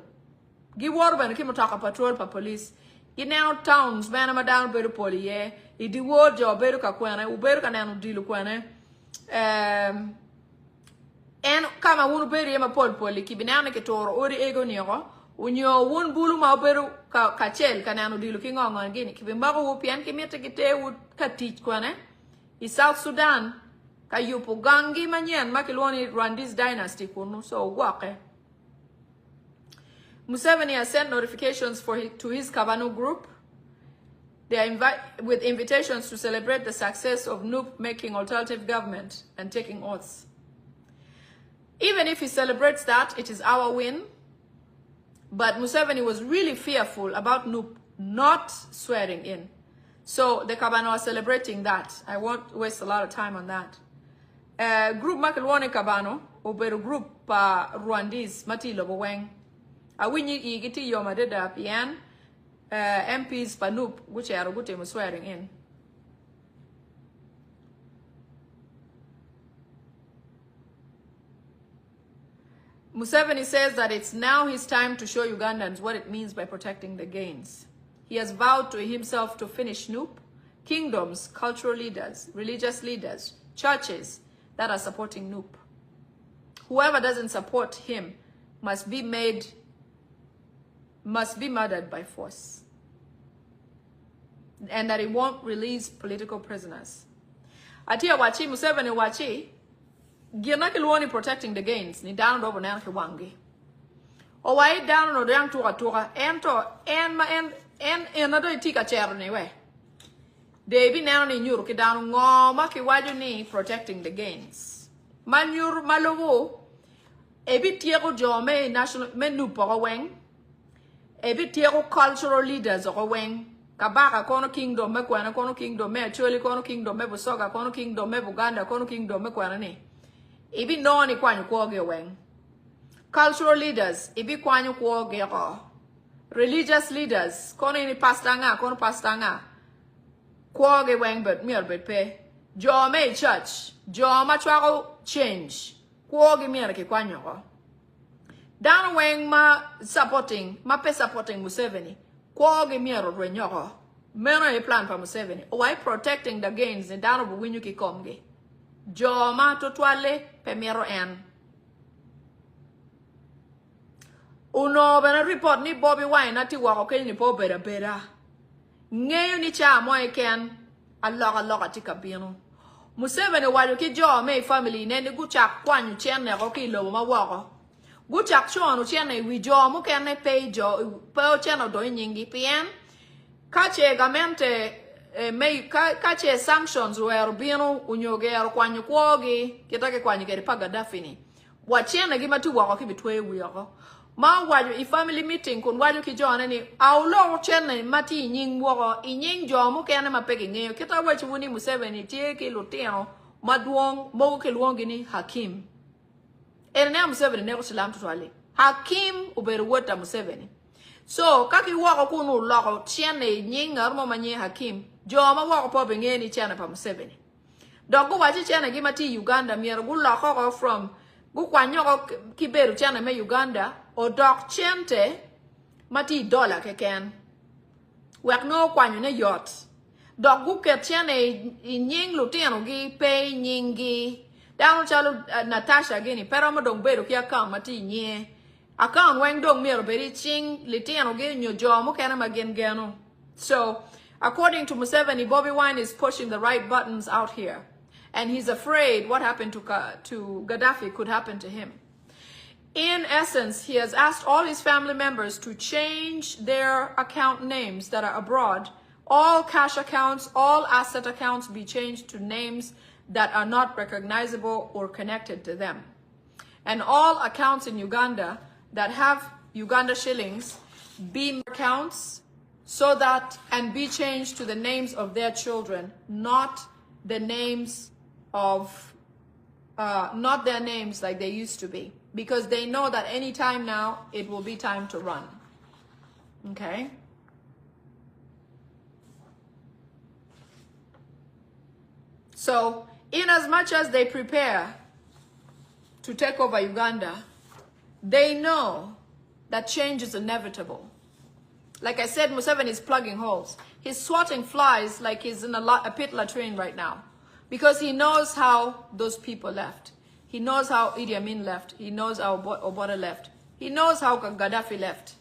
Gi warban ki motaka patrol pa police. Gi now towns manama down beru poli ye. I di ward jo beru ka kwane, uberu ka nano dilu kwane. En kama wunu beri ma pol poli ki binana ke toro ori ego niyo. Unyo wun bulu ma beru ka chel ka nano dilu ki ngongon gini. Ki bimbago wupian ki miyata ki te wud ka teach kwane. I South Sudan ka yupo gangi manyan makilwani run this dynasty kunu so wake. Museveni has sent notifications to his Kabano group. They are with invitations to celebrate the success of NUP making alternative government and taking oaths. Even if he celebrates that, it is our win. But Museveni was really fearful about NUP not swearing in. So the Kabano are celebrating that. I won't waste a lot of time on that. Group Makelwane Kabano, Oberu group Rwandese, Matilo Boweng. Awinyi igiti yoma deda pian MPs panup which are gute swearing in. Museveni says that it's now his time to show Ugandans what it means by protecting the gains. He has vowed to himself to finish NUP, kingdoms, cultural leaders, religious leaders, churches that are supporting NUP. Whoever doesn't support him must be murdered by force. And that he won't release political prisoners. Atia wachi Museveni wachi gina kilwoni protecting the gains ni down over na kiwangi. O wai down no down tua ento en another tika cherni we. Debi now ni nyuru ki down ngoma ki waju ni protecting the gains. Manyur malowo ebi tiego jome national menu poro weng. Ebi tiego cultural leaders or weng. Kabaka kono kingdom me kwana kono kingdom me actually kono kingdom me busoga kono kingdom me Uganda kono kingdom me kwana ni. Ibi noni kwanyu kwoge weng. Cultural leaders ibi kwanyu kwoge ko. Religious leaders kono ini pastanga kono pastanga. Kwoge weng but mier bet pe. Jome church joma chwago change. Kwoge mier ke kwanyu ko. Down weng ma supporting Museveni. Kwoge miero renyoko. Meno e plan pa Museveni. Why protecting the gains in down of winyu ki komge. Joma totwale pe miero en. Uno bena report ni Bobi wine nati wako kenyi ni po bera. Ngayon ni cha mo eken aloka tika bino. Museveni walo ki jome family nene gucha kwanyu chene ko ki lobo ma wako. gu chak chon uchene wi jo mu kene pe jo pe ocheno do nyingi pien kache gamente may kache sanctions were bino unyoge kwanyu kwogi kitake kwanyu geri paga dafini wachene gima tu wako kibitwe wiyoko ma waju I family meeting kun waju ki jone ni aulo chene mati nying woko inying jo mu kene mapege ngeyo kita wachi wuni Museveni tie ki lutino maduong mo ke luongi ni Hakim ene Museveni ne ko salam tutwale Hakim uberu wota Museveni so kaki wako kunu loko chene nying armo manye Hakim jo ma wako po bengeni chene pa Museveni dogu wachi chene gima ti Uganda mier gu loko from gu kwanyo kiberu chene me Uganda o dok chente mati dollar keken wek no kwanyo ne yot dok gu ket chene nying lutino gi pay nyingi dano chalo Natasha gini pero mo dong beru ki account mati nye account weng dong mier beri ching litino gi nyo jo mo kena magen geno. So according to Museveni, Bobi Wine is pushing the right buttons out here and he's afraid what happened to Gaddafi could happen to him. In essence, he has asked all his family members to change their account names that are abroad. All cash accounts, all asset accounts be changed to names that are not recognizable or connected to them. And all accounts in Uganda that have Uganda shillings be accounts so that and be changed to the names of their children, not the names of, not their names like they used to be. Because they know that any time now, it will be time to run. Okay? So, in as much as they prepare to take over Uganda, they know that change is inevitable. Like I said, Museveni is plugging holes. He's swatting flies like he's in a pit latrine right now. Because he knows how those people left. He knows how Idi Amin left. He knows how Obote left. He knows how Gaddafi left.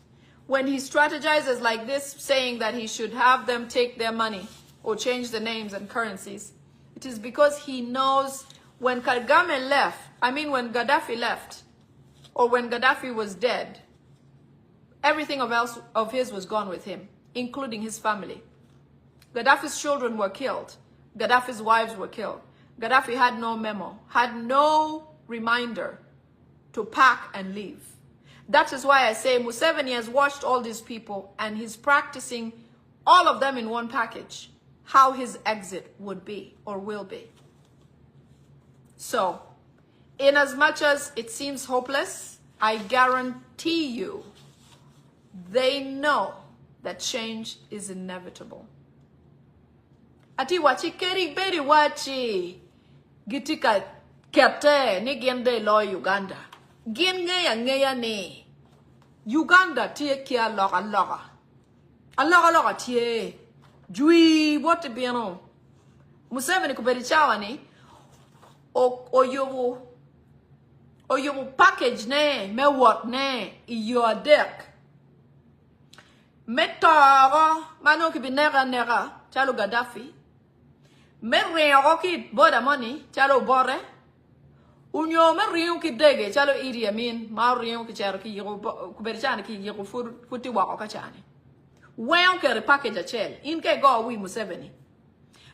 When he strategizes like this, saying that he should have them take their money or change the names and currencies, it is because he knows when Kagame left, when Gaddafi left, or when Gaddafi was dead, everything of his was gone with him, including his family. Gaddafi's children were killed. Gaddafi's wives were killed. Gaddafi had no memo, had no reminder to pack and leave. That is why I say Museveni has watched all these people and he's practicing all of them in one package, how his exit would be or will be. So, in as much as it seems hopeless, I guarantee you, they know that change is inevitable. Ati wachi keri beri wachi gitika kete ni gende lo Uganda. Gin ngeya ni. Uganda tie kia loga loga. Aloga loga tie. Jui wote biano. Museveni kuberi chawa ni. O yobu package ne. Me what ne. Iyo dek. Me toro. Mano kibi nega. Chalo Gaddafi. Me ringo ki boda money. Chalo bore. Unyo me ringo ki dege. Chalo Idi Amin. Ma ringo ki charo ki yiko. Kuberi chani ki yiko futi wako kachani. Wen ke repackage a chel. Inke go wi Museveni.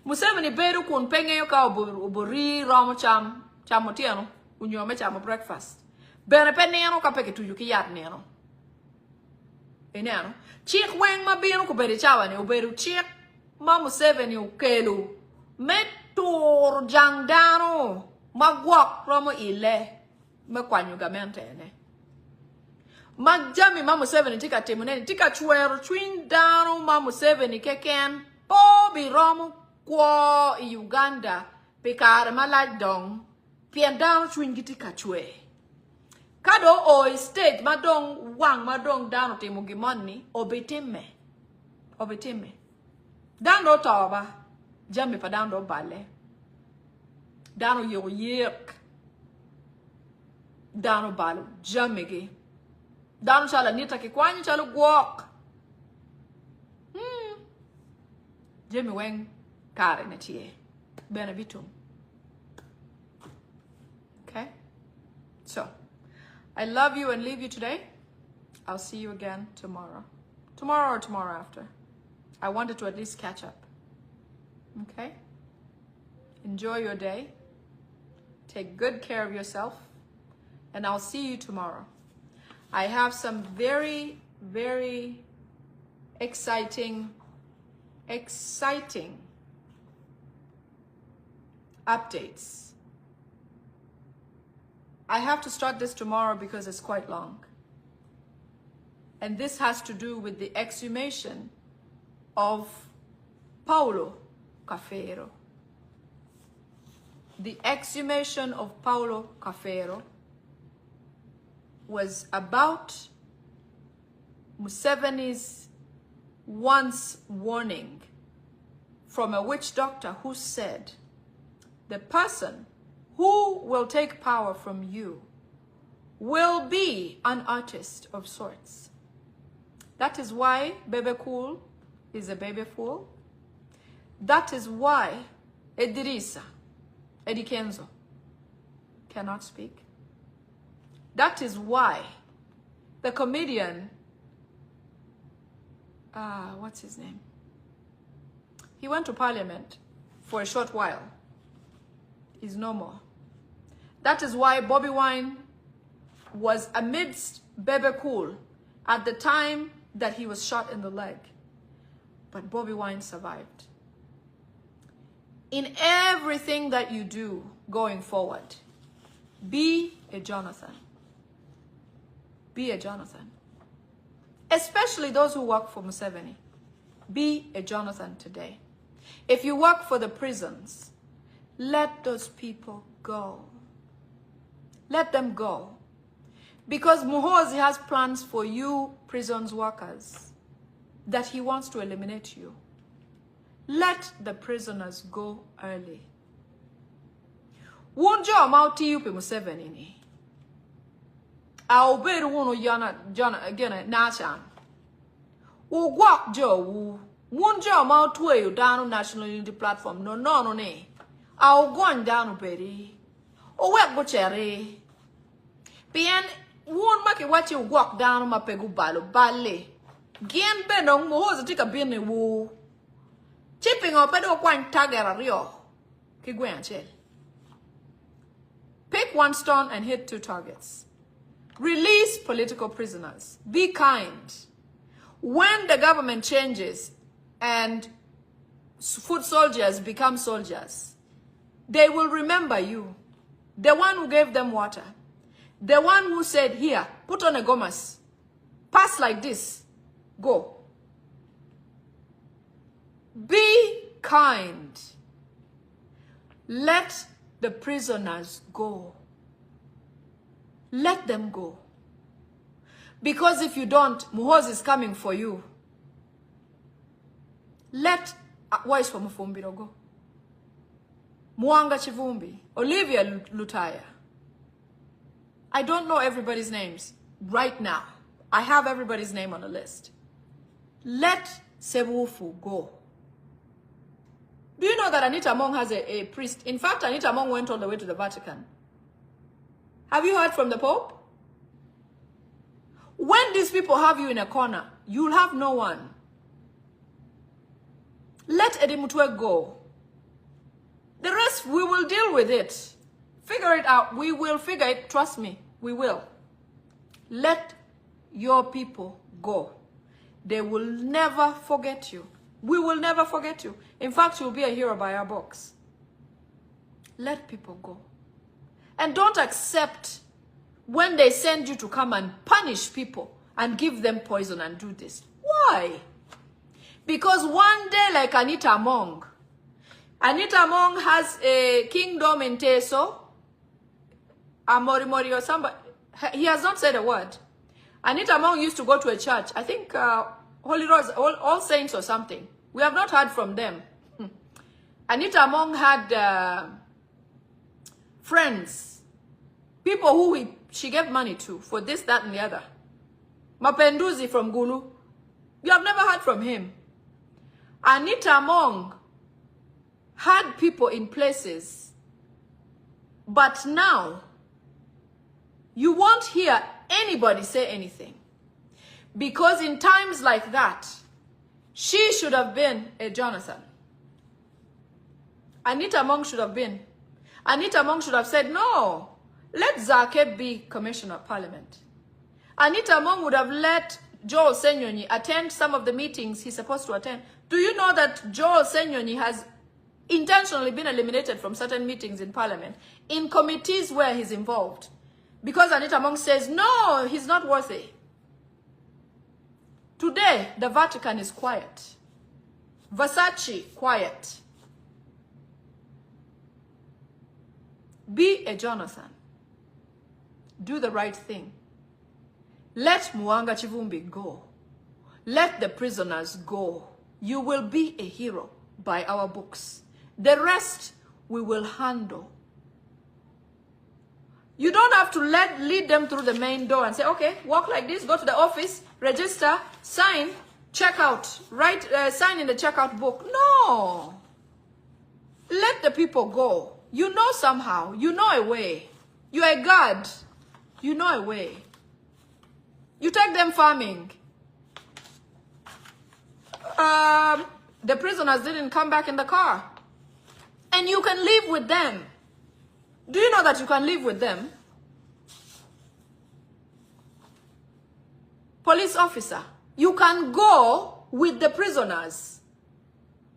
Museveni beru kun penge yo ka obori ramo chamotiano. Unyo me chamo breakfast. Bere pe neno ka peke tuju ki yat neno. Enano. Chik wen ma bino kuberi chawane. Uberu chik ma Museveni ukelu. Me tur jangdano. Ma guak romo ile. Me kwanyu gamente ne. Majami ma Museveni tika temuneni. Tika chwero chwin dano ma Museveni keken. Bobi romo kwa Uganda. Pekare malaj dong. Pien dano chwin gitika chwe. Kado o state madong wang madong dano temu gimoni. Obetime. Dano toba. Jami pa dano bale. Dano yo yek. Dano balu. Jamigi. Dano chala nita ki kwanyi chalo guok. Jami weng kare na chie. Benevitum. Okay? So, I love you and leave you today. I'll see you again tomorrow. Tomorrow or tomorrow after. I wanted to at least catch up. Okay? Enjoy your day. Take good care of yourself. And I'll see you tomorrow. I have some very, very exciting updates. I have to start this tomorrow because it's quite long. And this has to do with the exhumation of Paulo Cafero. The exhumation of Paulo Cafero was about Museveni's once warning from a witch doctor who said, the person who will take power from you will be an artist of sorts. That is why Bebe Cool is a baby fool. That is why Eddie Kenzo cannot speak. That is why the comedian, what's his name? He went to parliament for a short while. He's no more. That is why Bobi Wine was amidst Bebe Cool at the time that he was shot in the leg. But Bobi Wine survived. In everything that you do going forward, be a Jonathan. Be a Jonathan. Especially those who work for Museveni. Be a Jonathan today. If you work for the prisons, let those people go. Let them go. Because Muhozi has plans for you prisons workers that he wants to eliminate you. Let the prisoners go early. Wunjo Amooti yupi Museveni ni. Auberu wunu jana again nashan. Ugwak jo wu. Wunjo Amooti you down National Unity Platform. No ne. Au gwan down beri. O wek bocheri. Bien wun maki wachi ugwak down mapegu bale. Gien benong Muhozi tika bini wu. Chipping up edo kwan tagera rio. Kigwenchel. Pick one stone and hit two targets. Release political prisoners. Be kind. When the government changes and foot soldiers become soldiers, they will remember you. The one who gave them water. The one who said, here, put on a gomas. Pass like this. Go. Be kind. Let the prisoners go. Let them go. Because if you don't, Muhozi is coming for you. Let Wise for Mufumbiro go. Mwanga Chivumbi. Olivia Lutaya. I don't know everybody's names right now. I have everybody's name on the list. Let Sebufu go. Do you know that Anita Among has a priest? In fact, Anita Among went all the way to the Vatican. Have you heard from the Pope? When these people have you in a corner, you'll have no one. Let Eddie Mutwe go. The rest, we will deal with it. Figure it out. We will figure it. Trust me, we will. Let your people go. They will never forget you. We will never forget you. In fact, you'll be a hero by our books. Let people go. And don't accept when they send you to come and punish people and give them poison and do this. Why? Because one day, like Anita Among has a kingdom in Teso, Amorimori or somebody. He has not said a word. Anita Among used to go to a church, I think Holy Rose, All Saints or something. We have not heard from them. Anita Among had friends, people who she gave money to for this, that, and the other. Mapenduzi from Gulu. You have never heard from him. Anita Among had people in places, but now You won't hear anybody say anything. Because in times like that, she should have been a Jonathan. Anita Among should have been. Anita Among should have said, no, let Zake be Commissioner of Parliament. Anita Among would have let Joel Senyonyi attend some of the meetings he's supposed to attend. Do you know that Joel Senyonyi has intentionally been eliminated from certain meetings in Parliament, in committees where he's involved? Because Anita Among says, no, he's not worthy. Today, the Vatican is quiet. Versace, quiet. Be a Jonathan. Do the right thing. Let Mwanga Chivumbi go. Let the prisoners go. You will be a hero by our books. The rest we will handle. You don't have to lead them through the main door and say, okay, walk like this, go to the office, register, sign, check out, write, sign in the checkout book. No. Let the people go. You know somehow. You know a way. You are a God. You know a way. You take them farming. The prisoners didn't come back in the car. And you can live with them. Do you know that you can live with them? Police officer, you can go with the prisoners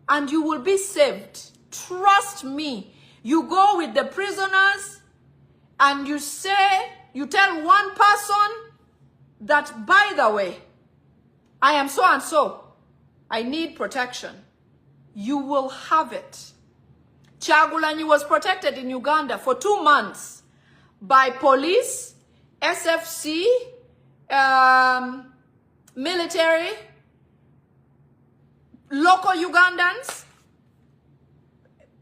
and you will be saved. Trust me. You go with the prisoners and you say, you tell one person that, by the way, I am so and so. I need protection. You will have it. Chagulanyi was protected in Uganda for 2 months by police, SFC, military, local Ugandans.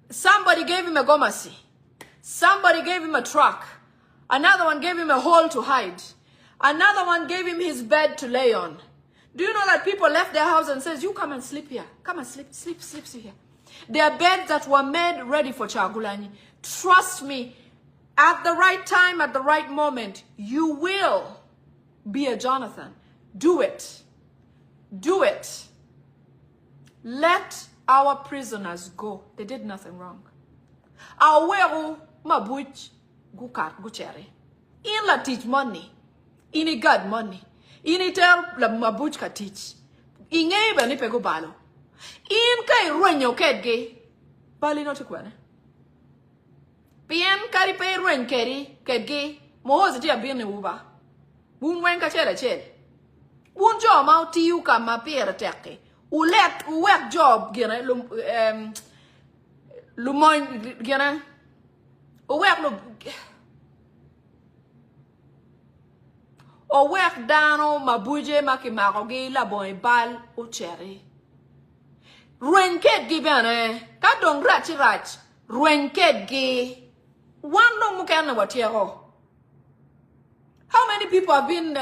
Somebody gave him a gomasi. Somebody gave him a truck. Another one gave him a hole to hide. Another one gave him his bed to lay on. Do you know that people left their house and says, you come and sleep here. Come and sleep here. There are beds that were made ready for Chagulanyi. Trust me, at the right time, at the right moment, you will be a Jonathan. Do it. Do it. Let our prisoners go. They did nothing wrong. Aweru mabuch gukat guchere. In la teach money. Ini God money. Ini tell la mabuch ka teach. Inge ba ni pego balo. In kai ruenyo kedge. Bali no tukwane. Pien kari pe ruen keri kedge. Mohozi tia birni uba. Bunwen ka chere. Bunjo mau tiu ka mapere teke. Uwek job gina lumoy gina uwek lu uwek dano mabuje makimakogi la boy bal ucheri ruenket gi bene ka dong rach ruenket gi wano mukana watiero. How many people have been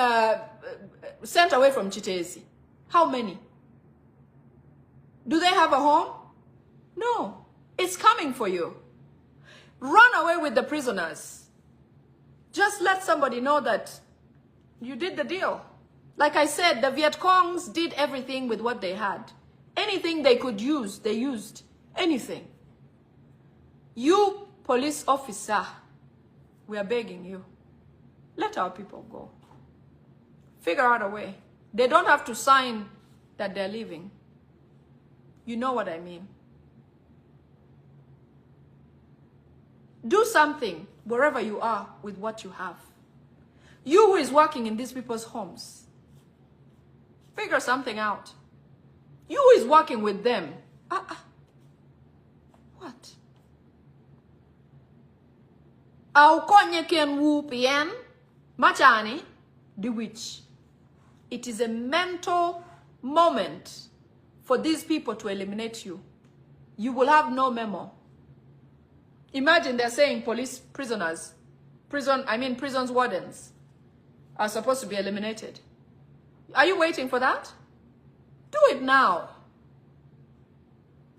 sent away from Chitezi? How many? Do they have a home? No. It's coming for you. Run away with the prisoners. Just let somebody know that you did the deal. Like I said, the Viet Congs did everything with what they had. Anything they could use, they used. Anything. You, police officer, we are begging you. Let our people go. Figure out a way. They don't have to sign that they're leaving. You know what I mean. Do something wherever you are with what you have. You who is working in these people's homes, figure something out. You who is working with them. What? Au konye ken wu pien machani the witch. It is a mental moment for these people to eliminate you. You will have no memo. Imagine they're saying prison's wardens are supposed to be eliminated. Are you waiting for that? Do it now.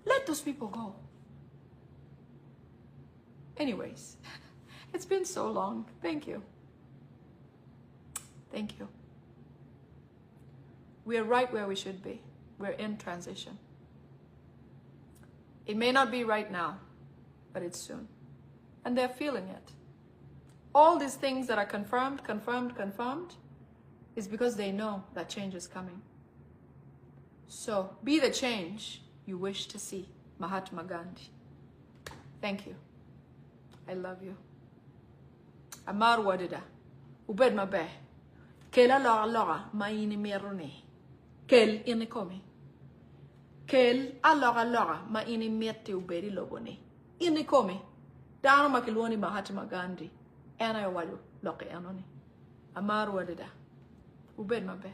Let those people go. Anyways, it's been so long. Thank you. Thank you. We're right where we should be. We're in transition. It may not be right now, but it's soon. And they're feeling it. All these things that are confirmed, is because they know that change is coming. So be the change you wish to see. Mahatma Gandhi. Thank you. I love you. Amar wadida. Ubed mabe. Kela loga ma ini merone. Kel ini komi. Kel loga ma ini merte uberi lobone. Ini komi. Dano makilwoni Mahatma Gandhi. Ena yo wadu loke anoni. Amar wadida. Ubed mabe.